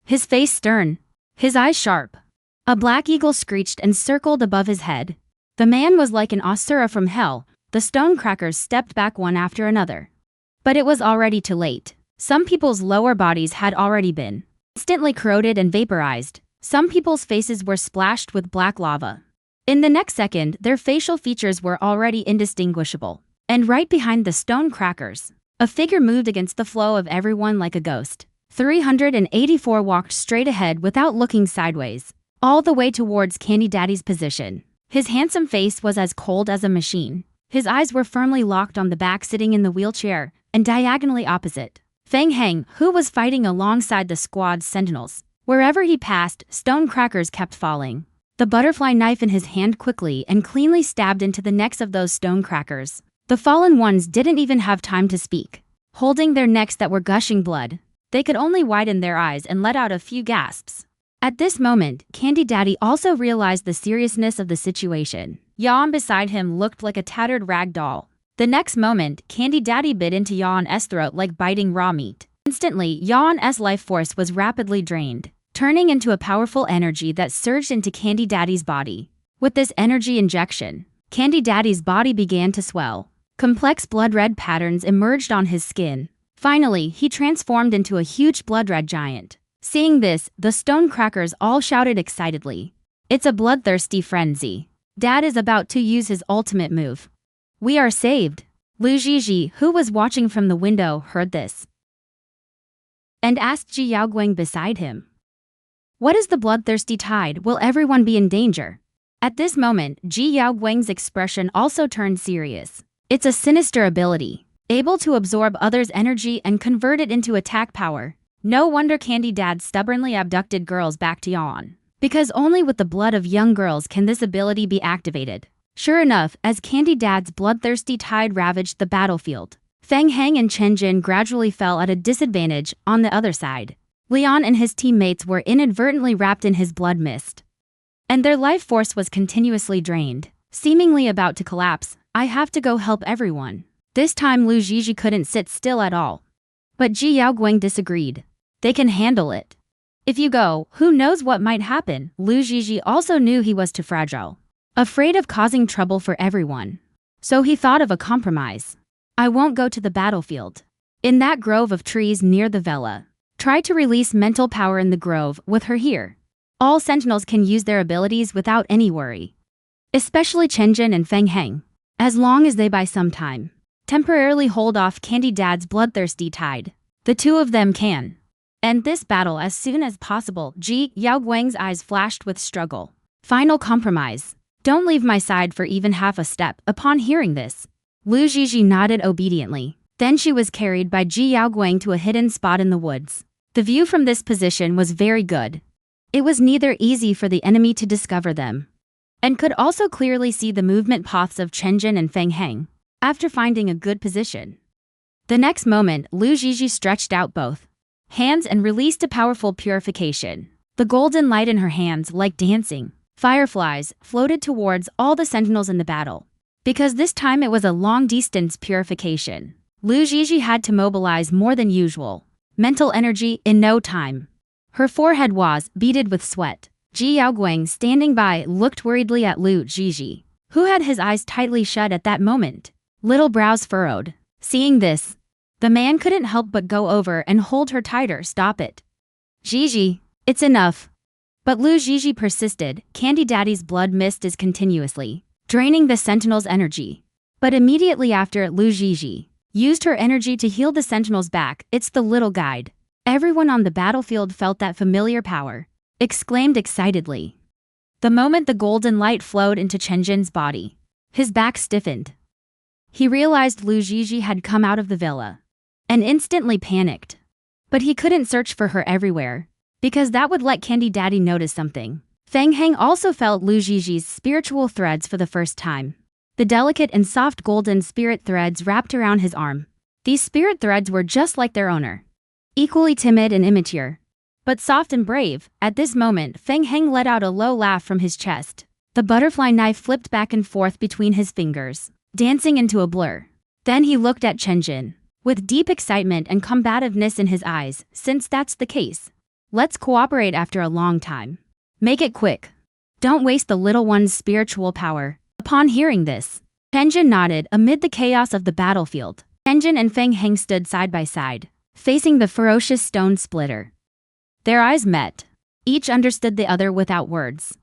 his face stern, his eyes sharp. A black eagle screeched and circled above his head. The man was like an asura from hell. The stone crackers stepped back one after another. But it was already too late. Some people's lower bodies had already been instantly corroded and vaporized. Some people's faces were splashed with black lava. In the next second, their facial features were already indistinguishable. And right behind the stone crackers, a figure moved against the flow of everyone like a ghost. 384 walked straight ahead without looking sideways, all the way towards Candy Daddy's position. His handsome face was as cold as a machine. His eyes were firmly locked on the back sitting in the wheelchair, and diagonally opposite, Feng Heng, who was fighting alongside the squad's sentinels. Wherever he passed, stone crackers kept falling. The butterfly knife in his hand quickly and cleanly stabbed into the necks of those stone crackers. The fallen ones didn't even have time to speak. Holding their necks that were gushing blood, they could only widen their eyes and let out a few gasps. At this moment, Candy Daddy also realized the seriousness of the situation. Yawn beside him looked like a tattered rag doll. The next moment, Candy Daddy bit into Yawn's throat like biting raw meat. Instantly, Yawn's life force was rapidly drained, turning into a powerful energy that surged into Candy Daddy's body. With this energy injection, Candy Daddy's body began to swell. Complex blood-red patterns emerged on his skin. Finally, he transformed into a huge blood-red giant. Seeing this, the stone crackers all shouted excitedly. It's a bloodthirsty frenzy. Dad is about to use his ultimate move. We are saved. Lu Zhizhi, who was watching from the window, heard this and asked Ji Yaoguang beside him, what is the bloodthirsty tide? Will everyone be in danger? At this moment, Ji Yaoguang's expression also turned serious. It's a sinister ability, able to absorb others' energy and convert it into attack power. No wonder Candy Dad stubbornly abducted girls back to Yawn, because only with the blood of young girls can this ability be activated. Sure enough, as Candy Dad's bloodthirsty tide ravaged the battlefield, Feng Heng and Chen Jin gradually fell at a disadvantage. On the other side, Leon and his teammates were inadvertently wrapped in his blood mist, and their life force was continuously drained, seemingly about to collapse. I have to go help everyone. This time Lu Zhizhi couldn't sit still at all, But Ji Yaoguang disagreed. They can handle it. If you go, who knows what might happen? Lu Zhizhi also knew he was too fragile, afraid of causing trouble for everyone. So he thought of a compromise. I won't go to the battlefield. In that grove of trees near the villa. Try to release mental power in the grove with her here. All sentinels can use their abilities without any worry. Especially Chen Jin and Feng Heng. As long as they buy some time. Temporarily hold off Candy Dad's bloodthirsty tide. The two of them can end this battle as soon as possible. Ji Yaoguang's eyes flashed with struggle. Final compromise. Don't leave my side for even half a step. Upon hearing this, Lu Zhizhi nodded obediently. Then she was carried by Ji Yaoguang to a hidden spot in the woods. The view from this position was very good. It was neither easy for the enemy to discover them, and could also clearly see the movement paths of Chen Jin and Feng Heng. After finding a good position, the next moment Lu Zhizhi stretched out both hands and released a powerful purification. The golden light in her hands, like dancing fireflies, floated towards all the sentinels in the battle. Because this time it was a long-distance purification, Lu Zhizhi had to mobilize more than usual mental energy in no time. Her forehead was beaded with sweat. Ji Yaoguang, standing by, looked worriedly at Lu Zhizhi, who had his eyes tightly shut at that moment, little brows furrowed. Seeing this, the man couldn't help but go over and hold her tighter. Stop it. Zhizhi, it's enough. But Lu Zhizhi persisted. Candy Daddy's blood mist is continuously draining the sentinel's energy. But immediately after, Lu Zhizhi used her energy to heal the sentinels back. It's the little guide. Everyone on the battlefield felt that familiar power, exclaimed excitedly. The moment the golden light flowed into Chen Jin's body, his back stiffened. He realized Lu Zhizhi had come out of the villa, and instantly panicked. But he couldn't search for her everywhere, because that would let Candy Daddy notice something. Feng Heng also felt Lu Zhizhi's spiritual threads for the first time. The delicate and soft golden spirit threads wrapped around his arm. These spirit threads were just like their owner, equally timid and immature, but soft and brave. At this moment, Feng Heng let out a low laugh from his chest. The butterfly knife flipped back and forth between his fingers, dancing into a blur. Then he looked at Chen Jin, with deep excitement and combativeness in his eyes. Since that's the case, let's cooperate after a long time. Make it quick. Don't waste the little one's spiritual power. Upon hearing this, Chen Jin nodded. Amid the chaos of the battlefield, Chen Jin and Feng Heng stood side by side, facing the ferocious stone splitter. Their eyes met. Each understood the other without words.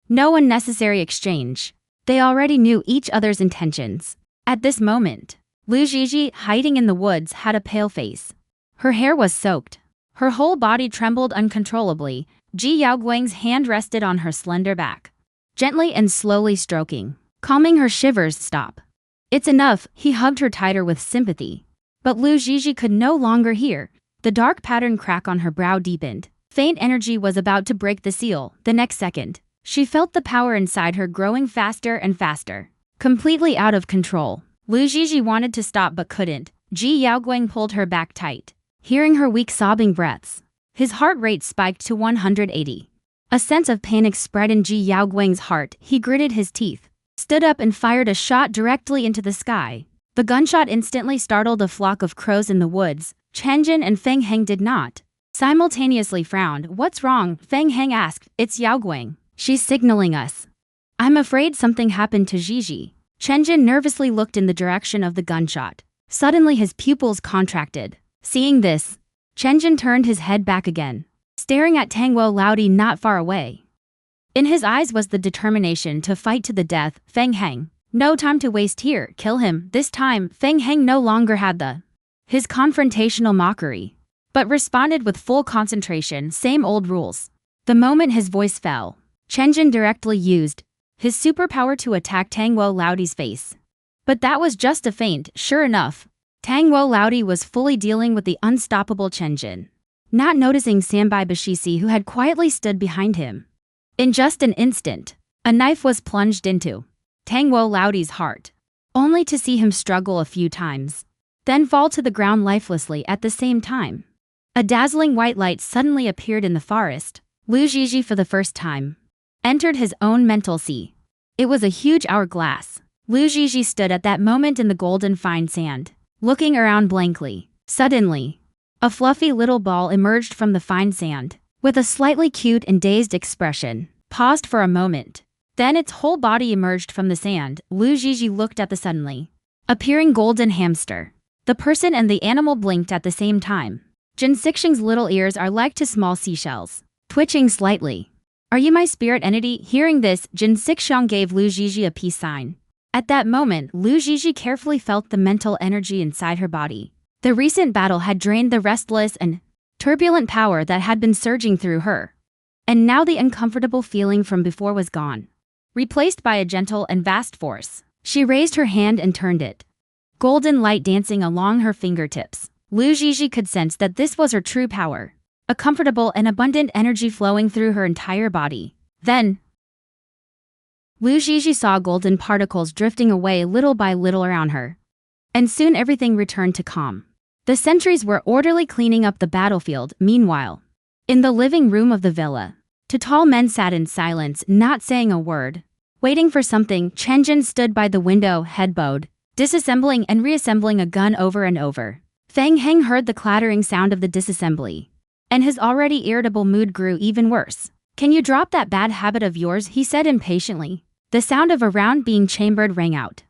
No unnecessary exchange. They already knew each other's intentions. At this moment, Lu Zhizhi, hiding in the woods, had a pale face. Her hair was soaked. Her whole body trembled uncontrollably. Ji Yaoguang's hand rested on her slender back, gently and slowly stroking, calming her shivers. Stop. It's enough. He hugged her tighter with sympathy. But Lu Zhizhi could no longer hear. The dark pattern crack on her brow deepened. Faint energy was about to break the seal. The next second, she felt the power inside her growing faster and faster, completely out of control. Lu Zhizhi wanted to stop but couldn't. Ji Yaoguang pulled her back tight. Hearing her weak sobbing breaths, his heart rate spiked to 180. A sense of panic spread in Ji Yaoguang's heart. He gritted his teeth, stood up and fired a shot directly into the sky. The gunshot instantly startled a flock of crows in the woods. Chen Jin and Feng Heng did not simultaneously frowned. What's wrong? Feng Heng asked. It's Yaoguang. She's signaling us. I'm afraid something happened to Zhizhi. Chen Jin nervously looked in the direction of the gunshot. Suddenly his pupils contracted. Seeing this, Chen Jin turned his head back again, staring at Tangwo Laudi not far away. In his eyes was the determination to fight to the death. Feng Heng, no time to waste here. Kill him. This time, Feng Heng no longer had his confrontational mockery, but responded with full concentration. Same old rules. The moment his voice fell, Chen Jin directly used his superpower to attack Tangwo Laudi's face. But that was just a feint. Sure enough, Tangwo Laudi was fully dealing with the unstoppable Chen Jin, not noticing Sambai Bashisi, who had quietly stood behind him. In just an instant, a knife was plunged into Tangwo Laudi's heart, only to see him struggle a few times, then fall to the ground lifelessly. At the same time, a dazzling white light suddenly appeared in the forest. Lu Zhizhi, for the first time, entered his own mental sea. It was a huge hourglass. Lu Zhizhi stood at that moment in the golden fine sand, looking around blankly. Suddenly, A fluffy little ball emerged from the fine sand, with a slightly cute and dazed expression, paused for a moment. Then its whole body emerged from the sand. Lu Zhizhi looked at the suddenly appearing golden hamster. The person and the animal blinked at the same time. Jin Xixing's little ears are like to small seashells, twitching slightly. Are you my spirit entity? Hearing this, Jin Xixing gave Lu Zhizhi a peace sign. At that moment, Lu Zhizhi carefully felt the mental energy inside her body. The recent battle had drained the restless and turbulent power that had been surging through her. And now the uncomfortable feeling from before was gone, replaced by a gentle and vast force. She raised her hand and turned it. Golden light dancing along her fingertips. Lu Zhizhi could sense that this was her true power. A comfortable and abundant energy flowing through her entire body. Then, Lu Zhizhi saw golden particles drifting away little by little around her. And soon everything returned to calm. The sentries were orderly cleaning up the battlefield. Meanwhile, in the living room of the villa, two tall men sat in silence, not saying a word. Waiting for something, Chen Jin stood by the window, head bowed, disassembling and reassembling a gun over and over. Feng Heng heard the clattering sound of the disassembly, and his already irritable mood grew even worse. Can you drop that bad habit of yours? He said impatiently. The sound of a round being chambered rang out,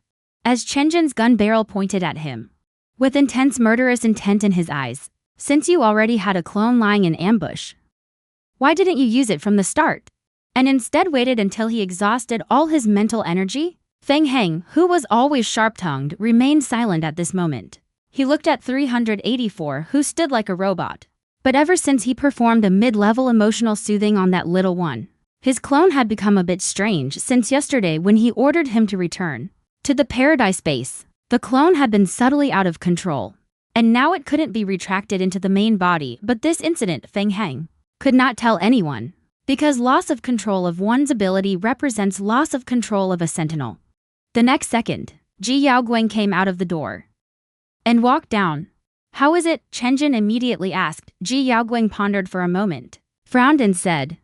as Chen Jin's gun barrel pointed at him, with intense murderous intent in his eyes. Since you already had a clone lying in ambush, why didn't you use it from the start, and instead waited until he exhausted all his mental energy? Feng Heng, who was always sharp-tongued, remained silent at this moment. He looked at 384, who stood like a robot. But ever since he performed a mid-level emotional soothing on that little one, his clone had become a bit strange. Since yesterday when he ordered him to return to the paradise base, the clone had been subtly out of control, and now it couldn't be retracted into the main body. But this incident Feng Heng could not tell anyone, because loss of control of one's ability represents loss of control of a sentinel. The next second, Ji Yaoguang came out of the door and walked down. How is it? Chen Jin immediately asked. Ji Yaoguang pondered for a moment, frowned and said,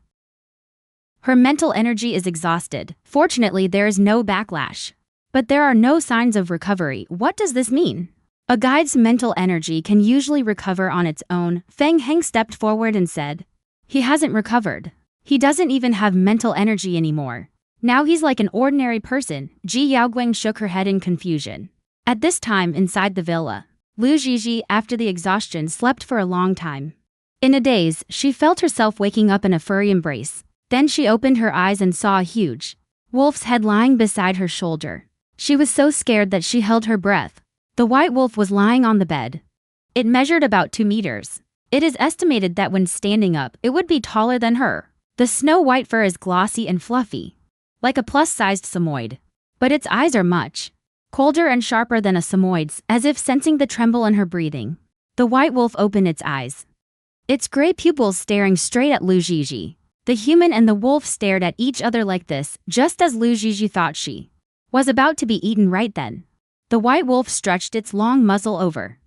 her mental energy is exhausted. Fortunately, there is no backlash, but there are no signs of recovery. What does this mean? A guide's mental energy can usually recover on its own. Feng Heng stepped forward and said, he hasn't recovered. He doesn't even have mental energy anymore. Now he's like an ordinary person. Ji Yaoguang shook her head in confusion. At this time inside the villa, Lu Zhizhi, after the exhaustion, slept for a long time. In a daze, she felt herself waking up in a furry embrace. Then she opened her eyes and saw a huge wolf's head lying beside her shoulder. She was so scared that she held her breath. The white wolf was lying on the bed. It measured about 2 meters. It is estimated that when standing up, it would be taller than her. The snow-white fur is glossy and fluffy, like a plus-sized Samoyed. But its eyes are much colder and sharper than a Samoyed's, as if sensing the tremble in her breathing. The white wolf opened its eyes, its gray pupils staring straight at Lu Zhizhi. The human and the wolf stared at each other like this, just as Lu Zhizhi thought she was about to be eaten right then. The white wolf stretched its long muzzle over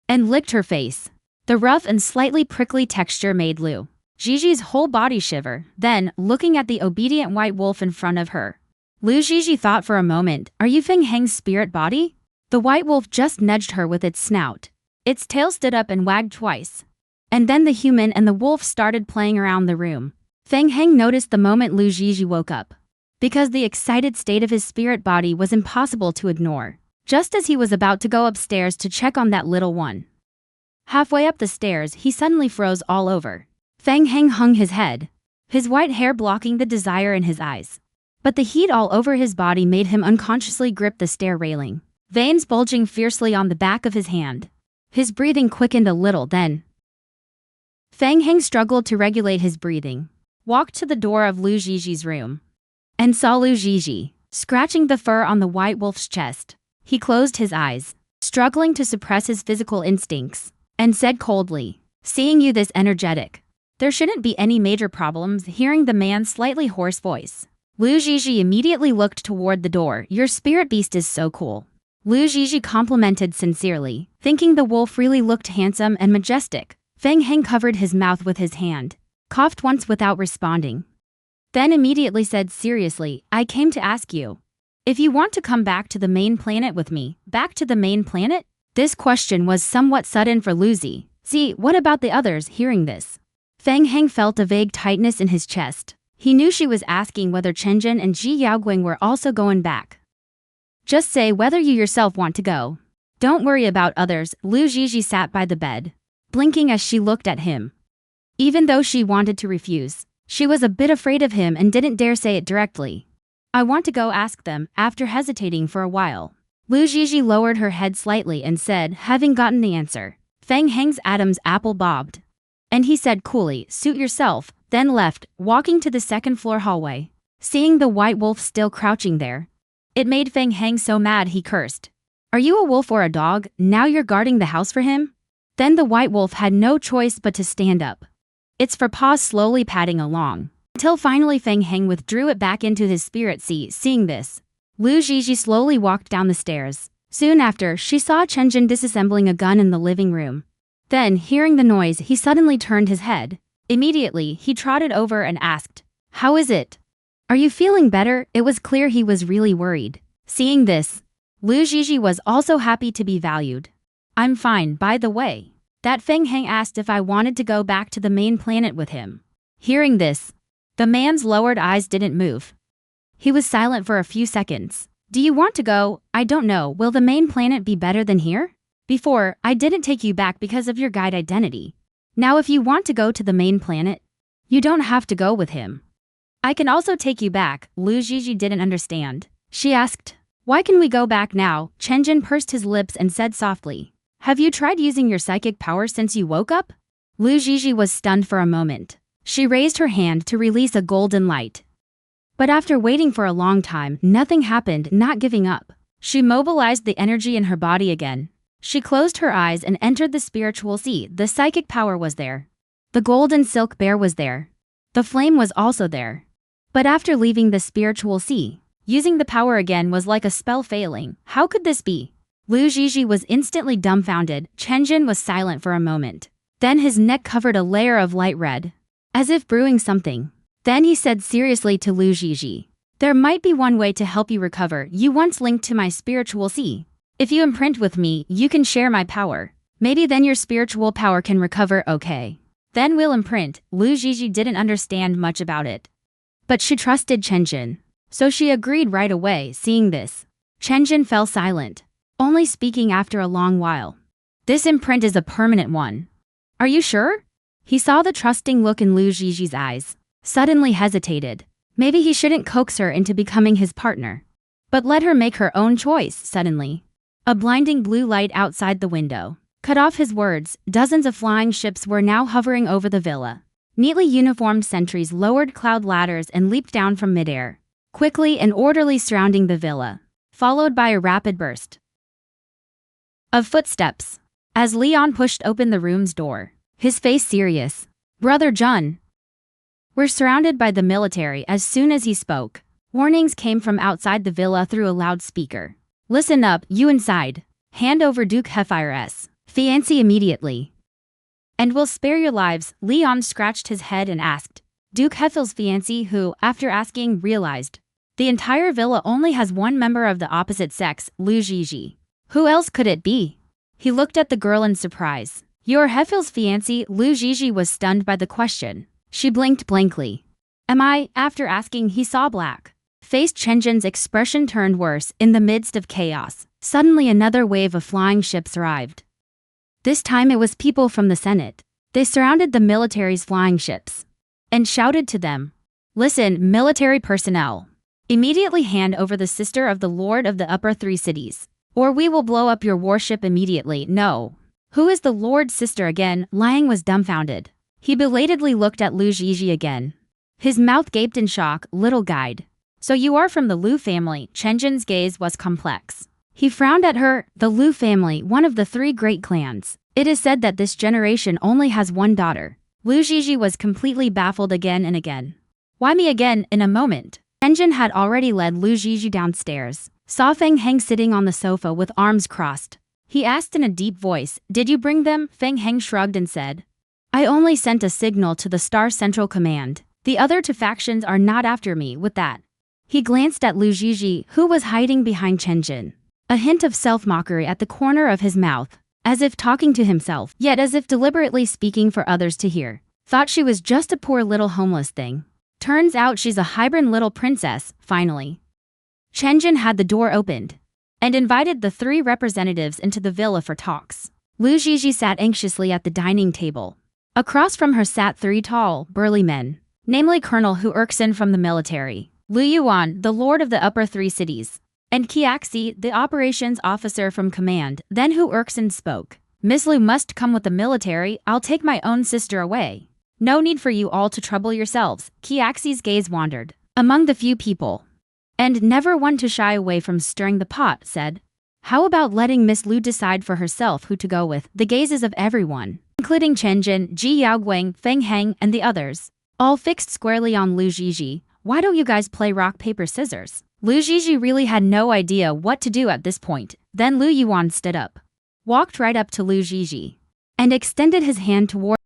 and licked her face. The rough and slightly prickly texture made Lu Zhizhi's whole body shiver. Then, looking at the obedient white wolf in front of her, Lu Zhizhi thought for a moment, are you Feng Heng's spirit body? The white wolf just nudged her with its snout. Its tail stood up and wagged twice. And then the human and the wolf started playing around the room. Feng Heng noticed the moment Lu Zhizhi woke up, because the excited state of his spirit body was impossible to ignore. Just as he was about to go upstairs to check on that little one, halfway up the stairs, he suddenly froze all over. Feng Heng hung his head, his white hair blocking the desire in his eyes. But the heat all over his body made him unconsciously grip the stair railing, veins bulging fiercely on the back of his hand. His breathing quickened a little. Then Feng Heng struggled to regulate his breathing, walked to the door of Lu Zhizhi's room, and saw Lu Zhizhi scratching the fur on the white wolf's chest. He closed his eyes, struggling to suppress his physical instincts, and said coldly, seeing you this energetic, there shouldn't be any major problems. Hearing the man's slightly hoarse voice, Lu Zhizhi immediately looked toward the door. Your spirit beast is so cool. Lu Zhizhi complimented sincerely, thinking the wolf really looked handsome and majestic. Feng Heng covered his mouth with his hand, coughed once without responding, then immediately said seriously, I came to ask you if you want to come back to the main planet with me. Back to the main planet? This question was somewhat sudden for Lu Zhi, See, what about the others hearing this? Feng Heng felt a vague tightness in his chest. He knew she was asking whether Chen Jin and Ji Yaoguang were also going back. Just say whether you yourself want to go. Don't worry about others. Lu Zhizhi sat by the bed, blinking as she looked at him. Even though she wanted to refuse, she was a bit afraid of him and didn't dare say it directly. I want to go ask them. After hesitating for a while, Lu Zhizhi lowered her head slightly and said, having gotten the answer. Feng Heng's Adam's apple bobbed. And he said coolly, suit yourself, then left, walking to the second-floor hallway. Seeing the white wolf still crouching there, it made Feng Heng so mad he cursed. Are you a wolf or a dog? Now you're guarding the house for him? Then the white wolf had no choice but to stand up. Its fur paws slowly padding along, until finally Feng Heng withdrew it back into his spirit sea. Seeing this, Lu Zhizhi slowly walked down the stairs. Soon after, she saw Chen Jin disassembling a gun in the living room. Then, hearing the noise, he suddenly turned his head. Immediately, he trotted over and asked, how is it? Are you feeling better? It was clear he was really worried. Seeing this, Lu Zhizhi was also happy to be valued. I'm fine, by the way. That Feng Heng asked if I wanted to go back to the main planet with him. Hearing this, the man's lowered eyes didn't move. He was silent for a few seconds. Do you want to go? I don't know. Will the main planet be better than here? Before, I didn't take you back because of your guide identity. Now if you want to go to the main planet, you don't have to go with him. I can also take you back. Lu Zhizhi didn't understand. She asked, why can we go back now? Chen Jin pursed his lips and said softly, have you tried using your psychic power since you woke up? Lu Zhizhi was stunned for a moment. She raised her hand to release a golden light. But after waiting for a long time, nothing happened. Not giving up, she mobilized the energy in her body again. She closed her eyes and entered the spiritual sea. The psychic power was there. The golden silk bear was there. The flame was also there. But after leaving the spiritual sea, using the power again was like a spell failing. How could this be? Lu Zhizhi was instantly dumbfounded. Chen Jin was silent for a moment. Then his neck covered a layer of light red, as if brewing something. Then he said seriously to Lu Zhizhi, there might be one way to help you recover. You once linked to my spiritual sea. If you imprint with me, you can share my power. Maybe then your spiritual power can recover. Okay. Then we'll imprint. Lu Zhizhi didn't understand much about it, but she trusted Chen Jin, so she agreed right away. Seeing this, Chen Jin fell silent, only speaking after a long while. This imprint is a permanent one. Are you sure? He saw the trusting look in Lu Zhizhi's eyes, suddenly hesitated. Maybe he shouldn't coax her into becoming his partner, but let her make her own choice. Suddenly, a blinding blue light outside the window cut off his words. Dozens of flying ships were now hovering over the villa. Neatly uniformed sentries lowered cloud ladders and leaped down from midair, quickly and orderly surrounding the villa, followed by a rapid burst of footsteps. As Leon pushed open the room's door, his face serious. Brother Jun, we're surrounded by the military. As soon as he spoke, warnings came from outside the villa through a loudspeaker. Listen up, you inside. Hand over Duke Hefire's fiancé immediately, and we'll spare your lives. Leon scratched his head and asked, Duke Hefil's fiancé who, after asking, realized the entire villa only has one member of the opposite sex, Lu Zhizhi. Who else could it be? He looked at the girl in surprise. You're Hefil's fiancé? Lu Zhizhi was stunned by the question. She blinked blankly. Am I? After asking, he saw black faced Chen Jin's expression turned worse. In the midst of chaos, suddenly another wave of flying ships arrived. This time it was people from the Senate. They surrounded the military's flying ships and shouted to them, listen, military personnel, immediately hand over the sister of the Lord of the Upper Three Cities, or we will blow up your warship immediately. No. Who is the Lord's sister again? Liang was dumbfounded. He belatedly looked at Lu Zhizhi again. His mouth gaped in shock. Little guide. So you are from the Lu family? Chen Jin's gaze was complex. He frowned at her. The Lu family, one of the three great clans. It is said that this generation only has one daughter. Lu Zhizhi was completely baffled again and again. Why me again? In a moment, Chen Jin had already led Lu Zhizhi downstairs, saw Feng Heng sitting on the sofa with arms crossed. He asked in a deep voice, did you bring them? Feng Heng shrugged and said, I only sent a signal to the Star Central Command. The other two factions are not after me. With that, he glanced at Lu Zhizhi, who was hiding behind Chen Jin. A hint of self-mockery at the corner of his mouth. as if talking to himself, yet as if deliberately speaking for others to hear. Thought she was just a poor little homeless thing. Turns out she's a hybrid little princess, finally. Chenjin had the door opened and invited the 3 representatives into the villa for talks. Lu Zhizhi sat anxiously at the dining table. Across from her sat 3 tall, burly men, namely Colonel Hu Erkson from the military, Lu Yuan, the lord of the upper 3 cities, and Qiaxi, the operations officer from command. Then Hu Erkson spoke. Miss Lu must come with the military. I'll take my own sister away. No need for you all to trouble yourselves. Qiaxi's gaze wandered among the few people, and never one to shy away from stirring the pot, said, how about letting Miss Lu decide for herself who to go with? The gazes of everyone, including Chenjin, Ji Yaoguang, Feng Heng, and the others, all fixed squarely on Lu Zhizhi. Why don't you guys play rock, paper, scissors? Lu Zhizhi really had no idea what to do at this point. Then Lu Yuan stood up, walked right up to Lu Zhizhi, and extended his hand toward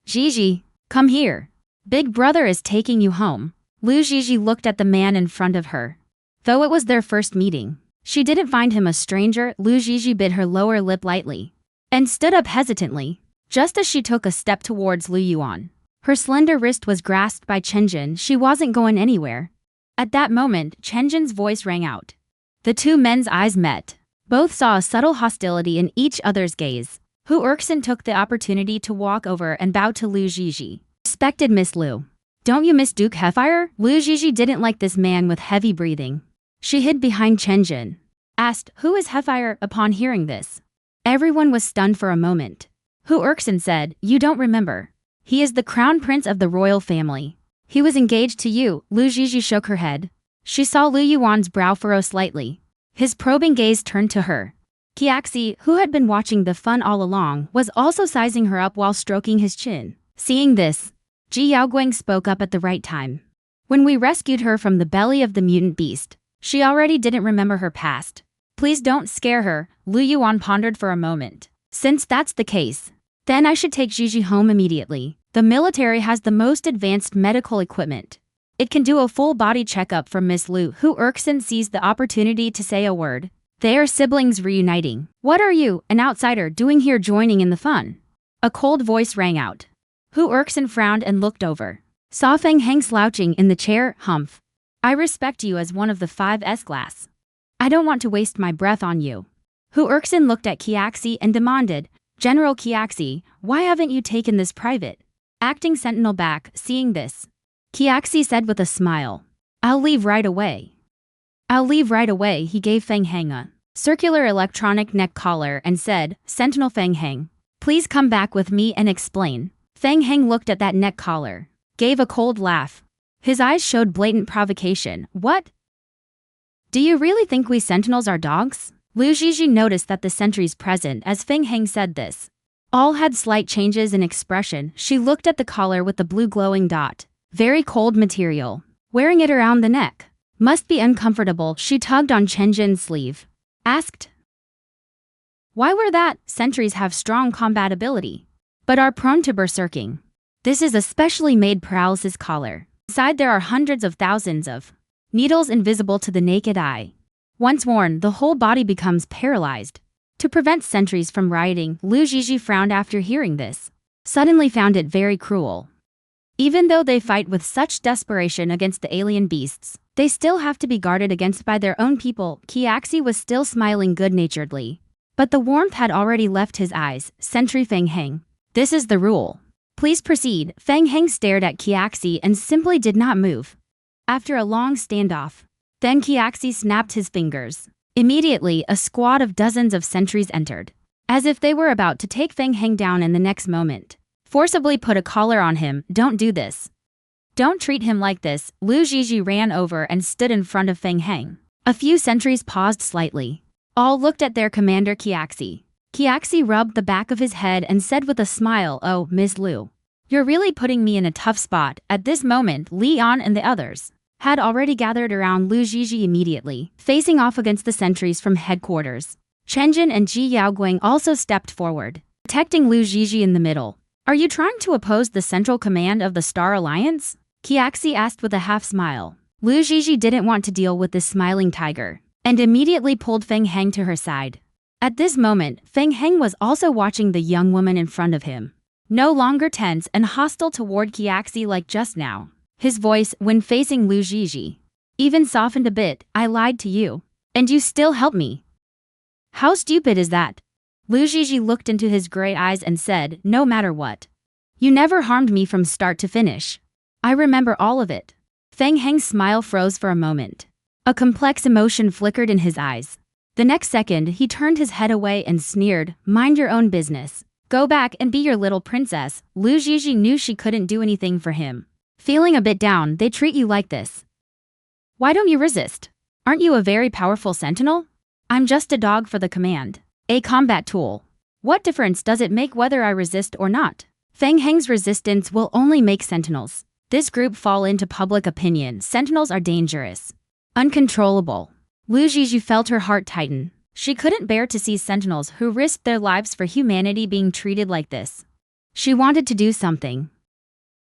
Zhizhi. Come here. Big brother is taking you home. Lu Zhizhi looked at the man in front of her. Though it was their first meeting, she didn't find him a stranger. Lu Zhizhi bit her lower lip lightly and stood up hesitantly, just as she took a step towards Lu Yuan. Her slender wrist was grasped by Chenjin. She wasn't going anywhere. At that moment, Chenjin's voice rang out. The 2 men's eyes met. Both saw a subtle hostility in each other's gaze. Hu Erkson took the opportunity to walk over and bow to Lu Zhizhi. Respected Miss Lu. Don't you miss Duke Hellfire? Lu Zhizhi didn't like this man with heavy breathing. She hid behind Chenjin, asked, who is Hellfire? Upon hearing this, everyone was stunned for a moment. Hu Erkson said, you don't remember. He is the crown prince of the royal family. He was engaged to you. Lu Zhizhi shook her head. She saw Lu Yuan's brow furrow slightly. His probing gaze turned to her. Qiaxi, who had been watching the fun all along, was also sizing her up while stroking his chin. Seeing this, Ji Yaoguang spoke up at the right time. When we rescued her from the belly of the mutant beast, she already didn't remember her past. Please don't scare her. Lu Yuan pondered for a moment. Since that's the case, then I should take Zhizhi home immediately. The military has the most advanced medical equipment. It can do a full body checkup for Miss Lu. Hu Erkson seized the opportunity to say a word. They are siblings reuniting. What are you, an outsider, doing here joining in the fun? A cold voice rang out. Hu Erkson frowned and looked over. Saw Feng Heng slouching in the chair. Humph. I respect you as one of the 5 S-class. I don't want to waste my breath on you. Hu Erkson looked at Qiaxi and demanded, General Qiaxi, why haven't you taken this private acting sentinel back? Seeing this, Qiaxi said with a smile, I'll leave right away. I'll leave right away. He gave Feng Heng a circular electronic neck collar and said, Sentinel Feng Heng, please come back with me and explain. Feng Heng looked at that neck collar, gave a cold laugh. His eyes showed blatant provocation. What? Do you really think we sentinels are dogs? Lu Zhizhi noticed that the sentries present as Feng Heng said this all had slight changes in expression. She looked at the collar with the blue glowing dot. Very cold material. Wearing it around the neck must be uncomfortable. She tugged on Chenjin's sleeve. Asked, why were that? Sentries have strong combat ability, but are prone to berserking. This is a specially made paralysis collar. Inside there are hundreds of thousands of needles invisible to the naked eye. Once worn, the whole body becomes paralyzed. To prevent sentries from rioting, Lu Zhizhi frowned after hearing this. Suddenly found it very cruel. Even though they fight with such desperation against the alien beasts, they still have to be guarded against by their own people. Qiaxi was still smiling good-naturedly, but the warmth had already left his eyes. Sentry Feng Heng, this is the rule. Please proceed. Feng Heng stared at Qiaxi and simply did not move. After a long standoff, then Qiaxi snapped his fingers. Immediately, a squad of dozens of sentries entered, as if they were about to take Feng Heng down, and the next moment, forcibly put a collar on him. Don't do this. Don't treat him like this. Lu Zhizhi ran over and stood in front of Feng Heng. A few sentries paused slightly. All looked at their commander Qiaxi. Qiaxi rubbed the back of his head and said with a smile, oh, Miss Lu, you're really putting me in a tough spot. At this moment, Li An and the others had already gathered around Lu Zhizhi immediately, facing off against the sentries from headquarters. Chenjin and Ji Yaoguang also stepped forward, protecting Lu Zhizhi in the middle. Are you trying to oppose the central command of the Star Alliance? Qiaxi asked with a half-smile. Lu Zhizhi didn't want to deal with this smiling tiger, and immediately pulled Feng Heng to her side. At this moment, Feng Heng was also watching the young woman in front of him. No longer tense and hostile toward Qiaxi like just now. His voice, when facing Lu Zhizhi, even softened a bit. I lied to you. And you still help me. How stupid is that? Lu Zhizhi looked into his gray eyes and said, no matter what. You never harmed me from start to finish. I remember all of it. Feng Heng's smile froze for a moment. A complex emotion flickered in his eyes. The next second, he turned his head away and sneered, mind your own business. Go back and be your little princess. Lu Zhizhi knew she couldn't do anything for him. Feeling a bit down, they treat you like this. Why don't you resist? Aren't you a very powerful sentinel? I'm just a dog for the command. A combat tool. What difference does it make whether I resist or not? Feng Heng's resistance will only make sentinels. This group fall into public opinion. Sentinels are dangerous. Uncontrollable. Lu Zhizhi felt her heart tighten. She couldn't bear to see sentinels who risked their lives for humanity being treated like this. She wanted to do something.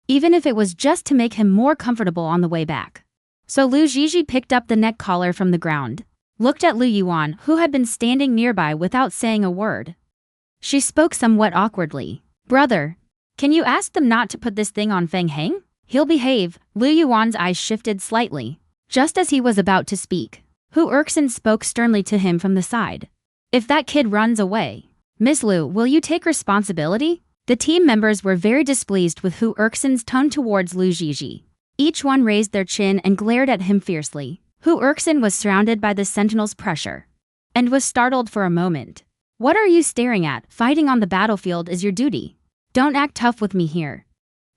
Even if it was just to make him more comfortable on the way back. So Lu Zhizhi picked up the neck collar from the ground, looked at Lu Yuan, who had been standing nearby without saying a word. She spoke somewhat awkwardly. Brother, can you ask them not to put this thing on Feng Heng? He'll behave. Lu Yuan's eyes shifted slightly. Just as he was about to speak, Hu Erkson spoke sternly to him from the side. If that kid runs away, Miss Lu, will you take responsibility? The team members were very displeased with Hu Erkson's tone towards Lu Zhizhi. Each one raised their chin and glared at him fiercely. Hu Erkson was surrounded by the sentinel's pressure and was startled for a moment. What are you staring at? Fighting on the battlefield is your duty. Don't act tough with me here.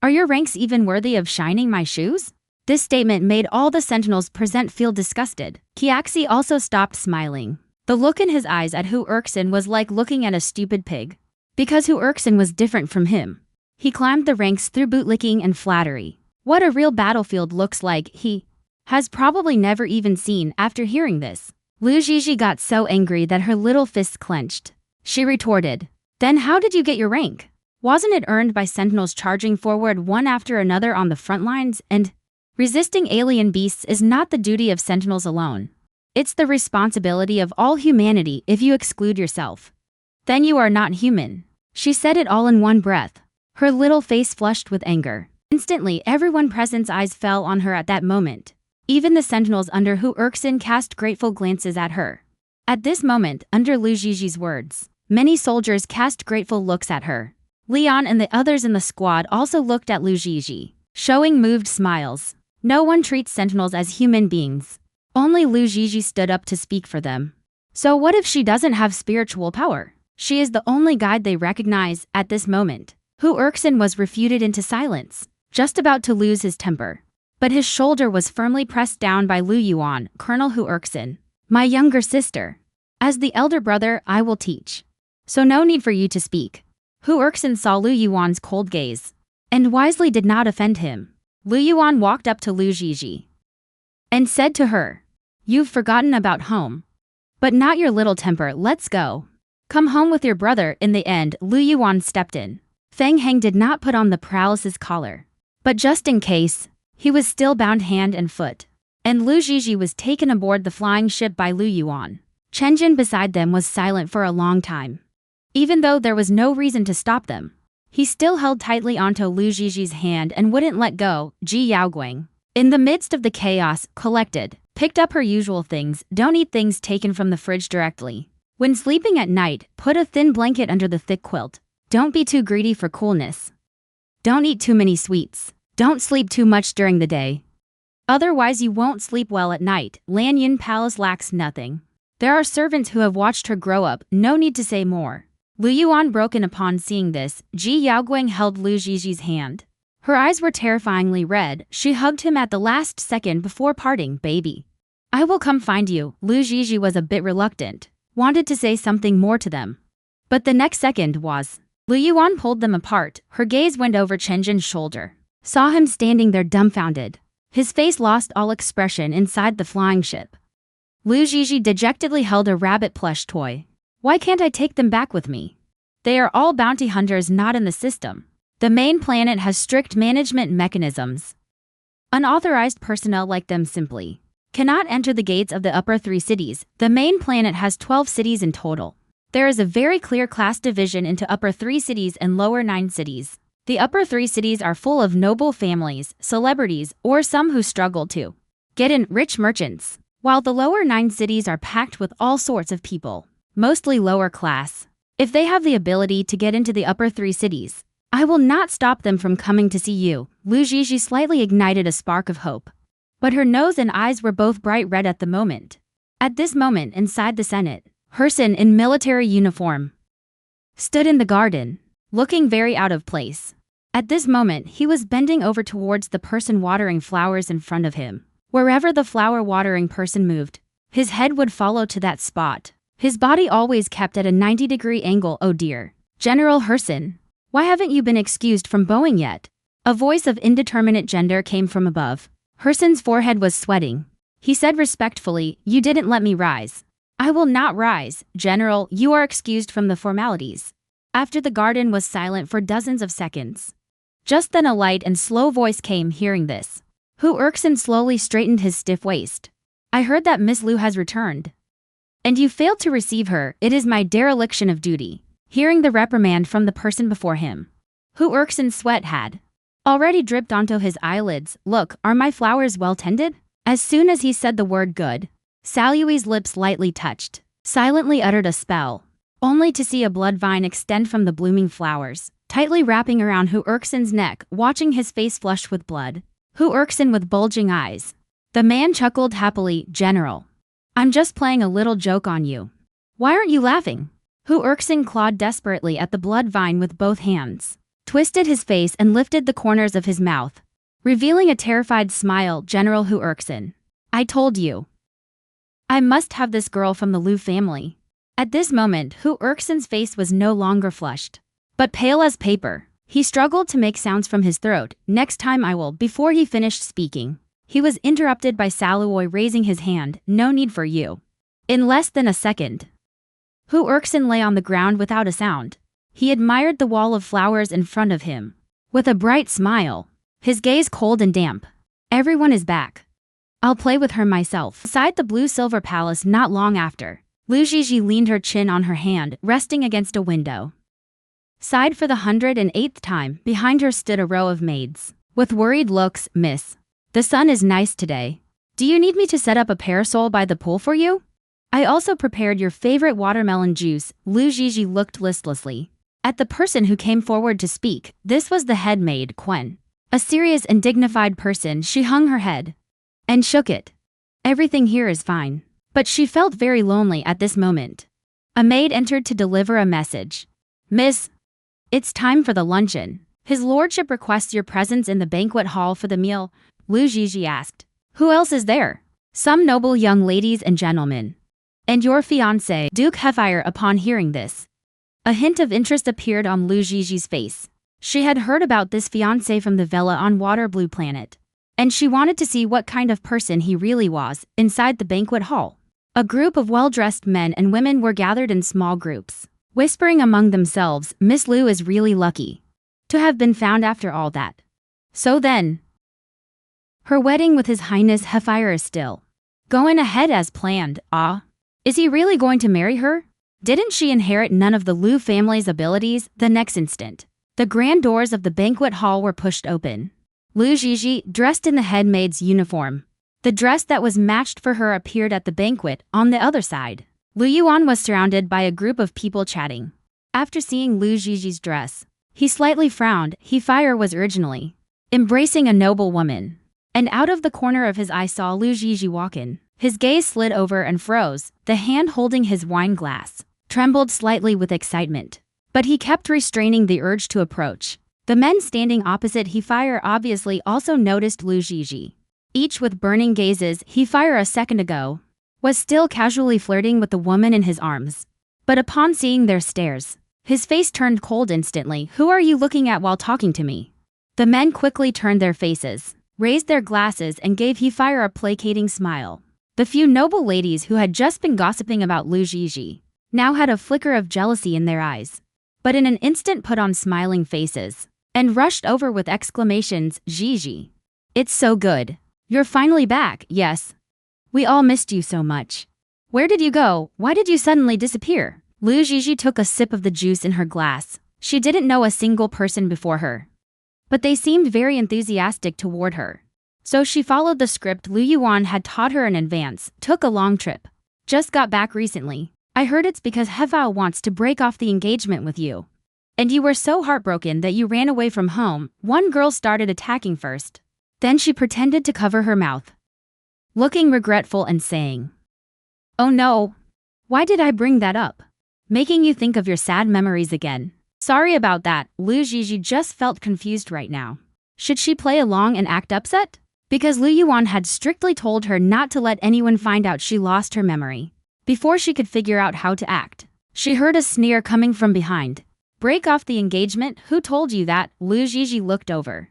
Are your ranks even worthy of shining my shoes? This statement made all the sentinels present feel disgusted. Qiaxi also stopped smiling. The look in his eyes at Hu Erkson was like looking at a stupid pig. Because Hu Erkson was different from him. He climbed the ranks through bootlicking and flattery. What a real battlefield looks like he has probably never even seen. After hearing this, Lu Zhizhi got so angry that her little fists clenched. She retorted, then how did you get your rank? Wasn't it earned by sentinels charging forward one after another on the front lines? And resisting alien beasts is not the duty of sentinels alone. It's the responsibility of all humanity. If you exclude yourself, then you are not human. She said it all in one breath. Her little face flushed with anger. Instantly, everyone present's eyes fell on her at that moment. Even the sentinels under Hu Erkson cast grateful glances at her. At this moment, under Lu Zhizhi's words, many soldiers cast grateful looks at her. Leon and the others in the squad also looked at Lu Zhizhi, showing moved smiles. No one treats sentinels as human beings. Only Lu Zhizhi stood up to speak for them. So what if she doesn't have spiritual power? She is the only guide they recognize. At this moment, Hu Erkson was refuted into silence, just about to lose his temper. But his shoulder was firmly pressed down by Lu Yuan. Colonel Hu Erkson, my younger sister. As the elder brother, I will teach. So no need for you to speak. Hu Erkson saw Lu Yuan's cold gaze, and wisely did not offend him. Lu Yuan walked up to Lu Zhizhi and said to her, you've forgotten about home. But not your little temper. Let's go. Come home with your brother. In the end, Lu Yuan stepped in. Feng Heng did not put on the paralysis collar. But just in case, he was still bound hand and foot. And Lu Zhizhi was taken aboard the flying ship by Lu Yuan. Chen Jin beside them was silent for a long time. Even though there was no reason to stop them, he still held tightly onto Lu Zhizhi's hand and wouldn't let go. Ji Yaoguang, in the midst of the chaos, collected, picked up her usual things. Don't eat things taken from the fridge directly. When sleeping at night, put a thin blanket under the thick quilt. Don't be too greedy for coolness. Don't eat too many sweets. Don't sleep too much during the day. Otherwise you won't sleep well at night. Lanyan Palace lacks nothing. There are servants who have watched her grow up. No need to say more. Lu Yuan broke in upon seeing this. Ji Yaoguang held Lu Zhizhi's hand. Her eyes were terrifyingly red. She hugged him at the last second before parting. Baby, I will come find you. Lu Zhizhi was a bit reluctant. Wanted to say something more to them. But the next second was. Lu Yuan pulled them apart. Her gaze went over Chen Jin's shoulder. Saw him standing there dumbfounded. His face lost all expression inside the flying ship. Lu Zhizhi dejectedly held a rabbit plush toy. Why can't I take them back with me? They are all bounty hunters not in the system. The main planet has strict management mechanisms. Unauthorized personnel like them simply cannot enter the gates of the upper 3 cities. The main planet has 12 cities in total. There is a very clear class division into upper 3 cities and lower 9 cities. The upper 3 cities are full of noble families, celebrities, or some who struggle to get in, rich merchants, while the lower 9 cities are packed with all sorts of people, mostly lower class. If they have the ability to get into the upper 3 cities, I will not stop them from coming to see you. Lu Zhizhi slightly ignited a spark of hope. But her nose and eyes were both bright red at the moment. At this moment, inside the Senate, Herson in military uniform stood in the garden, looking very out of place. At this moment, he was bending over towards the person watering flowers in front of him. Wherever the flower watering person moved, his head would follow to that spot. His body always kept at a 90-degree angle. Oh dear. General Herson, why haven't you been excused from bowing yet? A voice of indeterminate gender came from above. Herson's forehead was sweating. He said respectfully, "You didn't let me rise." "I will not rise, General. You are excused from the formalities." After the garden was silent for dozens of seconds. Just then a light and slow voice came. Hearing this, Hu Erkson slowly straightened his stiff waist. "I heard that Miss Lu has returned. And you failed to receive her. It is my dereliction of duty." Hearing the reprimand from the person before him, Hu Erkson's sweat had already dripped onto his eyelids. "Look, are my flowers well tended?" As soon as he said the word good, Salui's lips lightly touched, silently uttered a spell, only to see a blood vine extend from the blooming flowers, tightly wrapping around Hu Erkson's neck. Watching his face flushed with blood, Hu Erkson with bulging eyes, the man chuckled happily. "General, I'm just playing a little joke on you. Why aren't you laughing?" Hu Erkson clawed desperately at the blood vine with both hands, twisted his face and lifted the corners of his mouth, revealing a terrified smile. "General Hu Erkson, I told you. I must have this girl from the Lu family." At this moment, Hu Erkson's face was no longer flushed, but pale as paper. He struggled to make sounds from his throat. "Next time I will." Before he finished speaking, he was interrupted by Salui raising his hand. "No need for you." In less than a second, Hu Erkson lay on the ground without a sound. He admired the wall of flowers in front of him, with a bright smile, his gaze cold and damp. "Everyone is back. I'll play with her myself." Inside the blue-silver palace not long after, Lu Zhizhi leaned her chin on her hand, resting against a window. Sighed for the 108th time. Behind her stood a row of maids, with worried looks. "Miss, the sun is nice today. Do you need me to set up a parasol by the pool for you? I also prepared your favorite watermelon juice." Lu Zhizhi looked listlessly at the person who came forward to speak. This was the head maid, Quen. A serious and dignified person. She hung her head and shook it. "Everything here is fine." But she felt very lonely at this moment. A maid entered to deliver a message. "Miss, it's time for the luncheon. His lordship requests your presence in the banquet hall for the meal." Lu Zhizhi asked, "Who else is there?" "Some noble young ladies and gentlemen. And your fiancé, Duke Hefire." Upon hearing this, a hint of interest appeared on Lu Zhizhi's face. She had heard about this fiancé from the villa on Water Blue Planet, and she wanted to see what kind of person he really was. Inside the banquet hall, a group of well-dressed men and women were gathered in small groups, whispering among themselves. "Miss Lu is really lucky to have been found after all that. So then, her wedding with His Highness Hefire is still going ahead as planned. Ah, is he really going to marry her? Didn't she inherit none of the Lu family's abilities?" The next instant, the grand doors of the banquet hall were pushed open. Lu Zhizhi, dressed in the head maid's uniform, the dress that was matched for her, appeared at the banquet. On the other side, Lu Yuan was surrounded by a group of people chatting. After seeing Lu Zhiji's dress, he slightly frowned. Hefire was originally embracing a noble woman, and out of the corner of his eye saw Lu Zhizhi walk in. His gaze slid over and froze. The hand holding his wine glass trembled slightly with excitement, but he kept restraining the urge to approach. The men standing opposite Hefire obviously also noticed Lu Zhizhi. Each with burning gazes. Hefire a second ago was still casually flirting with the woman in his arms, but upon seeing their stares, his face turned cold instantly. "Who are you looking at while talking to me?" The men quickly turned their faces, raised their glasses and gave Hefire a placating smile. The few noble ladies who had just been gossiping about Lu Zhizhi now had a flicker of jealousy in their eyes, but in an instant put on smiling faces and rushed over with exclamations. "Zhizhi, it's so good. You're finally back." "Yes. We all missed you so much. Where did you go? Why did you suddenly disappear?" Lu Zhizhi took a sip of the juice in her glass. She didn't know a single person before her, but they seemed very enthusiastic toward her. So she followed the script Lu Yuan had taught her in advance, took a long trip. Just got back recently. I heard it's because Hefao wants to break off the engagement with you. And you were so heartbroken that you ran away from home. One girl started attacking first. Then she pretended to cover her mouth, looking regretful and saying, "Oh no. Why did I bring that up? Making you think of your sad memories again. Sorry about that." Lu Zhizhi just felt confused right now. Should she play along and act upset? Because Lu Yuan had strictly told her not to let anyone find out she lost her memory. Before she could figure out how to act, she heard a sneer coming from behind. "Break off the engagement? Who told you that?" Lu Zhizhi looked over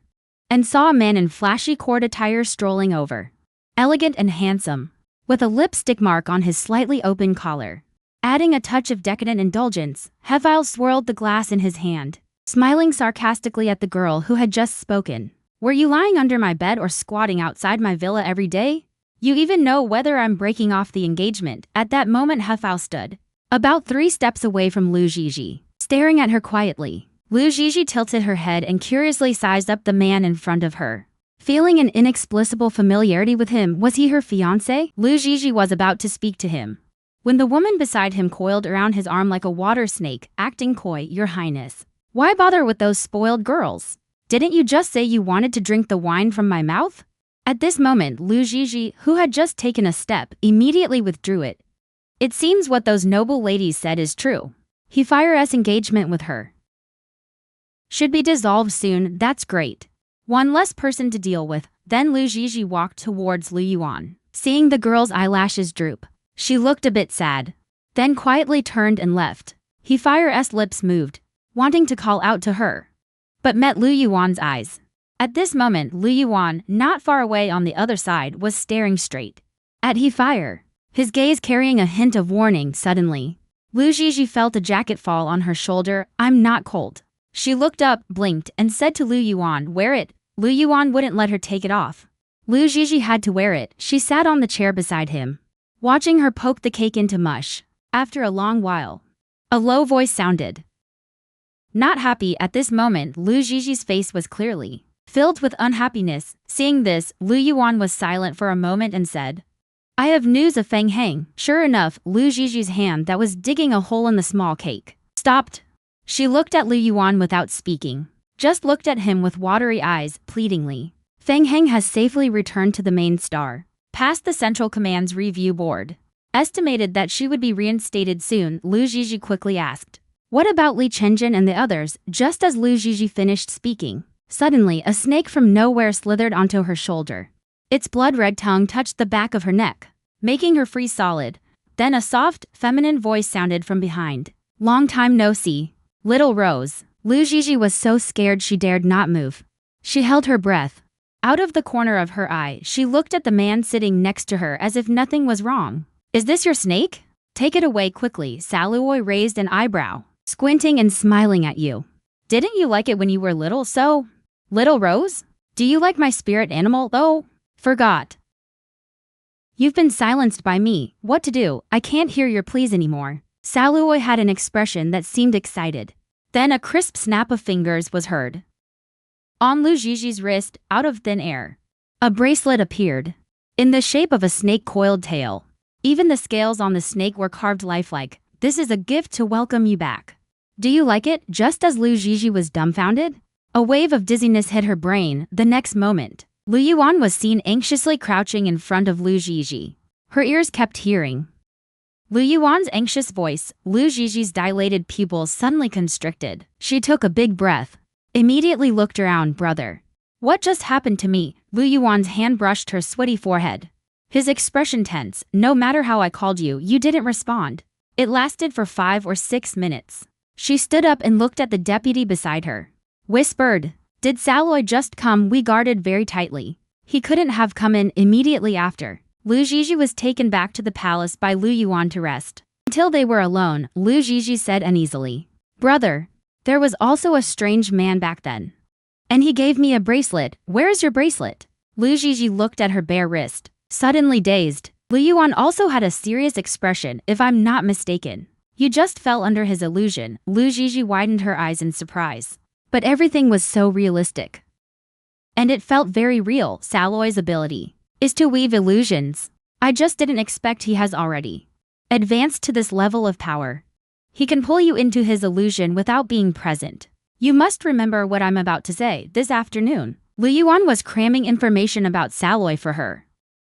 and saw a man in flashy court attire strolling over. Elegant and handsome, with a lipstick mark on his slightly open collar. Adding a touch of decadent indulgence, Hefao swirled the glass in his hand, smiling sarcastically at the girl who had just spoken. "Were you lying under my bed or squatting outside my villa every day? You even know whether I'm breaking off the engagement?" At that moment Hefao stood about 3 steps away from Lu Zhizhi, staring at her quietly. Lu Zhizhi tilted her head and curiously sized up the man in front of her, feeling an inexplicable familiarity with him. Was he her fiancé? Lu Zhizhi was about to speak to him when the woman beside him coiled around his arm like a water snake, acting coy. "Your Highness, why bother with those spoiled girls? Didn't you just say you wanted to drink the wine from my mouth?" At this moment, Lu Zhizhi, who had just taken a step, immediately withdrew it. "It seems what those noble ladies said is true. Hefire's engagement with her should be dissolved soon. That's great. One less person to deal with." Then Lu Zhizhi walked towards Lu Yuan. Seeing the girl's eyelashes droop, she looked a bit sad, then quietly turned and left. Hefire's lips moved, wanting to call out to her, but met Lu Yuan's eyes. At this moment, Lu Yuan, not far away on the other side, was staring straight at Hefire, his gaze carrying a hint of warning. Suddenly, Lu Zhizhi felt a jacket fall on her shoulder. "I'm not cold." She looked up, blinked, and said to Lu Yuan, "Wear it." Lu Yuan wouldn't let her take it off. Lu Zhizhi had to wear it. She sat on the chair beside him, watching her poke the cake into mush. After a long while, a low voice sounded. Not happy. At this moment, Lu Zhizhi's face was clearly filled with unhappiness. Seeing this, Lu Yuan was silent for a moment and said, "I have news of Feng Heng." Sure enough, Lu Zhizhi's hand that was digging a hole in the small cake stopped. She looked at Lu Yuan without speaking, just looked at him with watery eyes, pleadingly. "Feng Heng has safely returned to the main star. Past the Central Command's review board. Estimated that she would be reinstated soon." Lu Zhizhi quickly asked, "What about Li Chenjin and the others?" Just as Lu Zhizhi finished speaking, suddenly a snake from nowhere slithered onto her shoulder. Its blood-red tongue touched the back of her neck, making her freeze solid. Then a soft, feminine voice sounded from behind. "Long time no see, little Rose." Lu Zhizhi was so scared she dared not move. She held her breath. Out of the corner of her eye, she looked at the man sitting next to her as if nothing was wrong. "Is this your snake? Take it away quickly." Saluoi raised an eyebrow, squinting and smiling at you. "Didn't you like it when you were little? So, little Rose? Do you like my spirit animal, though?" "Forgot. You've been silenced by me. What to do? I can't hear your pleas anymore." Saluoi had an expression that seemed excited. Then a crisp snap of fingers was heard on Lu Zhizhi's wrist. Out of thin air, a bracelet appeared, in the shape of a snake-coiled tail. Even the scales on the snake were carved lifelike. "This is a gift to welcome you back. Do you like it?" Just as Lu Zhizhi was dumbfounded, a wave of dizziness hit her brain. The next moment, Lu Yuan was seen anxiously crouching in front of Lu Zhizhi. Her ears kept hearing Lu Yuan's anxious voice. Lu Zhizhi's dilated pupils suddenly constricted. She took a big breath, immediately looked around. "Brother, what just happened to me?" Lu Yuan's hand brushed her sweaty forehead, his expression tense. "No matter how I called you, you didn't respond." It lasted for 5 or 6 minutes. She stood up and looked at the deputy beside her. Whispered, "Did Saluoi just come?" We guarded very tightly. He couldn't have come in immediately after. Lu Zhizhi was taken back to the palace by Lu Yuan to rest. Until they were alone, Lu Zhizhi said uneasily, "Brother, there was also a strange man back then. And he gave me a bracelet. Where is your bracelet?" Lu Zhizhi looked at her bare wrist, suddenly dazed. Lu Yuan also had a serious expression. "If I'm not mistaken, You just fell under his illusion. Lu Zhizhi widened her eyes in surprise. But everything was so realistic. And it felt very real. Saloy's ability is to weave illusions. I just didn't expect he has already advanced to this level of power. He can pull you into his illusion without being present. You must remember what I'm about to say. This afternoon, Lu Yuan was cramming information about Saloy for her.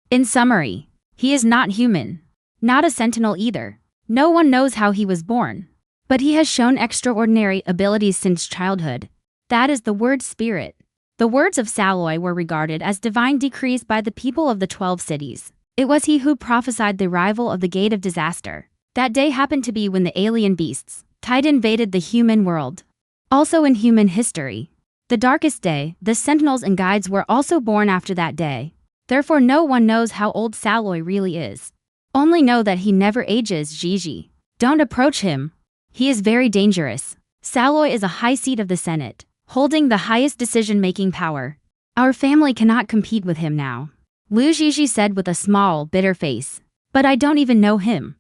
In summary, he is not human. Not a sentinel either. No one knows how he was born. But he has shown extraordinary abilities since childhood. That is the word spirit. The words of Saloy were regarded as divine decrees by the people of the 12 cities. It was he who prophesied the arrival of the Gate of Disaster. That day happened to be when the alien beasts Tide invaded the human world. Also in human history, the darkest day, the sentinels and guides were also born after that day. Therefore no one knows how old Saloy really is. Only know that he never ages. Zhizhi. Don't approach him. He is very dangerous. Saloy is a high seat of the Senate, holding the highest decision-making power. Our family cannot compete with him now. Lu Zhizhi said with a small, bitter face. But I don't even know him.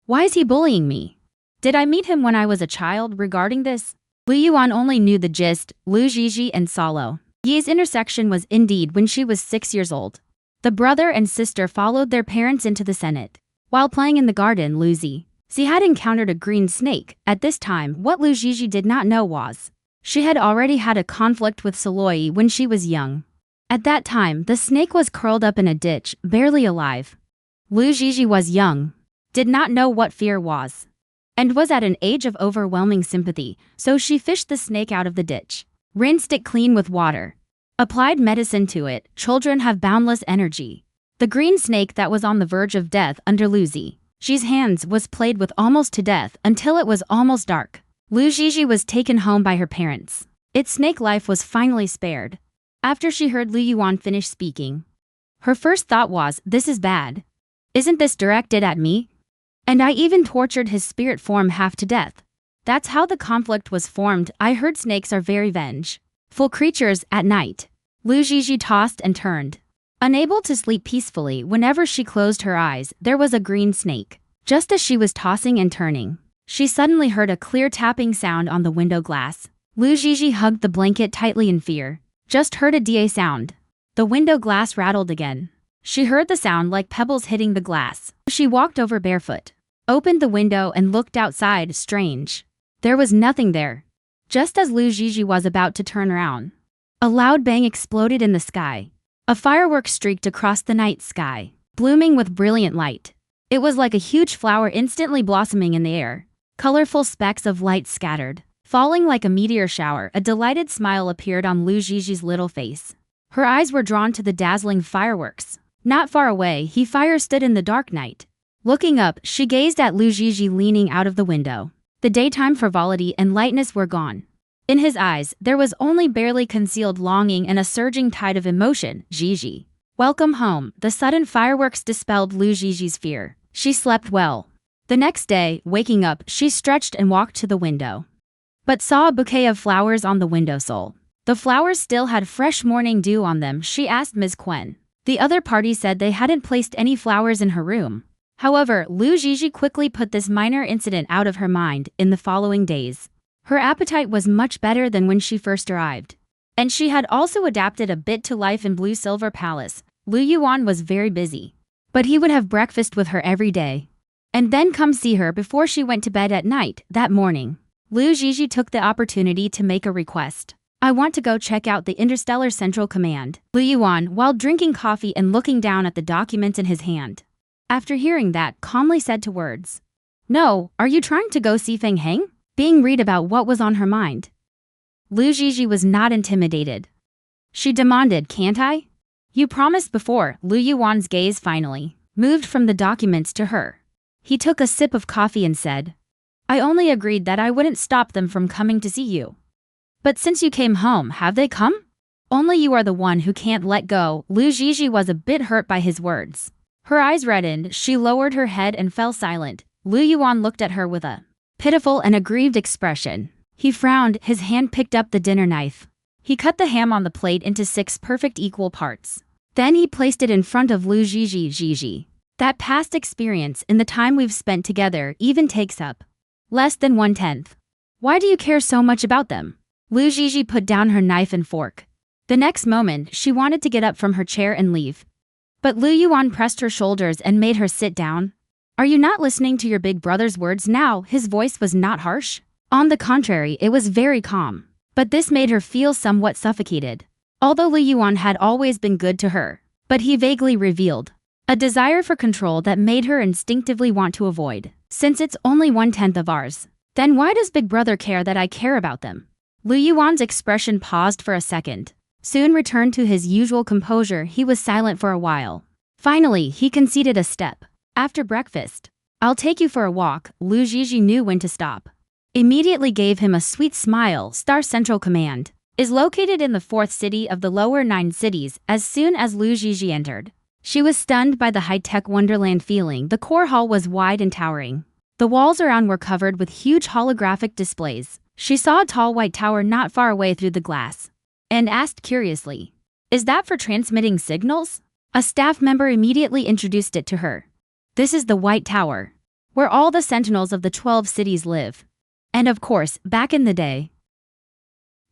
Why is he bullying me? Did I meet him when I was a child? Regarding this, Lu Yuan only knew the gist. Lu Zhizhi and Salo Yi's intersection was indeed when she was 6 years old. The brother and sister followed their parents into the Senate. While playing in the garden, Lu Zhi had encountered a green snake. At this time, what Lu Zhizhi did not know was she had already had a conflict with Saloy when she was young. At that time, the snake was curled up in a ditch, barely alive. Lu Zhizhi was young, did not know what fear was, and was at an age of overwhelming sympathy, so she fished the snake out of the ditch, rinsed it clean with water, applied medicine to it. Children have boundless energy. The green snake that was on the verge of death under Lu Zhi's hands was played with almost to death until it was almost dark. Lu Zhizhi was taken home by her parents. Its snake life was finally spared. After she heard Lu Yuan finish speaking, her first thought was, this is bad. Isn't this directed at me? And I even tortured his spirit form half to death. That's how the conflict was formed. I heard snakes are very vengeful creatures at night. Lu Zhizhi tossed and turned. Unable to sleep peacefully, whenever she closed her eyes, there was a green snake. Just as she was tossing and turning, she suddenly heard a clear tapping sound on the window glass. Lu Zhizhi hugged the blanket tightly in fear. Just heard a da sound. The window glass rattled again. She heard the sound like pebbles hitting the glass. She walked over barefoot, opened the window and looked outside. Strange. There was nothing there. Just as Lu Zhizhi was about to turn around, a loud bang exploded in the sky. A firework streaked across the night sky, blooming with brilliant light. It was like a huge flower instantly blossoming in the air. Colorful specks of light scattered, falling like a meteor shower. A delighted smile appeared on Lu Zhizhi's little face. Her eyes were drawn to the dazzling fireworks. Not far away, he fire stood in the dark night. Looking up, she gazed at Lu Zhizhi leaning out of the window. The daytime frivolity and lightness were gone. In his eyes, there was only barely concealed longing and a surging tide of emotion. Zhizhi. Welcome home. The sudden fireworks dispelled Lu Zhizhi's fear. She slept well. The next day, waking up, she stretched and walked to the window, but saw a bouquet of flowers on the windowsill. The flowers still had fresh morning dew on them. She asked Ms. Quen. The other party said they hadn't placed any flowers in her room. However, Lu Zhizhi quickly put this minor incident out of her mind. In the following days, her appetite was much better than when she first arrived, and she had also adapted a bit to life in Blue Silver Palace. Lu Yuan was very busy, but he would have breakfast with her every day, and then come see her before she went to bed at night. That morning, Lu Zhizhi took the opportunity to make a request. I want to go check out the Interstellar Central Command. Lu Yuan, while drinking coffee and looking down at the document in his hand, after hearing that, calmly said to words, no, are you trying to go see Feng Heng? Being read about what was on her mind. Lu Zhizhi was not intimidated. She demanded, can't I? You promised before. Lu Yuan's gaze finally moved from the documents to her. He took a sip of coffee and said, I only agreed that I wouldn't stop them from coming to see you. But since you came home, have they come? Only you are the one who can't let go. Lu Zhizhi was a bit hurt by his words. Her eyes reddened, she lowered her head and fell silent. Lu Yuan looked at her with a pitiful and aggrieved expression. He frowned, his hand picked up the dinner knife. He cut the ham on the plate into 6 perfect equal parts. Then he placed it in front of Lu Zhizhi. Zhizhi. That past experience in the time we've spent together even takes up less than 1/10. Why do you care so much about them? Lu Gigi put down her knife and fork. The next moment, she wanted to get up from her chair and leave. But Lu Yuan pressed her shoulders and made her sit down. Are you not listening to your big brother's words now? His voice was not harsh. On the contrary, it was very calm. But this made her feel somewhat suffocated. Although Lu Yuan had always been good to her, but he vaguely revealed a desire for control that made her instinctively want to avoid. Since it's only 1/10 of ours, then why does Big Brother care that I care about them? Lu Yuan's expression paused for a second. Soon returned to his usual composure. He was silent for a while. Finally, he conceded a step. After breakfast, I'll take you for a walk. Lu Gigi knew when to stop. Immediately gave him a sweet smile. Star Central Command is located in the 4th city of the lower 9 cities. As soon as Lu Gigi entered, she was stunned by the high-tech wonderland feeling. The core hall was wide and towering. The walls around were covered with huge holographic displays. She saw a tall white tower not far away through the glass, and asked curiously, "Is that for transmitting signals?" A staff member immediately introduced it to her. This is the White Tower, where all the sentinels of the 12 cities live. And of course, back in the day,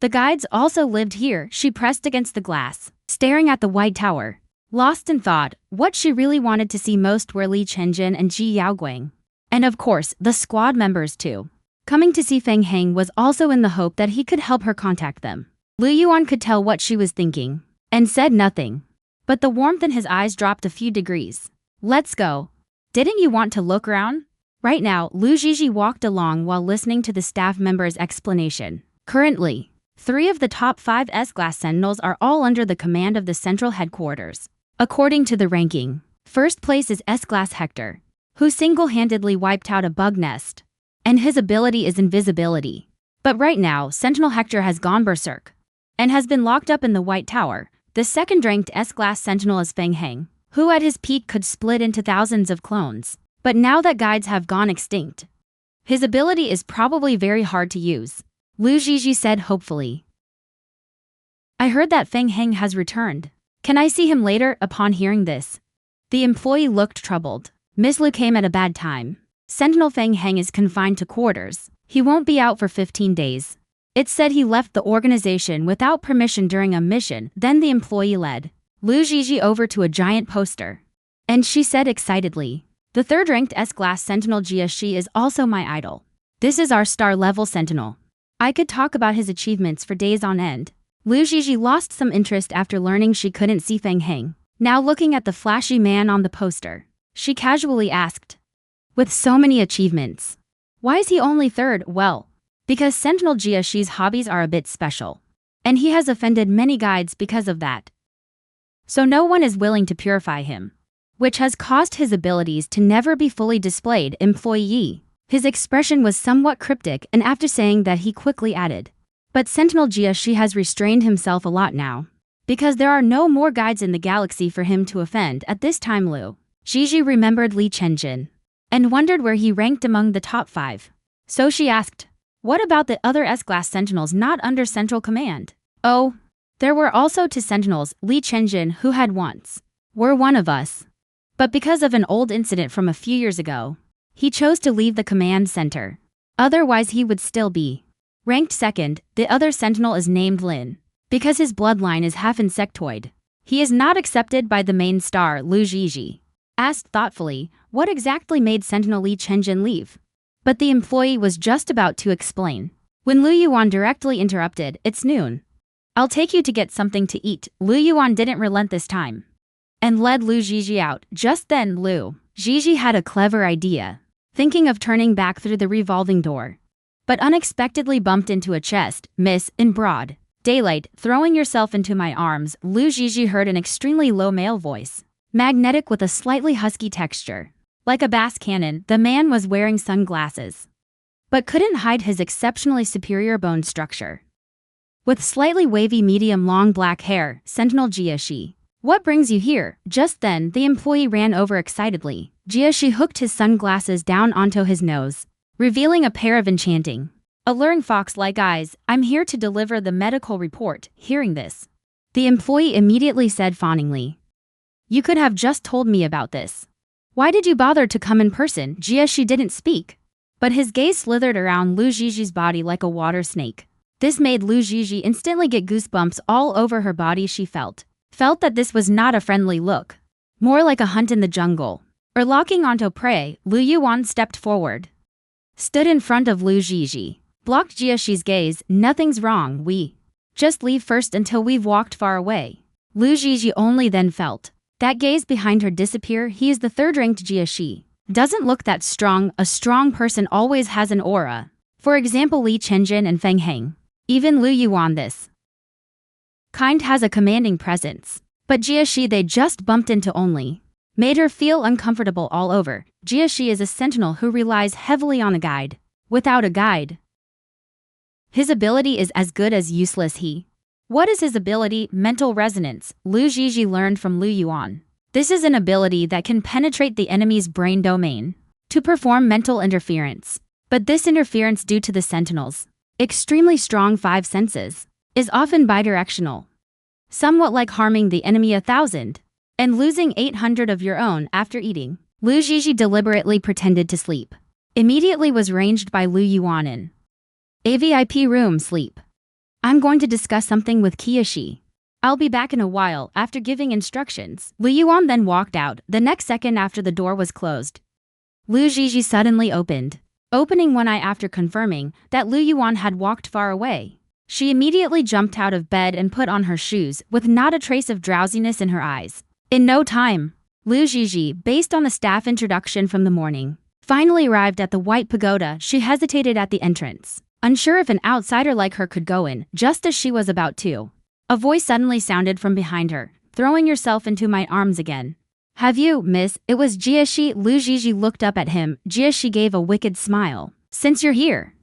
the guides also lived here. She pressed against the glass, staring at the White Tower. Lost in thought, what she really wanted to see most were Li Chenjin and Ji Yaoguang. And of course, the squad members too. Coming to see Feng Heng was also in the hope that he could help her contact them. Lu Yuan could tell what she was thinking, and said nothing. But the warmth in his eyes dropped a few degrees. Let's go. Didn't you want to look around? Right now, Lu Gigi walked along while listening to the staff member's explanation. Currently, 3 of the top 5 S-Class Sentinels are all under the command of the central headquarters. According to the ranking, first place is S-Class Hector, who single-handedly wiped out a bug nest, and his ability is invisibility. But right now, Sentinel Hector has gone berserk, and has been locked up in the White Tower. The second-ranked S-Class Sentinel is Feng Heng, who at his peak could split into thousands of clones. But now that guides have gone extinct, his ability is probably very hard to use. Lu Gigi said hopefully. I heard that Feng Heng has returned. Can I see him later? Upon hearing this, the employee looked troubled. Miss Lu came at a bad time. Sentinel Feng Heng is confined to quarters. He won't be out for 15 days. It said he left the organization without permission during a mission. Then the employee led Lu Gigi over to a giant poster, and she said excitedly, the third-ranked S-Class Sentinel Jia Shi is also my idol. This is our star-level Sentinel. I could talk about his achievements for days on end. Lu Gigi lost some interest after learning she couldn't see Feng Heng. Now looking at the flashy man on the poster, she casually asked, with so many achievements, why is he only third? Well, because Sentinel Jia Shi's hobbies are a bit special, and he has offended many guides because of that. So no one is willing to purify him, which has caused his abilities to never be fully displayed. Employee. His expression was somewhat cryptic, and after saying that he quickly added, but Sentinel Jia Shi has restrained himself a lot now, because there are no more guides in the galaxy for him to offend at this time. Lu Gigi remembered Li Chenjin, and wondered where he ranked among the top 5. So she asked, what about the other S-Class Sentinels not under Central Command? Oh, there were also 2 Sentinels, Li Chenjin, who had once were one of us. But because of an old incident from a few years ago, he chose to leave the command center. Otherwise he would still be ranked second. The other Sentinel is named Lin, because his bloodline is half insectoid. He is not accepted by the main star. Lu Gigi asked thoughtfully, what exactly made Sentinel Li Chenjin leave? But the employee was just about to explain, when Lu Yuan directly interrupted, it's noon. I'll take you to get something to eat. Lu Yuan didn't relent this time, and led Lu Gigi out. Just then Lu Gigi had a clever idea, thinking of turning back through the revolving door, but unexpectedly bumped into a chest. Miss, in broad daylight, throwing yourself into my arms. Lu Gigi heard an extremely low male voice, magnetic with a slightly husky texture. Like a bass cannon, the man was wearing sunglasses, but couldn't hide his exceptionally superior bone structure. With slightly wavy medium-long black hair, Sentinel Jia Shi. What brings you here? Just then, the employee ran over excitedly. Jia Shi hooked his sunglasses down onto his nose, revealing a pair of enchanting, alluring fox-like eyes. I'm here to deliver the medical report. Hearing this, the employee immediately said fawningly, you could have just told me about this. Why did you bother to come in person? Jiashi didn't speak, but his gaze slithered around Lu Jiji's body like a water snake. This made Lu Jiji instantly get goosebumps all over her body. She felt that this was not a friendly look, more like a hunt in the jungle, or locking onto prey. Lu Yuan stepped forward, stood in front of Lu Jiji, blocked Jiashi's gaze. Nothing's wrong, we just leave first until we've walked far away. Lu Jiji only then felt that gaze behind her disappear. He is the third-ranked Jiashi. Doesn't look that strong. A strong person always has an aura. For example, Li Chenjin and Feng Heng. Even Lu Yuan this kind has a commanding presence. But Jiashi they just bumped into only made her feel uncomfortable all over. Jiashi is a sentinel who relies heavily on a guide. Without a guide, his ability is as good as useless. What is his ability? Mental resonance. Lu Jiji learned from Lu Yuan. This is an ability that can penetrate the enemy's brain domain to perform mental interference. But this interference, due to the sentinel's extremely strong five senses, is often bidirectional, somewhat like harming the enemy 1,000 and losing 800 of your own after eating. Lu Jiji deliberately pretended to sleep. Immediately was ranged by Lu Yuan in a VIP room. Sleep. I'm going to discuss something with Kiyoshi. I'll be back in a while. After giving instructions, Lu Yuan then walked out. The next second after the door was closed, Lu Jiji suddenly opening one eye after confirming that Lu Yuan had walked far away. She immediately jumped out of bed and put on her shoes with not a trace of drowsiness in her eyes. In no time, Lu Jiji, based on the staff introduction from the morning, finally arrived at the White Pagoda. She hesitated at the entrance, unsure if an outsider like her could go in. Just as she was about to, a voice suddenly sounded from behind her. Throwing yourself into my arms again. Have you, miss? It was Jiashi. Lu Jiji looked up at him. Jiashi gave a wicked smile. Since you're here,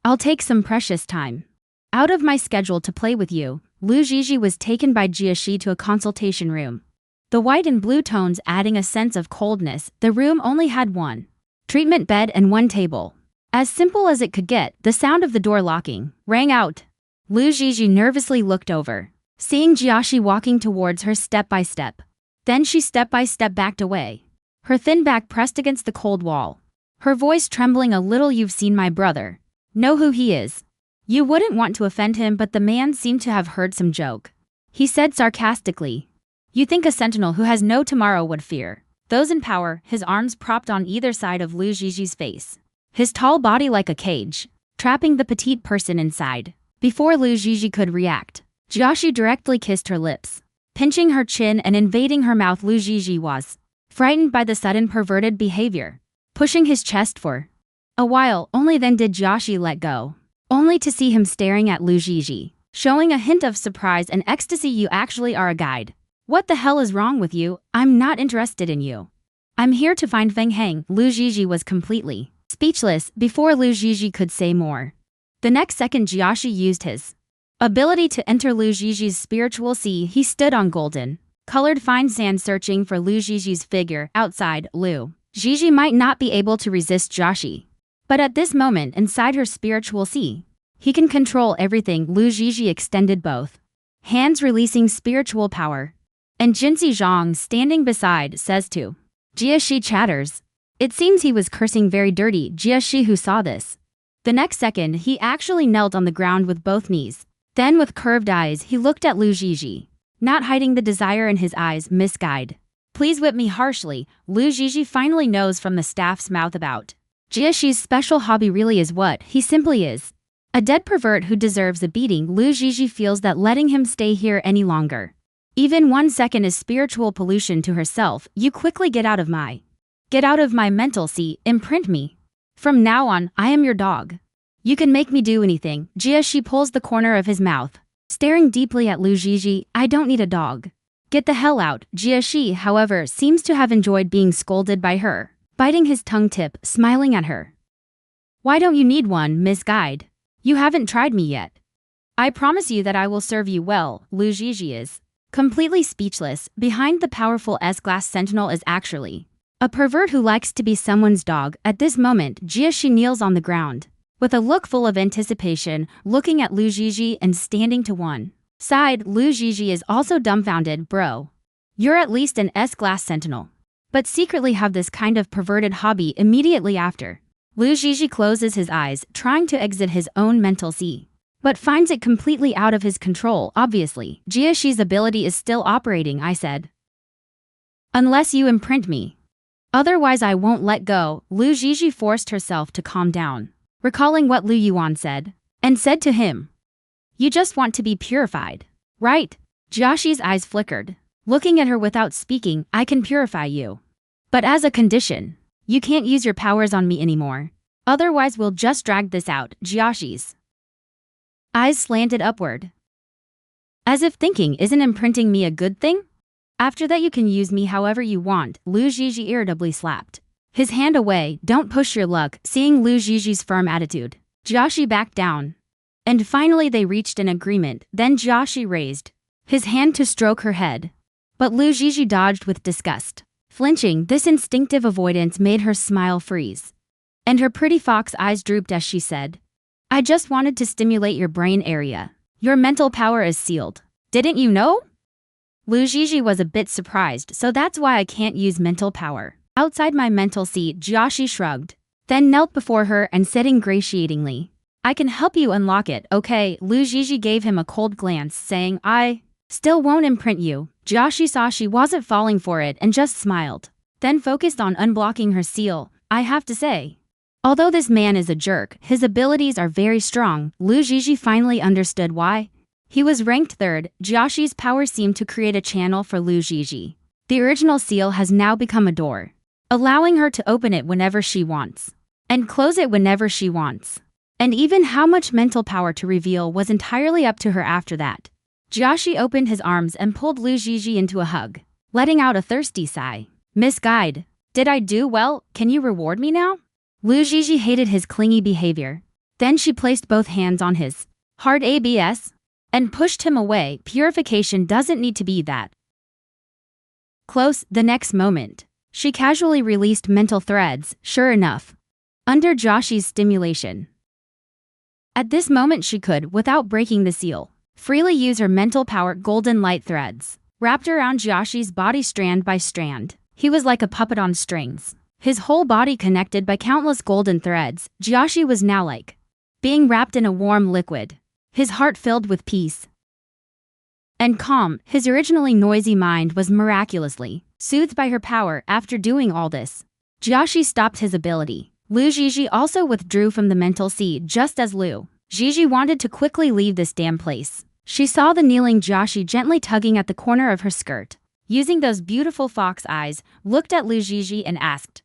I'll take some precious time out of my schedule to play with you. Lu Jiji was taken by Jiashi to a consultation room. The white and blue tones adding a sense of coldness. The room only had one treatment bed and one table. As simple as it could get. The sound of the door locking rang out. Lu Jiji nervously looked over, seeing Jiashi walking towards her step by step. Then she step by step backed away, her thin back pressed against the cold wall, her voice trembling a little. You've seen my brother. Know who he is. You wouldn't want to offend him, but the man seemed to have heard some joke. He said sarcastically, you think a sentinel who has no tomorrow would fear those in power? His arms propped on either side of Lu Jiji's face, his tall body like a cage, trapping the petite person inside. Before Lu Jiji could react, Jiashi directly kissed her lips, pinching her chin and invading her mouth. Lu Jiji was frightened by the sudden perverted behavior, pushing his chest for a while. Only then did Jiashi let go, only to see him staring at Lu Jiji, showing a hint of surprise and ecstasy. You actually are a guide. What the hell is wrong with you? I'm not interested in you. I'm here to find Feng Heng. Lu Jiji was completely speechless before Lu Jiji could say more. The next second, Jiashi used his ability to enter Lu Jiji's spiritual sea. He stood on golden colored fine sand searching for Lu Jiji's figure. Outside, Lu Jiji might not be able to resist Jiashi, but at this moment inside her spiritual sea, he can control everything. Lu Jiji extended both hands, releasing spiritual power, and Jinzi Zhang, standing beside, says to Jiashi, chatters. It seems he was cursing very dirty. Jiashi, who saw this, the next second he actually knelt on the ground with both knees. Then with curved eyes he looked at Lu Jiji, not hiding the desire in his eyes. Miss Guide, please whip me harshly. Lu Jiji finally knows from the staff's mouth about Jiashi's special hobby really is what he simply is. A dead pervert who deserves a beating. Lu Jiji feels that letting him stay here any longer, even 1 second, is spiritual pollution to herself. You quickly get out of my mental sea. Imprint me. From now on, I am your dog. You can make me do anything. Jiashi pulls the corner of his mouth, staring deeply at Lu Jiji. I don't need a dog. Get the hell out. Jiashi, however, seems to have enjoyed being scolded by her, biting his tongue tip, smiling at her. Why don't you need one, Miss Guide? You haven't tried me yet. I promise you that I will serve you well. Lu Jiji is completely speechless. Behind the powerful S-Glass Sentinel is actually a pervert who likes to be someone's dog. At this moment, Jiashi kneels on the ground, with a look full of anticipation, looking at Lu Jiji and standing to one side. Lu Jiji is also dumbfounded. Bro, you're at least an S-Glass Sentinel. but secretly have this kind of perverted hobby immediately after. Lu Zhizhi closes his eyes, trying to exit his own mental sea, but finds it completely out of his control, obviously. Jiaxi's ability is still operating, I said. Unless you imprint me. Otherwise I won't let go. Lu Zhizhi forced herself to calm down, recalling what Lu Yuan said, and said to him, You just want to be purified, right? Jiaxi's eyes flickered. Looking at her without speaking, I can purify you. But as a condition, you can't use your powers on me anymore. Otherwise we'll just drag this out. Jiaxi's eyes slanted upward, as if thinking, isn't imprinting me a good thing? After that you can use me however you want. Lu Zhizhi irritably slapped his hand away. Don't push your luck. Seeing Lu Zhizhi's firm attitude, Jiaxi backed down. And finally they reached an agreement. Then Jiaxi raised his hand to stroke her head, but Lu Zhizhi dodged with disgust. Flinching, this instinctive avoidance made her smile freeze, and her pretty fox eyes drooped as she said, I just wanted to stimulate your brain area. Your mental power is sealed. Didn't you know? Lu Zhizhi was a bit surprised, so that's why I can't use mental power. Outside my mental seat, Jiaxi shrugged, then knelt before her and said ingratiatingly, I can help you unlock it, okay? Lu Zhizhi gave him a cold glance, saying, I still won't imprint you. Jiaxi saw she wasn't falling for it and just smiled, then focused on unblocking her seal. I have to say, although this man is a jerk, his abilities are very strong. Lu Zhizhi finally understood why. He was ranked third. Jiaxi's power seemed to create a channel for Lu Zhizhi. The original seal has now become a door, allowing her to open it whenever she wants, and close it whenever she wants. And even how much mental power to reveal was entirely up to her after that. Jiaxi opened his arms and pulled Lu Zhizhi into a hug, letting out a thirsty sigh. Miss Guide, did I do well? Can you reward me now? Lu Zhizhi hated his clingy behavior. Then she placed both hands on his hard abs and pushed him away. Purification doesn't need to be that close. The next moment, she casually released mental threads, sure enough, under Jiaxi's stimulation. At this moment she could, without breaking the seal, freely use her mental power. Golden light threads wrapped around Jiaxi's body strand by strand. He was like a puppet on strings, his whole body connected by countless golden threads. Jiaxi was now like being wrapped in a warm liquid, his heart filled with peace and calm. His originally noisy mind was miraculously soothed by her power. After doing all this, Jiaxi stopped his ability. Lu Zhizhi also withdrew from the mental sea just as Lu Zhizhi wanted to quickly leave this damn place. She saw the kneeling Jiaxi gently tugging at the corner of her skirt. Using those beautiful fox eyes, looked at Lu Zhizhi and asked,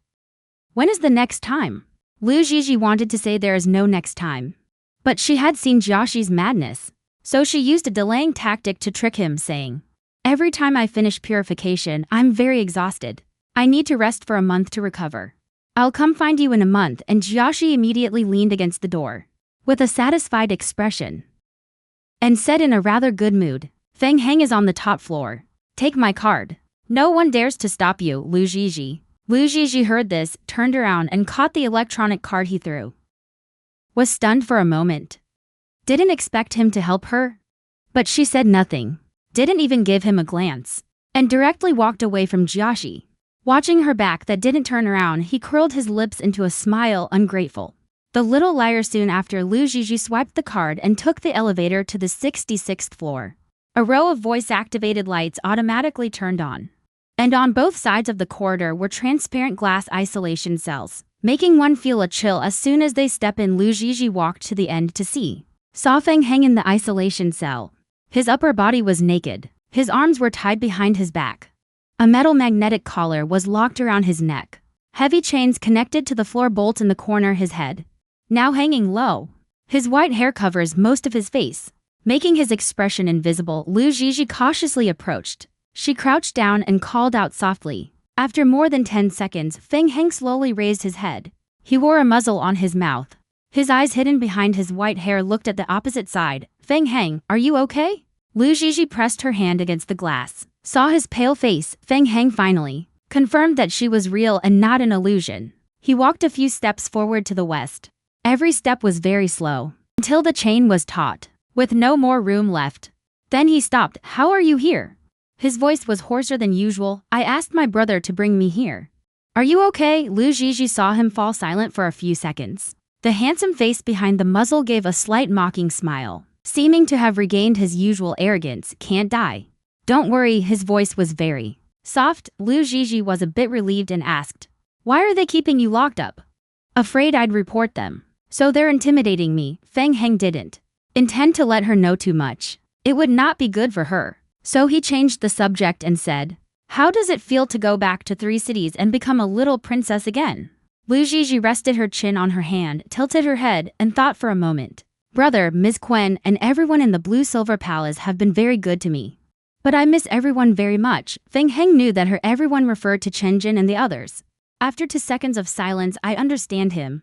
When is the next time? Lu Zhizhi wanted to say there is no next time, but she had seen Jiaxi's madness, so she used a delaying tactic to trick him, saying, Every time I finish purification, I'm very exhausted. I need to rest for a month to recover. I'll come find you in a month. And Jiaxi immediately leaned against the door, with a satisfied expression, and said in a rather good mood, Feng Heng is on the top floor. Take my card. No one dares to stop you, Lu Zhizhi. Lu Zhizhi heard this, turned around and caught the electronic card he threw. Was stunned for a moment. Didn't expect him to help her. But she said nothing, didn't even give him a glance, and directly walked away from Jiaxi. Watching her back that didn't turn around, he curled his lips into a smile, ungrateful. The little liar. Soon after, Lu Zhizhi swiped the card and took the elevator to the 66th floor. A row of voice-activated lights automatically turned on, and on both sides of the corridor were transparent glass isolation cells, making one feel a chill as soon as they step in. Lu Zhizhi walked to the end to saw Feng Heng in the isolation cell. His upper body was naked. His arms were tied behind his back. A metal magnetic collar was locked around his neck. Heavy chains connected to the floor bolts in the corner. His head, now hanging low. His white hair covers most of his face, making his expression invisible. Lu Zhizhi cautiously approached. She crouched down and called out softly. After more than 10 seconds, Feng Heng slowly raised his head. He wore a muzzle on his mouth. His eyes hidden behind his white hair looked at the opposite side. Feng Heng, are you okay? Lu Zhizhi pressed her hand against the glass, saw his pale face. Feng Heng finally confirmed that she was real and not an illusion. He walked a few steps forward to the west. Every step was very slow, until the chain was taut, with no more room left. Then he stopped. How are you here? His voice was hoarser than usual. I asked my brother to bring me here. Are you okay? Lu Zhizhi saw him fall silent for a few seconds. The handsome face behind the muzzle gave a slight mocking smile, seeming to have regained his usual arrogance. Can't die. Don't worry, his voice was very soft. Lu Zhizhi was a bit relieved and asked, why are they keeping you locked up? Afraid I'd report them. So they're intimidating me. Feng Heng didn't intend to let her know too much. It would not be good for her. So he changed the subject and said, how does it feel to go back to 3 cities and become a little princess again? Lu Zhizhi rested her chin on her hand, tilted her head, and thought for a moment. Brother, Ms. Quen, and everyone in the Blue Silver Palace have been very good to me. But I miss everyone very much. Feng Heng knew that her everyone referred to Chen Jin and the others. After 2 seconds of silence, I understand him.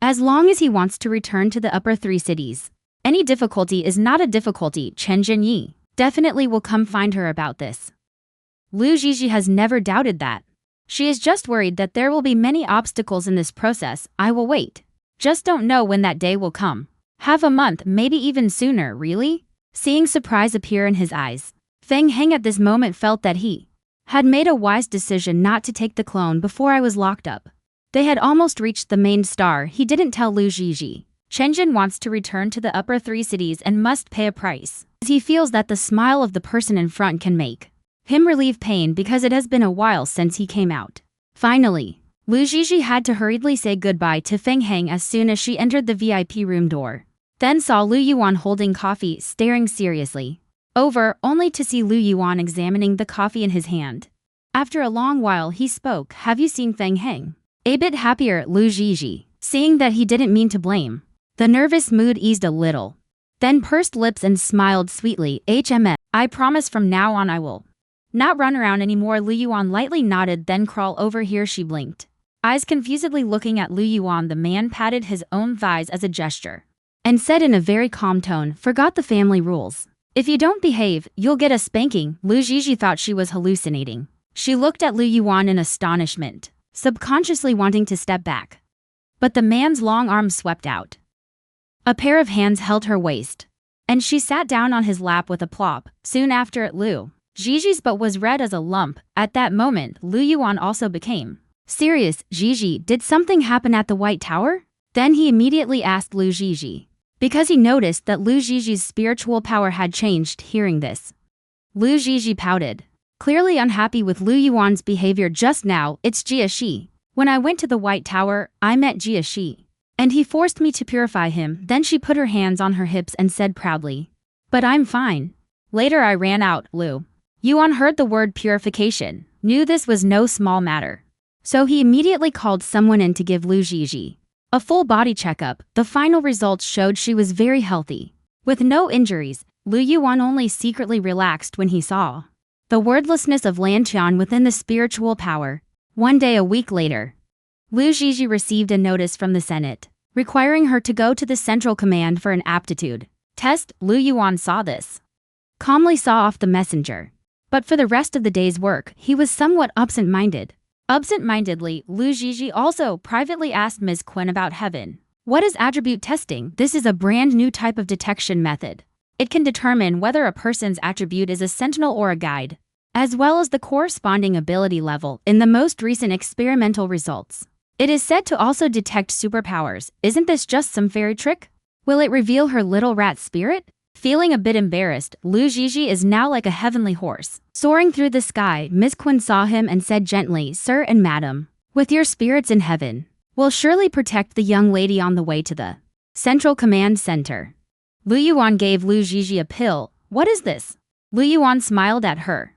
As long as he wants to return to the upper 3 cities. Any difficulty is not a difficulty. Chen Jin Yi definitely will come find her about this. Lu Zhizhi has never doubted that. She is just worried that there will be many obstacles in this process. I will wait. Just don't know when that day will come. Half a month, maybe even sooner, really? Seeing surprise appear in his eyes, Feng Heng at this moment felt that he had made a wise decision not to take the clone before I was locked up. They had almost reached the main star. He didn't tell Lu Zhizhi. Chen Jin wants to return to the upper 3 cities and must pay a price. He feels that the smile of the person in front can make him relieve pain because it has been a while since he came out. Finally, Lu Zhizhi had to hurriedly say goodbye to Feng Heng as soon as she entered the VIP room door. Then saw Lu Yuan holding coffee, staring seriously over, only to see Lu Yuan examining the coffee in his hand. After a long while he spoke, have you seen Feng Heng? A bit happier, Lu Zhizhi, seeing that he didn't mean to blame. The nervous mood eased a little. Then pursed lips and smiled sweetly. I promise from now on I will not run around anymore. Lu Yuan lightly nodded, then crawl over here. She blinked, eyes confusedly looking at Lu Yuan. The man patted his own thighs as a gesture and said in a very calm tone, forgot the family rules. If you don't behave, you'll get a spanking. Lu Zhizhi thought she was hallucinating. She looked at Lu Yuan in astonishment, subconsciously wanting to step back. But the man's long arm swept out. A pair of hands held her waist, and she sat down on his lap with a plop. Soon after, Lu Zhizhi's butt was red as a lump. At that moment, Lu Yuan also became serious. Zhizhi, did something happen at the White Tower? Then he immediately asked Lu Zhizhi, because he noticed that Lu Zhizhi's spiritual power had changed. Hearing this, Lu Zhizhi pouted, clearly unhappy with Lu Yuan's behavior just now. It's Jia Shi. When I went to the White Tower, I met Jia Shi, and he forced me to purify him. Then she put her hands on her hips and said proudly, but I'm fine. Later I ran out. Lu Yuan heard the word purification, knew this was no small matter. So he immediately called someone in to give Lu Zhizhi a full body checkup. The final results showed she was very healthy, with no injuries. Lu Yuan only secretly relaxed when he saw the wordlessness of Lan Qian within the spiritual power. One day a week later, Lu Zhizhi received a notice from the Senate, requiring her to go to the Central Command for an aptitude test. Lu Yuan saw this, calmly saw off the messenger. But for the rest of the day's work, he was somewhat absent-minded. Absent-mindedly, Lu Zhizhi also privately asked Ms. Quen about heaven. What is attribute testing? This is a brand new type of detection method. It can determine whether a person's attribute is a sentinel or a guide, as well as the corresponding ability level in the most recent experimental results. It is said to also detect superpowers. Isn't this just some fairy trick? Will it reveal her little rat spirit? Feeling a bit embarrassed, Lu Zhizhi is now like a heavenly horse, soaring through the sky. Ms. Quen saw him and said gently, Sir and Madam, with your spirits in heaven, will surely protect the young lady on the way to the Central Command Center. Lu Yuan gave Lu Zhizhi a pill. What is this? Lu Yuan smiled at her.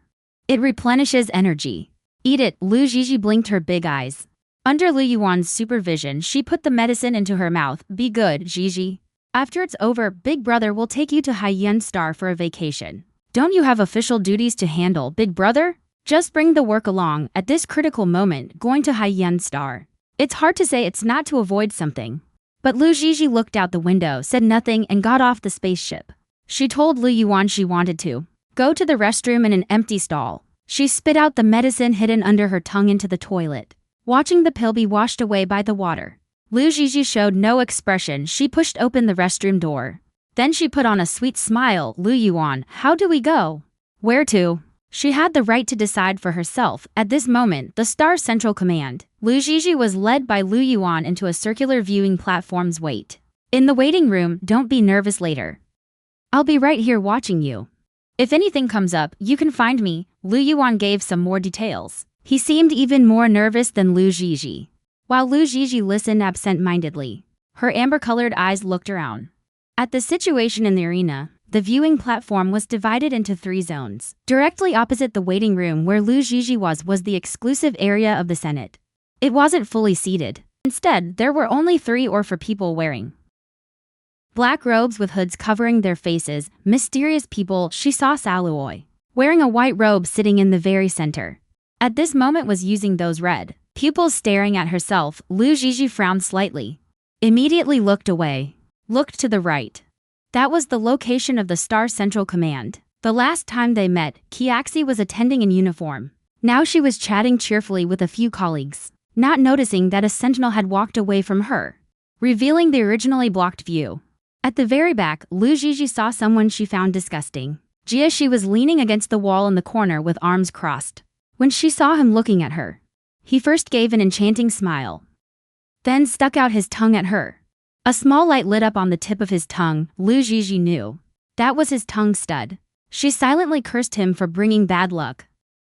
It replenishes energy. Eat it. Lu Zhizhi blinked her big eyes. Under Lu Yuan's supervision, she put the medicine into her mouth. Be good, Zhizhi. After it's over, Big Brother will take you to Haiyan Star for a vacation. Don't you have official duties to handle, Big Brother? Just bring the work along. At this critical moment, going to Haiyan Star. It's hard to say it's not to avoid something. But Lu Zhizhi looked out the window, said nothing, and got off the spaceship. She told Lu Yuan she wanted to go to the restroom in an empty stall. She spit out the medicine hidden under her tongue into the toilet, watching the pill be washed away by the water. Lu Zhizhi showed no expression. She pushed open the restroom door. Then she put on a sweet smile. Lu Yuan, how do we go? Where to? She had the right to decide for herself. At this moment, the Star Central Command, Lu Zhizhi, was led by Lu Yuan into a circular viewing platform's wait. In the waiting room, don't be nervous later. I'll be right here watching you. If anything comes up, you can find me. Lu Yuan gave some more details. He seemed even more nervous than Lu Zhizhi. While Lu Zhizhi listened absent-mindedly, her amber-colored eyes looked around. At the situation in the arena, the viewing platform was divided into 3 zones. Directly opposite the waiting room where Lu Zhizhi was the exclusive area of the Senate. It wasn't fully seated. Instead, there were only 3 or 4 people wearing black robes with hoods covering their faces. Mysterious people. She saw Saluoi wearing a white robe sitting in the very center. At this moment was using those red pupils staring at herself. Lu Zhizhi frowned slightly. Immediately looked away. Looked to the right. That was the location of the Star Central Command. The last time they met, Kiaxi was attending in uniform. Now she was chatting cheerfully with a few colleagues, not noticing that a sentinel had walked away from her, revealing the originally blocked view. At the very back, Lu Zhizhi saw someone she found disgusting. Jia. She was leaning against the wall in the corner with arms crossed. When she saw him looking at her, he first gave an enchanting smile, then stuck out his tongue at her. A small light lit up on the tip of his tongue. Lu Zhizhi knew that was his tongue stud. She silently cursed him for bringing bad luck.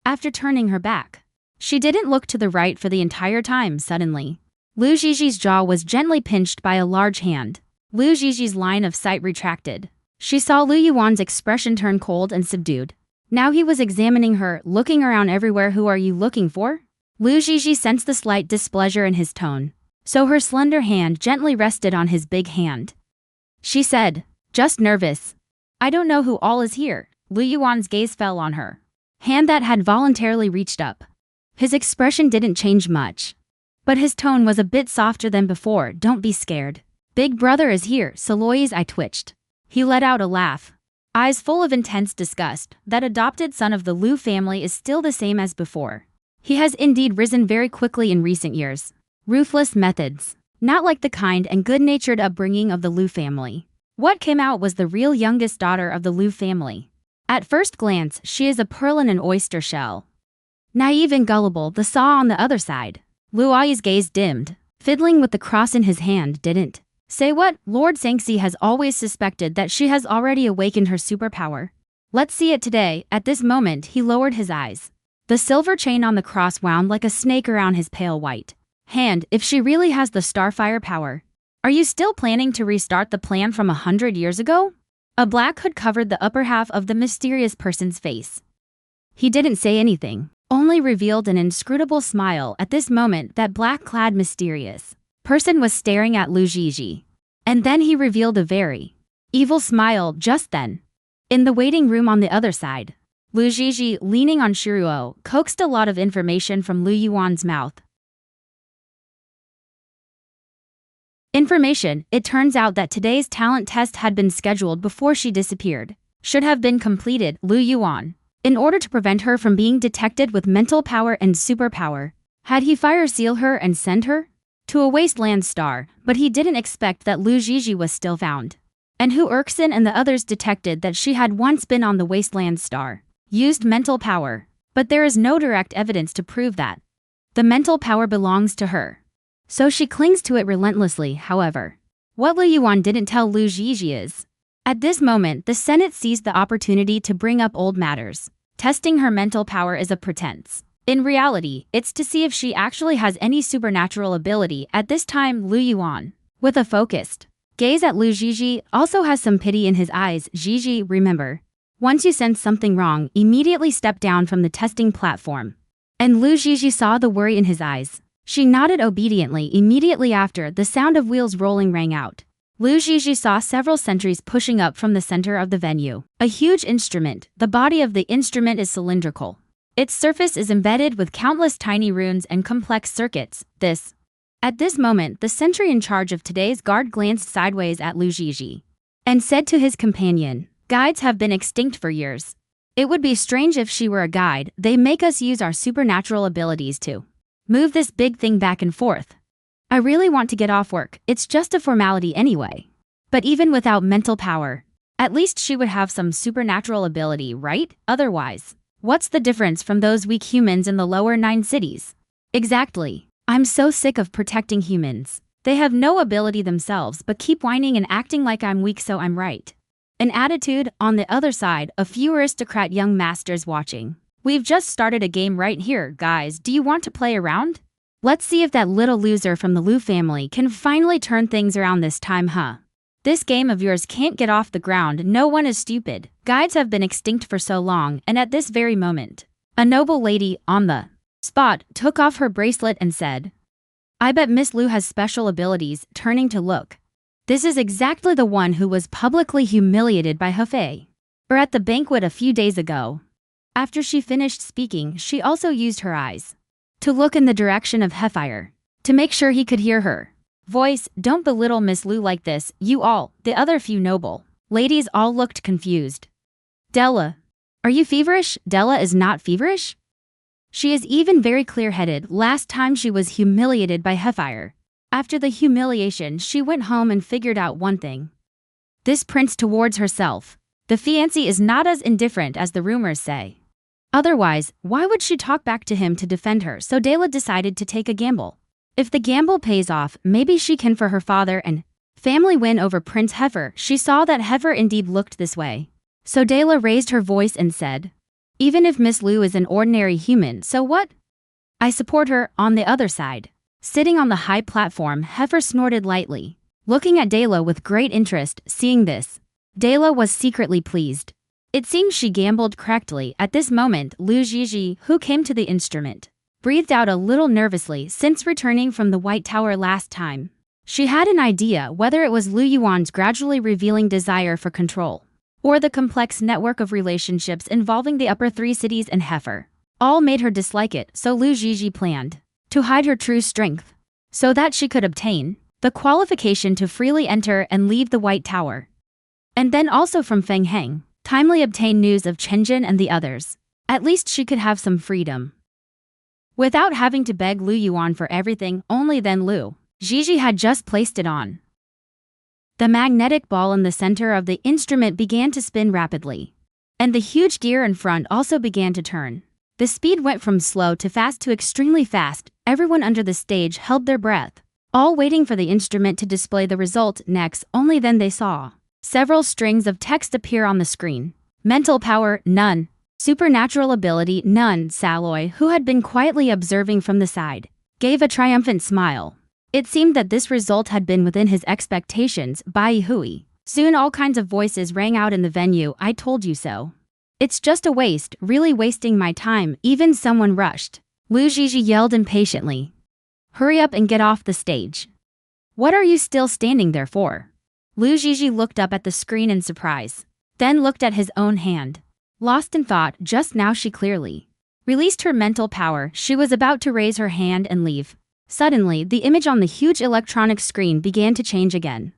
After turning her back, she didn't look to the right for the entire time. Suddenly, Lu Zhizhi's jaw was gently pinched by a large hand. Lu Zhizhi's line of sight retracted. She saw Lu Yuan's expression turn cold and subdued. Now he was examining her, looking around everywhere. Who are you looking for? Lu Zhizhi sensed the slight displeasure in his tone, so her slender hand gently rested on his big hand. She said, just nervous. I don't know who all is here. Lu Yuan's gaze fell on her hand that had voluntarily reached up. His expression didn't change much, but his tone was a bit softer than before. Don't be scared. Big brother is here. Saluoi's eye twitched. He let out a laugh, eyes full of intense disgust. That adopted son of the Lu family is still the same as before. He has indeed risen very quickly in recent years. Ruthless methods, not like the kind and good-natured upbringing of the Lu family. What came out was the real youngest daughter of the Lu family. At first glance, she is a pearl in an oyster shell. Naive and gullible. The saw on the other side. Lu Ai's gaze dimmed. Fiddling with the cross in his hand didn't say what? Lord Sangxi has always suspected that she has already awakened her superpower. Let's see it today. At this moment, he lowered his eyes. The silver chain on the cross wound like a snake around his pale white hand. If she really has the starfire power, are you still planning to restart the plan from 100 years ago? A black hood covered the upper half of the mysterious person's face. He didn't say anything, only revealed an inscrutable smile. At this moment, that black-clad mysterious person was staring at Lu Zhizhi. And then he revealed a very evil smile just then. In the waiting room on the other side, Lu Zhizhi, leaning on Shiruo, coaxed a lot of information from Lu Yuan's mouth. Information. It turns out that today's talent test had been scheduled before she disappeared. Should have been completed. Lu Yuan, in order to prevent her from being detected with mental power and superpower, had he fire seal her and send her to a wasteland star, but he didn't expect that Lu Zhizhi was still found. And Hu Erkson and the others detected that she had once been on the wasteland star, used mental power, but there is no direct evidence to prove that the mental power belongs to her. So she clings to it relentlessly. However, what Lu Yuan didn't tell Lu Zhizhi is, at this moment, the Senate seized the opportunity to bring up old matters. Testing her mental power is a pretense. In reality, it's to see if she actually has any supernatural ability. At this time, Lu Yuan, with a focused gaze at Lu Zhizhi, also has some pity in his eyes. Zhizhi, remember, once you sense something wrong, immediately step down from the testing platform. And Lu Zhizhi saw the worry in his eyes. She nodded obediently. Immediately after, the sound of wheels rolling rang out. Lu Zhizhi saw several sentries pushing up from the center of the venue. A huge instrument. The body of the instrument is cylindrical. Its surface is embedded with countless tiny runes and complex circuits. At this moment, the sentry in charge of today's guard glanced sideways at Lu Zhizhi and said to his companion, "Guides have been extinct for years. It would be strange if she were a guide. They make us use our supernatural abilities to move this big thing back and forth. I really want to get off work. It's just a formality anyway." But even without mental power, at least she would have some supernatural ability, right? Otherwise, What's the difference from those weak humans in the lower 9 cities? Exactly. I'm so sick of protecting humans. They have no ability themselves but keep whining and acting like I'm weak so I'm right. An attitude, on the other side, a few aristocrat young masters watching. We've just started a game right here, guys. Do you want to play around? Let's see if that little loser from the Liu family can finally turn things around this time, huh? This game of yours can't get off the ground. No one is stupid. Guides have been extinct for so long, and at this very moment, a noble lady on the spot took off her bracelet and said, I bet Miss Liu has special abilities, turning to look. This is exactly the one who was publicly humiliated by Hefei. Or at the banquet a few days ago. After she finished speaking, she also used her eyes to look in the direction of Hefei, to make sure he could hear her voice. Don't belittle Miss Liu like this, you all. The other few noble ladies all looked confused. Della, are you feverish? Della is not feverish. She is even very clear-headed. Last time she was humiliated by Hefei. After the humiliation, she went home and figured out one thing. This prince towards herself, the fiancé, is not as indifferent as the rumors say. Otherwise, why would she talk back to him to defend her? So Della decided to take a gamble. If the gamble pays off, maybe she can for her father and family win over Prince Hefei. She saw that Hefei indeed looked this way. So Della raised her voice and said, even if Miss Liu is an ordinary human, so what? I support her. On the other side, sitting on the high platform, Hefei snorted lightly, looking at Della with great interest. Seeing this, Della was secretly pleased. It seems she gambled correctly. At this moment, Liu Zhizhi, who came to the instrument, breathed out a little nervously. Since returning from the White Tower last time, she had an idea whether it was Liu Yuan's gradually revealing desire for control, or the complex network of relationships involving the upper 3 cities and Hefei. All made her dislike it, so Liu Zhizhi planned to hide her true strength, so that she could obtain the qualification to freely enter and leave the White Tower. And then also from Feng Heng, timely obtain news of Chenjin and the others. At least she could have some freedom, without having to beg Liu Yuan for everything. Only then Liu Zhizhi had just placed it on. The magnetic ball in the center of the instrument began to spin rapidly, and the huge gear in front also began to turn. The speed went from slow to fast to extremely fast. Everyone under the stage held their breath, all waiting for the instrument to display the result next. Only then they saw several strings of text appear on the screen. Mental power, none. Supernatural ability, none. Saloy, who had been quietly observing from the side, gave a triumphant smile. It seemed that this result had been within his expectations. Bai Hui. Soon all kinds of voices rang out in the venue. I told you so. It's just a waste, really wasting my time. Even someone rushed. Liu Zhizhi yelled impatiently. Hurry up and get off the stage. What are you still standing there for? Liu Zhizhi looked up at the screen in surprise, then looked at his own hand. Lost in thought, just now she clearly released her mental power. She was about to raise her hand and leave. Suddenly, the image on the huge electronic screen began to change again.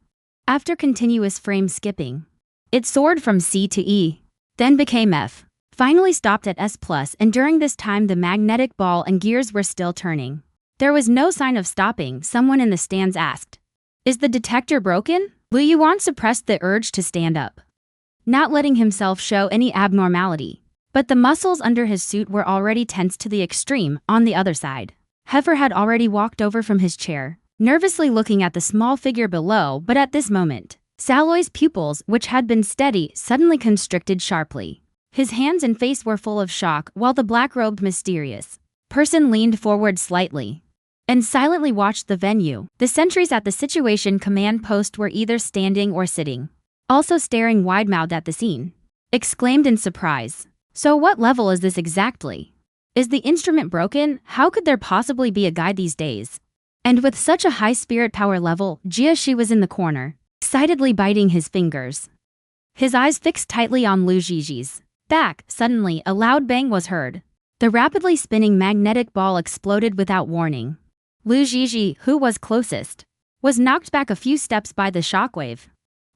After continuous frame skipping, it soared from C to E, then became F, finally stopped at S+, and during this time the magnetic ball and gears were still turning. There was no sign of stopping. Someone in the stands asked, is the detector broken? Liu Yuan suppressed the urge to stand up, not letting himself show any abnormality, but the muscles under his suit were already tense to the extreme. On the other side, Hefei had already walked over from his chair, nervously looking at the small figure below. But at this moment, Saloy's pupils, which had been steady, suddenly constricted sharply. His hands and face were full of shock, while the black-robed mysterious person leaned forward slightly and silently watched the venue. The sentries at the situation command post were either standing or sitting, also staring wide-mouthed at the scene, exclaimed in surprise. So what level is this exactly? Is the instrument broken? How could there possibly be a guide these days? And with such a high spirit power level, Jiashi was in the corner, excitedly biting his fingers, his eyes fixed tightly on Liu Zhizhi's back. Suddenly, a loud bang was heard. The rapidly spinning magnetic ball exploded without warning. Liu Zhizhi, who was closest, was knocked back a few steps by the shockwave,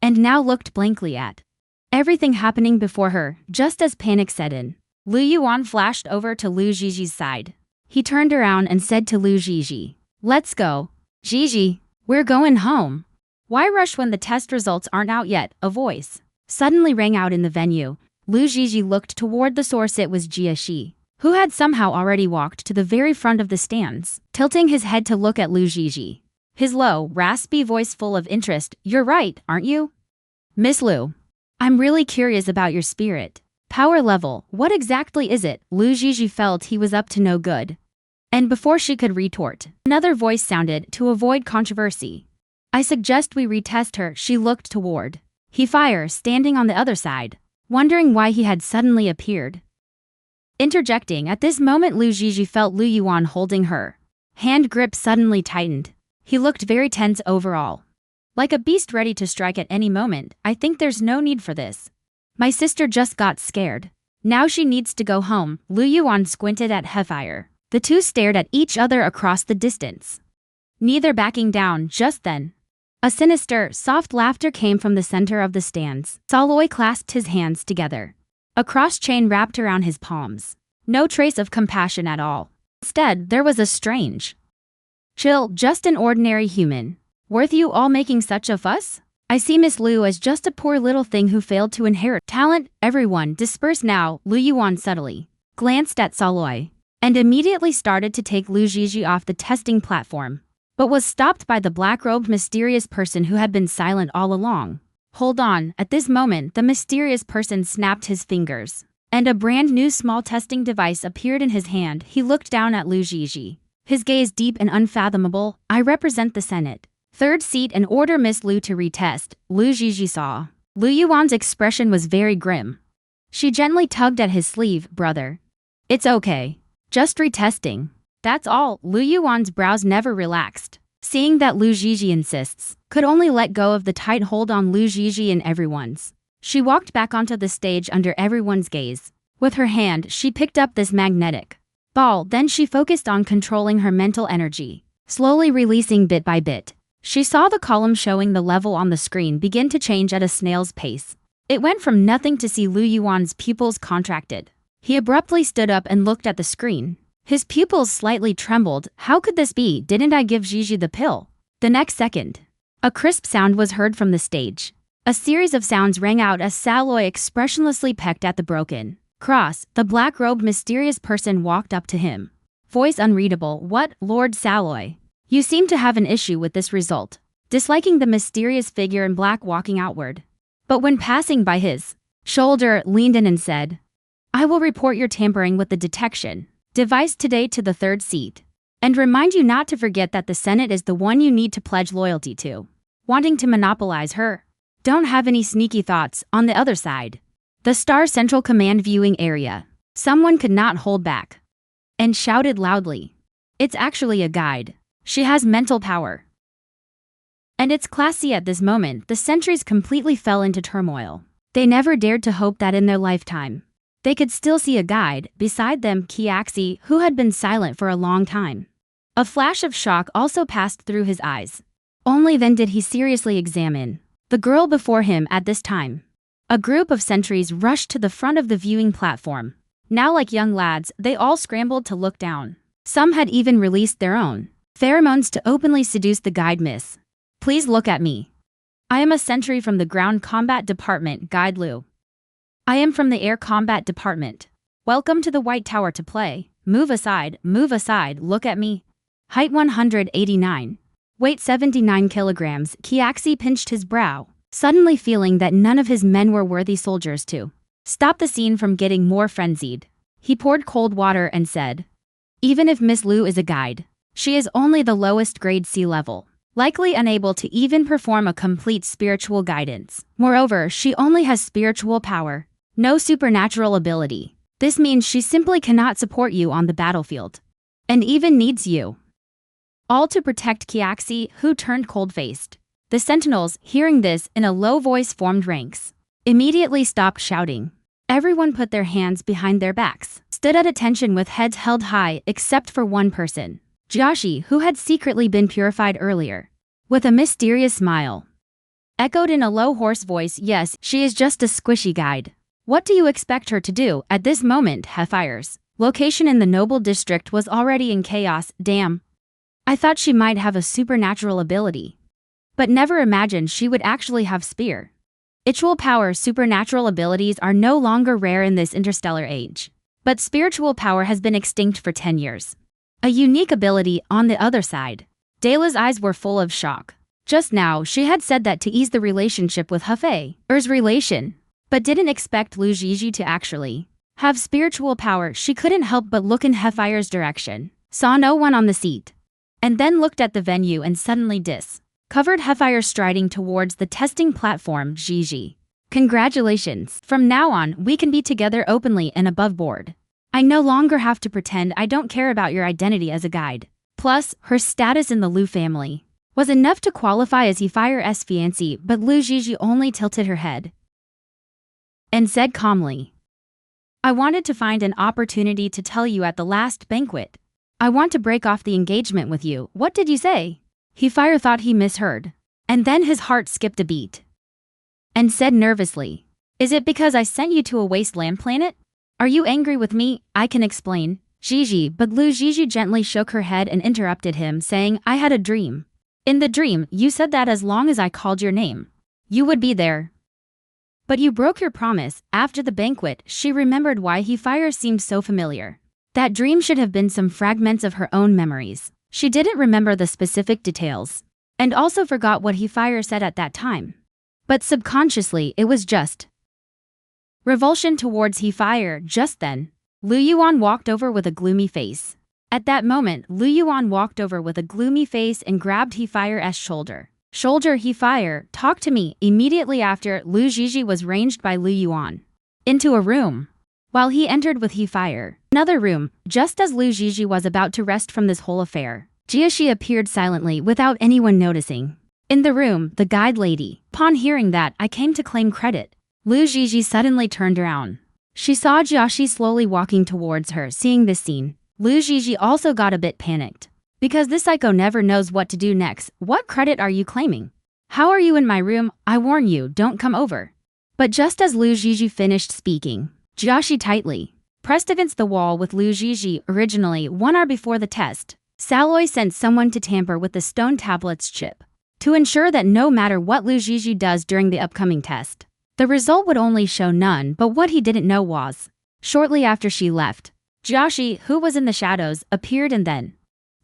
and now looked blankly at everything happening before her. Just as panic set in, Liu Yuan flashed over to Liu Zhizhi's side. He turned around and said to Liu Zhizhi, let's go. Zhizhi, we're going home. Why rush when the test results aren't out yet? A voice suddenly rang out in the venue. Lu Zhizhi looked toward the source. It was Jia Shi, who had somehow already walked to the very front of the stands, tilting his head to look at Lu Zhizhi. His low, raspy voice full of interest. You're right, aren't you? Miss Lu. I'm really curious about your spirit. Power level, what exactly is it? Lu Zhizhi felt he was up to no good. And before she could retort, another voice sounded to avoid controversy. I suggest we retest her. She looked toward He-Fire standing on the other side, wondering why he had suddenly appeared. Interjecting at this moment, Lu Zhizhi felt Lu Yuan holding her hand grip suddenly tightened. He looked very tense overall. Like a beast ready to strike at any moment. I think there's no need for this. My sister just got scared. Now she needs to go home. Lu Yuan squinted at He-Fire. The two stared at each other across the distance, neither backing down. Just then, a sinister, soft laughter came from the center of the stands. Saloy clasped his hands together. A cross-chain wrapped around his palms. No trace of compassion at all. Instead, there was a strange chill, just an ordinary human. Worth you all making such a fuss? I see Miss Lu as just a poor little thing who failed to inherit talent. Everyone disperse now. Lu Yuan subtly glanced at Saloy and immediately started to take Lu Zhizhi off the testing platform, but was stopped by the black-robed mysterious person who had been silent all along. Hold on. At this moment, the mysterious person snapped his fingers, and a brand new small testing device appeared in his hand. He looked down at Lu Zhizhi, his gaze deep and unfathomable. I represent the Senate. Third seat and order Miss Lu to retest. Lu Zhizhi saw Lu Yuan's expression was very grim. She gently tugged at his sleeve. Brother, it's okay. Just retesting. That's all. Lu Yuan's brows never relaxed. Seeing that Lu Zhizhi insists, could only let go of the tight hold on Lu Zhizhi and everyone's. She walked back onto the stage under everyone's gaze. With her hand, she picked up this magnetic ball. Then she focused on controlling her mental energy, slowly releasing bit by bit. She saw the column showing the level on the screen begin to change at a snail's pace. It went from nothing to see Lu Yuan's pupils contracted. He abruptly stood up and looked at the screen. His pupils slightly trembled. How could this be? Didn't I give Zhizhi the pill? The next second, a crisp sound was heard from the stage. A series of sounds rang out as Saloy expressionlessly pecked at the broken cross. The black-robed mysterious person walked up to him. Voice unreadable. What, Lord Saloy? You seem to have an issue with this result. Disliking the mysterious figure in black walking outward. But when passing by his shoulder, leaned in and said, I will report your tampering with the detection device today to the third seat, and remind you not to forget that the Senate is the one you need to pledge loyalty to. Wanting to monopolize her? Don't have any sneaky thoughts. On the other side, the Star Central Command viewing area, someone could not hold back and shouted loudly. It's actually a guide. She has mental power. And it's classy. At this moment, the sentries completely fell into turmoil. They never dared to hope that in their lifetime they could still see a guide. Beside them, Kiaxi, who had been silent for a long time. A flash of shock also passed through his eyes. Only then did he seriously examine the girl before him. At this time, a group of sentries rushed to the front of the viewing platform. Now, like young lads, they all scrambled to look down. Some had even released their own pheromones to openly seduce the guide. Miss, please look at me. I am a sentry from the Ground Combat Department. Guide Lu. I am from the Air Combat Department. Welcome to the White Tower to play. Move aside, look at me. Height 189. Weight 79 kilograms. Kiaxi pinched his brow, suddenly feeling that none of his men were worthy soldiers to stop the scene from getting more frenzied. He poured cold water and said, even if Miss Lu is a guide, she is only the lowest grade sea level, likely unable to even perform a complete spiritual guidance. Moreover, she only has spiritual power, no supernatural ability. This means she simply cannot support you on the battlefield, and even needs you all to protect Kiaxi, who turned cold-faced. The sentinels, hearing this in a low voice, formed ranks, immediately stopped shouting. Everyone put their hands behind their backs, stood at attention with heads held high, except for one person, Jiashi, who had secretly been purified earlier. With a mysterious smile, echoed in a low hoarse voice, yes, she is just a squishy guide. What do you expect her to do? At this moment, He-Fire's location in the Noble District was already in chaos. Damn. I thought she might have a supernatural ability, but never imagined she would actually have spear. Spiritual power supernatural abilities are no longer rare in this interstellar age. But spiritual power has been extinct for 10 years. A unique ability on the other side. Dayla's eyes were full of shock. Just now, she had said that to ease the relationship with Hefei's relation, but didn't expect Lu Zhizhi to actually have spiritual power. She couldn't help but look in Hefei's direction, saw no one on the seat, and then looked at the venue and suddenly discovered Hefei striding towards the testing platform. Zhizhi, congratulations. From now on, we can be together openly and above board. I no longer have to pretend I don't care about your identity as a guide. Plus, her status in the Lu family was enough to qualify as Hefei's fiancé, but Lu Zhizhi only tilted her head and said calmly, I wanted to find an opportunity to tell you at the last banquet. I want to break off the engagement with you. What did you say? Hefei thought he misheard, and then his heart skipped a beat and said nervously, Is it because I sent you to a wasteland planet? Are you angry with me? I can explain, Zhizhi, but Lu Zhizhi gently shook her head and interrupted him, saying, I had a dream. In the dream, you said that as long as I called your name, you would be there. But you broke your promise. After the banquet, she remembered why Hefei seemed so familiar. That dream should have been some fragments of her own memories. She didn't remember the specific details, and also forgot what Hefei said at that time. But subconsciously, it was just revulsion towards Hefei. Just then, Lu Yuan walked over with a gloomy face. At that moment, Lu Yuan walked over with a gloomy face and grabbed Hefei's shoulder. Hefei, talk to me. Immediately after, Lu Zhizhi was ranged by Lu Yuan into a room, while he entered with Hefei. Another room. Just as Lu Zhizhi was about to rest from this whole affair, Jiaxi appeared silently without anyone noticing. In the room, the guide lady. Upon hearing that, I came to claim credit. Lu Zhizhi suddenly turned around. She saw Jiaxi slowly walking towards her. Seeing this scene, Lu Zhizhi also got a bit panicked. Because this psycho never knows what to do next. What credit are you claiming? How are you in my room? I warn you, don't come over. But just as Lu Zhizhi finished speaking, Jiaxi tightly pressed against the wall with Lu Zhizhi. Originally, 1 hour before the test, Saloy sent someone to tamper with the stone tablet's chip to ensure that no matter what Lu Zhizhi does during the upcoming test, the result would only show none. But what he didn't know was, shortly after she left, Jiaxi, who was in the shadows, appeared and then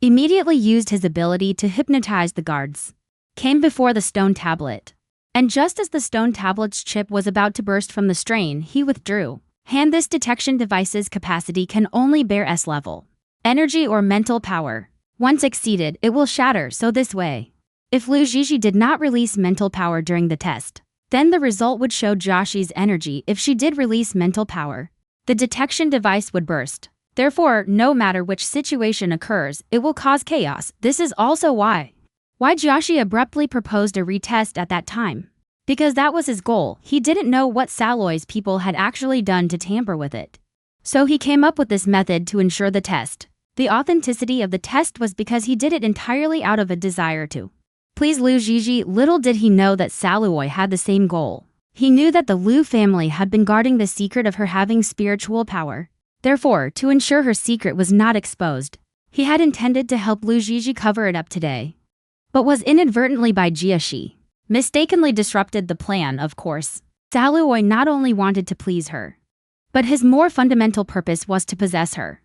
immediately used his ability to hypnotize the guards, came before the stone tablet. And just as the stone tablet's chip was about to burst from the strain, he withdrew. This detection device's capacity can only bear S level energy or mental power. Once exceeded, it will shatter. So this way, if Lu Zhizhi did not release mental power during the test, then the result would show Jiaxi's energy. If she did release mental power, the detection device would burst. Therefore, no matter which situation occurs, it will cause chaos. This is also why Jiaxi abruptly proposed a retest at that time. Because that was his goal. He didn't know what Saloy's people had actually done to tamper with it. So he came up with this method to ensure the test. The authenticity of the test was because he did it entirely out of a desire to please Lu Zhizhi. Little did he know that Saloy had the same goal. He knew that the Lu family had been guarding the secret of her having spiritual power. Therefore, to ensure her secret was not exposed, he had intended to help Lu Zhizhi cover it up today. But was inadvertently by Jiaxi mistakenly disrupted the plan. Of course, Saloy not only wanted to please her, but his more fundamental purpose was to possess her.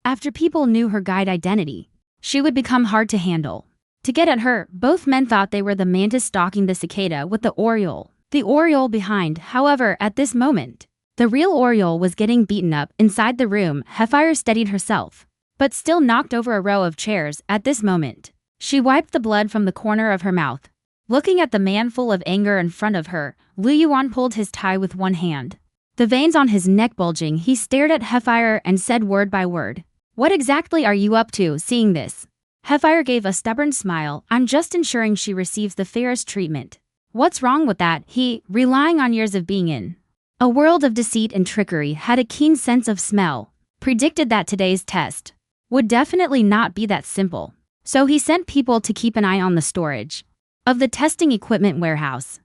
After people knew her guide identity, she would become hard to handle. To get at her, both men thought they were the mantis stalking the cicada with the oriole. The oriole behind. However, at this moment, the real oriole was getting beaten up. Inside the room, Hefei steadied herself, but still knocked over a row of chairs. At this moment, she wiped the blood from the corner of her mouth. Looking at the man full of anger in front of her, Lu Yuan pulled his tie with one hand. The veins on his neck bulging, he stared at Hefei and said word by word, What exactly are you up to? Seeing this, Hefei gave a stubborn smile. I'm just ensuring she receives the fairest treatment. What's wrong with that? He, relying on years of being in a world of deceit and trickery, had a keen sense of smell, predicted that today's test would definitely not be that simple. So he sent people to keep an eye on the storage of the testing equipment warehouse,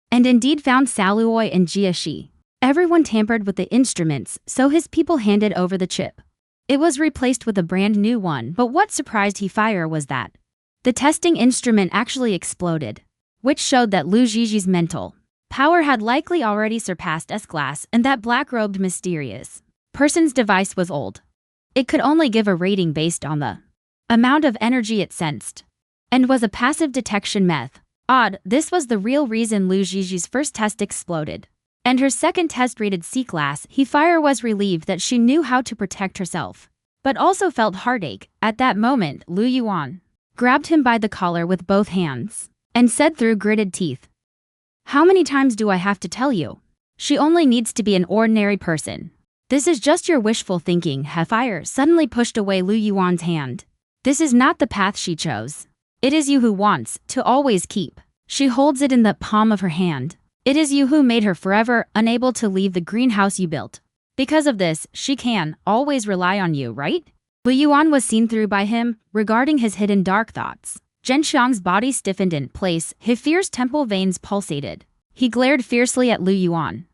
and indeed found Saloy and Jiaxi. Everyone tampered with the instruments, so his people handed over the chip. It was replaced with a brand new one, but what surprised Hefei was that the testing instrument actually exploded, which showed that Lu Zhizhi's mental power had likely already surpassed S-class, and that black-robed mysterious person's device was old. It could only give a rating based on the amount of energy it sensed, and was a passive detection meth. Odd, this was the real reason Lu Jiji's first test exploded. And her second test rated C-class, Fire was relieved that she knew how to protect herself, but also felt heartache. At that moment, Lu Yuan grabbed him by the collar with both hands and said through gritted teeth, "How many times do I have to tell you? She only needs to be an ordinary person. This is just your wishful thinking." Fire suddenly pushed away Lu Yuan's hand. "This is not the path she chose. It is you who wants to always keep." She holds it in the palm of her hand. "It is you who made her forever unable to leave the greenhouse you built. Because of this, she can always rely on you, right?" Lu Yuan was seen through by him, regarding his hidden dark thoughts. Zhen Xiang's body stiffened in place, his fierce temple veins pulsated. He glared fiercely at Lu Yuan.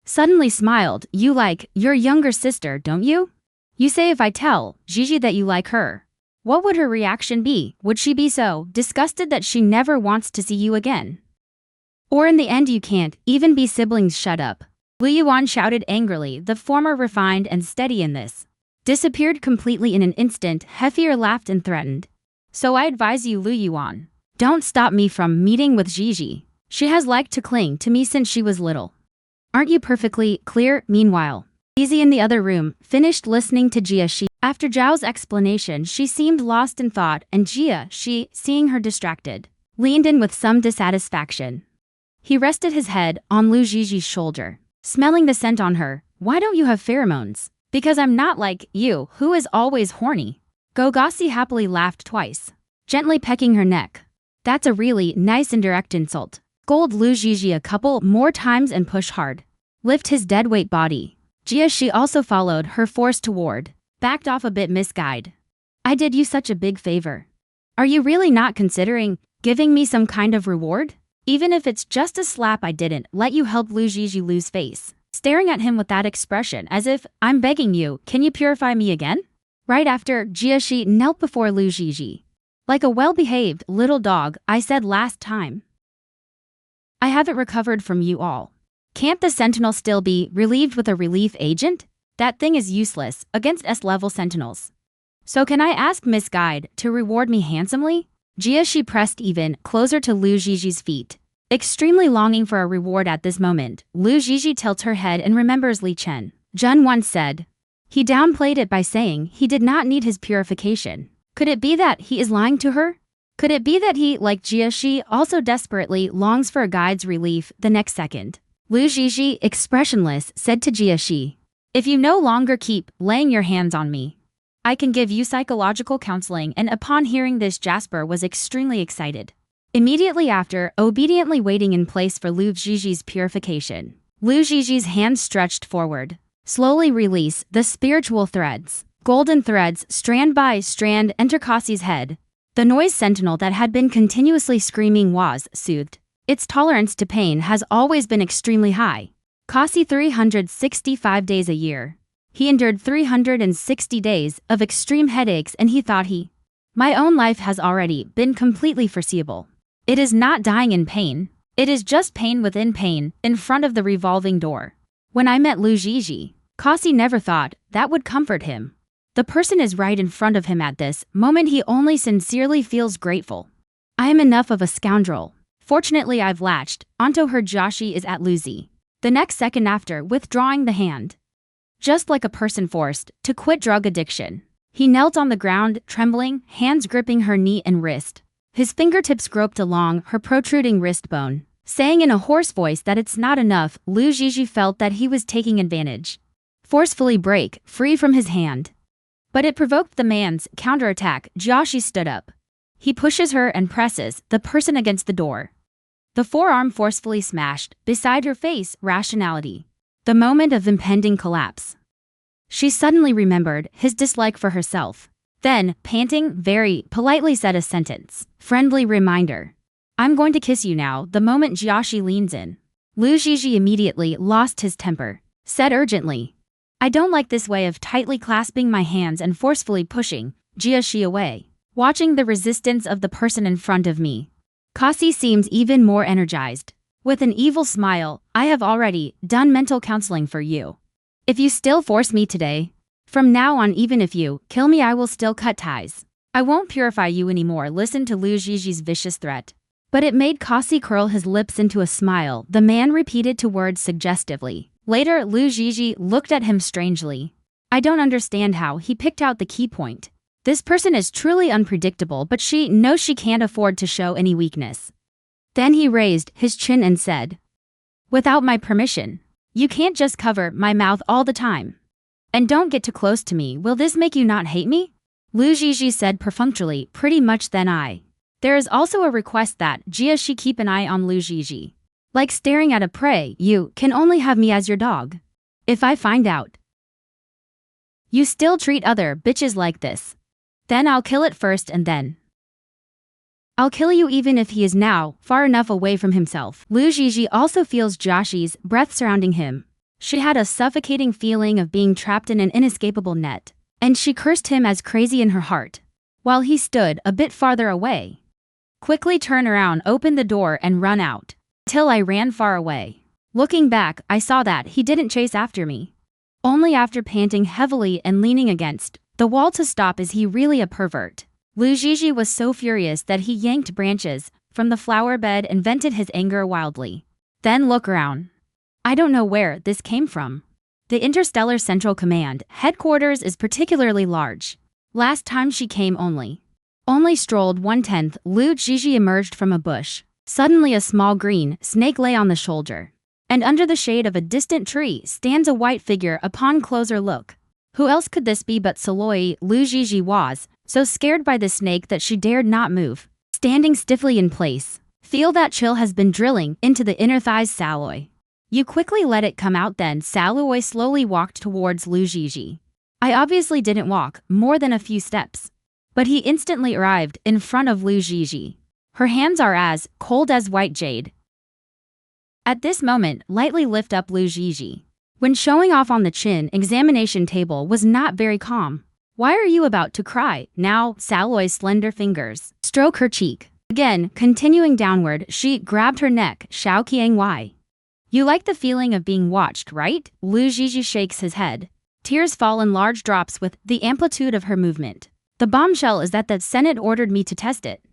Suddenly smiled, "You like your younger sister, don't you? You say if I tell Gigi that you like her, what would her reaction be? Would she be so disgusted that she never wants to see you again? Or in the end you can't even be siblings?" "Shut up!" Lu Yuan shouted angrily, the former refined and steady in this disappeared completely in an instant. Hefir laughed and threatened. "So I advise you, Lu Yuan, don't stop me from meeting with Gigi. She has liked to cling to me since she was little. Aren't you perfectly clear?" Meanwhile, Easy in the other room finished listening to Jia Shi. After Zhao's explanation, she seemed lost in thought, and Jia Shi, seeing her distracted, leaned in with some dissatisfaction. He rested his head on Lu Jiji's shoulder, smelling the scent on her. "Why don't you have pheromones?" "Because I'm not like you, who is always horny." Gogasi happily laughed twice, gently pecking her neck. "That's a really nice indirect insult." Scold Lu Jiji a couple more times and push hard. Lift his deadweight body. Jia Shi also followed her force toward. Backed off a bit, misguide. "I did you such a big favor. Are you really not considering giving me some kind of reward? Even if it's just a slap, I didn't let you help." Lu Jiji lose face, staring at him with that expression as if, "I'm begging you, can you purify me again?" Right after, Jia Shi knelt before Lu Jiji. "Like a well-behaved little dog, I said last time. I haven't recovered from you all. Can't the Sentinel still be relieved with a relief agent? That thing is useless against S-level Sentinels. So can I ask Miss Guide to reward me handsomely?" Jia Shi pressed even closer to Lu Jiji's feet, extremely longing for a reward at this moment. Lu Jiji tilts her head and remembers Li Chen Jun once said. He downplayed it by saying he did not need his purification. Could it be that he is lying to her? Could it be that he, like Jia Shi, also desperately longs for a guide's relief? The next second, Lu Jiji, expressionless, said to Jia Shi, "If you no longer keep laying your hands on me, I can give you psychological counseling." And upon hearing this, Jasper was extremely excited. Immediately after, obediently waiting in place for Lu Jiji's purification, Lu Jiji's hands stretched forward. Slowly release the spiritual threads. Golden threads, strand by strand, enter Cassie's head. The noise sentinel that had been continuously screaming was soothed. Its tolerance to pain has always been extremely high. Cassie 365 days a year. He endured 360 days of extreme headaches, and he thought my own life has already been completely foreseeable. It is not dying in pain. It is just pain within pain, in front of the revolving door. When I met Lu Jiji, Cassie never thought that would comfort him. The person is right in front of him at this moment. He only sincerely feels grateful. I am enough of a scoundrel. Fortunately, I've latched onto her. Joshi is at Luzi. The next second after withdrawing the hand. Just like a person forced to quit drug addiction. He knelt on the ground, trembling, hands gripping her knee and wrist. His fingertips groped along her protruding wrist bone, saying in a hoarse voice that it's not enough. Lu Jiji felt that he was taking advantage. Forcefully break free from his hand. But it provoked the man's counterattack. Joshi stood up. He pushes her and presses the person against the door. The forearm forcefully smashed beside her face. Rationality. The moment of impending collapse. She suddenly remembered his dislike for herself. Then, panting, very politely said a sentence. Friendly reminder. I'm going to kiss you now. The moment Joshi leans in, Lu Jiji immediately lost his temper. Said urgently. I don't like this way of tightly clasping my hands and forcefully pushing Jia Shi away. Watching the resistance of the person in front of me. Cassie seems even more energized. With an evil smile, I have already done mental counseling for you. If you still force me today, from now on even if you kill me I will still cut ties. I won't purify you anymore. Listen to Lu Ziji's vicious threat. But it made Kasi curl his lips into a smile. The man repeated two words suggestively. Later, Lu Ziji looked at him strangely. I don't understand how he picked out the key point. This person is truly unpredictable, but she knows she can't afford to show any weakness. Then he raised his chin and said, without my permission, you can't just cover my mouth all the time. And don't get too close to me. Will this make you not hate me? Lu Ziji said perfunctorily, pretty much. Then there is also a request that Jia she keep an eye on Lu Ziji. Like staring at a prey, you can only have me as your dog. If I find out you still treat other bitches like this, then I'll kill it first and then I'll kill you even if he is now far enough away from himself. Lu Ziji also feels Joshi's breath surrounding him. She had a suffocating feeling of being trapped in an inescapable net, and she cursed him as crazy in her heart, while he stood a bit farther away. Quickly turn around, open the door and run out. Till I ran far away. Looking back, I saw that he didn't chase after me. Only after panting heavily and leaning against the wall to stop. Is he really a pervert? Lu Ziji was so furious that he yanked branches from the flower bed and vented his anger wildly. Then look around. I don't know where this came from. The Interstellar Central Command headquarters is particularly large. Last time she came only strolled 1/10. Lu Ziji emerged from a bush. Suddenly a small green snake lay on the shoulder. And under the shade of a distant tree stands a white figure. Upon closer look, who else could this be but Saloi? Lu Ziji was so scared by the snake that she dared not move, standing stiffly in place. Feel that chill has been drilling into the inner thighs, Saloi. You quickly let it come out. Then Saloi slowly walked towards Lu Ziji. I obviously didn't walk more than a few steps, but he instantly arrived in front of Lu Ziji. Her hands are as cold as white jade. At this moment, lightly lift up Lu Ziji. When showing off on the chin examination table was not very calm. Why are you about to cry? Now, Saloi's slender fingers stroke her cheek. Again, continuing downward, she grabbed her neck. Xiao Qiang, why? You like the feeling of being watched, right? Lu Ziji shakes his head. Tears fall in large drops with the amplitude of her movement. The bombshell is that the Senate ordered me to test it.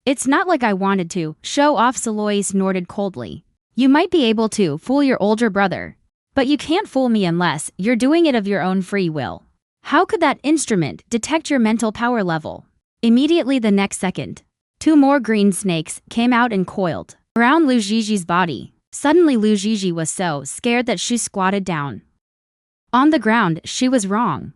It's not like I wanted to show off. Saloi snorted coldly. You might be able to fool your older brother, but you can't fool me unless you're doing it of your own free will. How could that instrument detect your mental power level? Immediately the next second, two more green snakes came out and coiled around Lu Ziji's body. Suddenly Lu Ziji was so scared that she squatted down on the ground. She was wrong.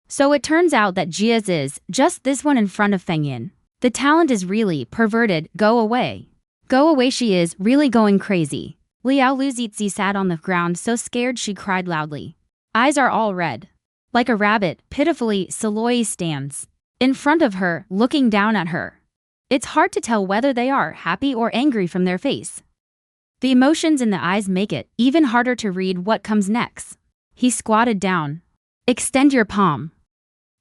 So it turns out that Jia's is just this one in front of Fengyan. The talent is really perverted. Go away. Go away, she is really going crazy. Liao Luzitzi sat on the ground so scared she cried loudly. Eyes are all red. Like a rabbit, pitifully, Saloi stands in front of her, looking down at her. It's hard to tell whether they are happy or angry from their face. The emotions in the eyes make it even harder to read what comes next. He squatted down. Extend your palm.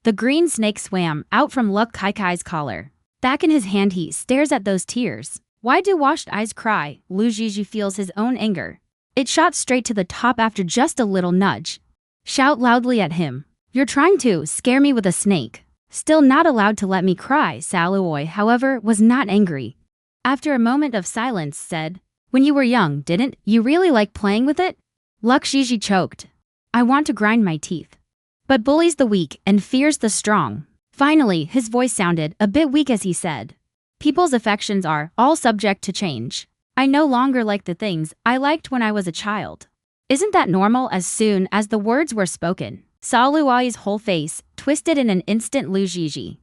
The green snake swam out from Luk Kaikai's collar. Back in his hand he stares at those tears. Why do washed eyes cry? Lu Ziji feels his own anger. It shot straight to the top after just a little nudge. Shout loudly at him. You're trying to scare me with a snake. Still not allowed to let me cry. Saloi, however, was not angry. After a moment of silence said, when you were young, didn't you really like playing with it? Luk Ziji choked. I want to grind my teeth. But bullies the weak and fears the strong. Finally, his voice sounded a bit weak as he said, people's affections are all subject to change. I no longer like the things I liked when I was a child. Isn't that normal? As soon as the words were spoken, Saluai's whole face twisted in an instant. Lu Ziji.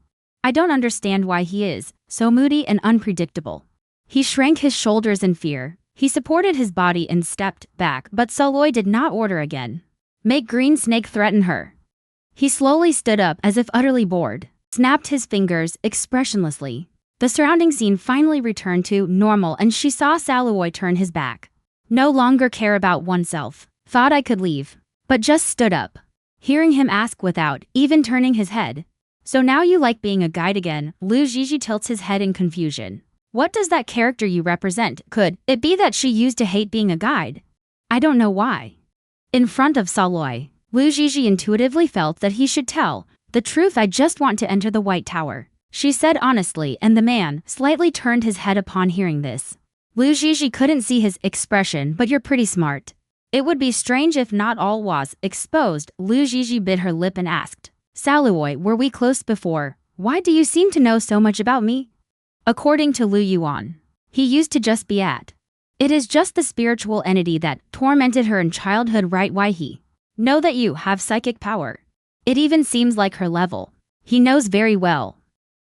I don't understand why he is so moody and unpredictable. He shrank his shoulders in fear. He supported his body and stepped back, but Saloi did not order again. Make green snake threaten her. He slowly stood up as if utterly bored, snapped his fingers expressionlessly. The surrounding scene finally returned to normal and she saw Saloi turn his back. No longer care about oneself. Thought I could leave, but just stood up. Hearing him ask without even turning his head. So now you like being a guide again? Lu Ziji tilts his head in confusion. What does that character you represent? Could it be that she used to hate being a guide? I don't know why. In front of Saloy, Lu Zhizhi intuitively felt that he should tell the truth. I just want to enter the White Tower, she said honestly, and the man slightly turned his head upon hearing this. Lu Zhizhi couldn't see his expression, but you're pretty smart. It would be strange if not all was exposed. Lu Zhizhi bit her lip and asked, Saloy, were we close before? Why do you seem to know so much about me? According to Lu Yuan, he used to just be at. It is just the spiritual entity that tormented her in childhood, right? Why he know that you have psychic power? It even seems like her level. He knows very well.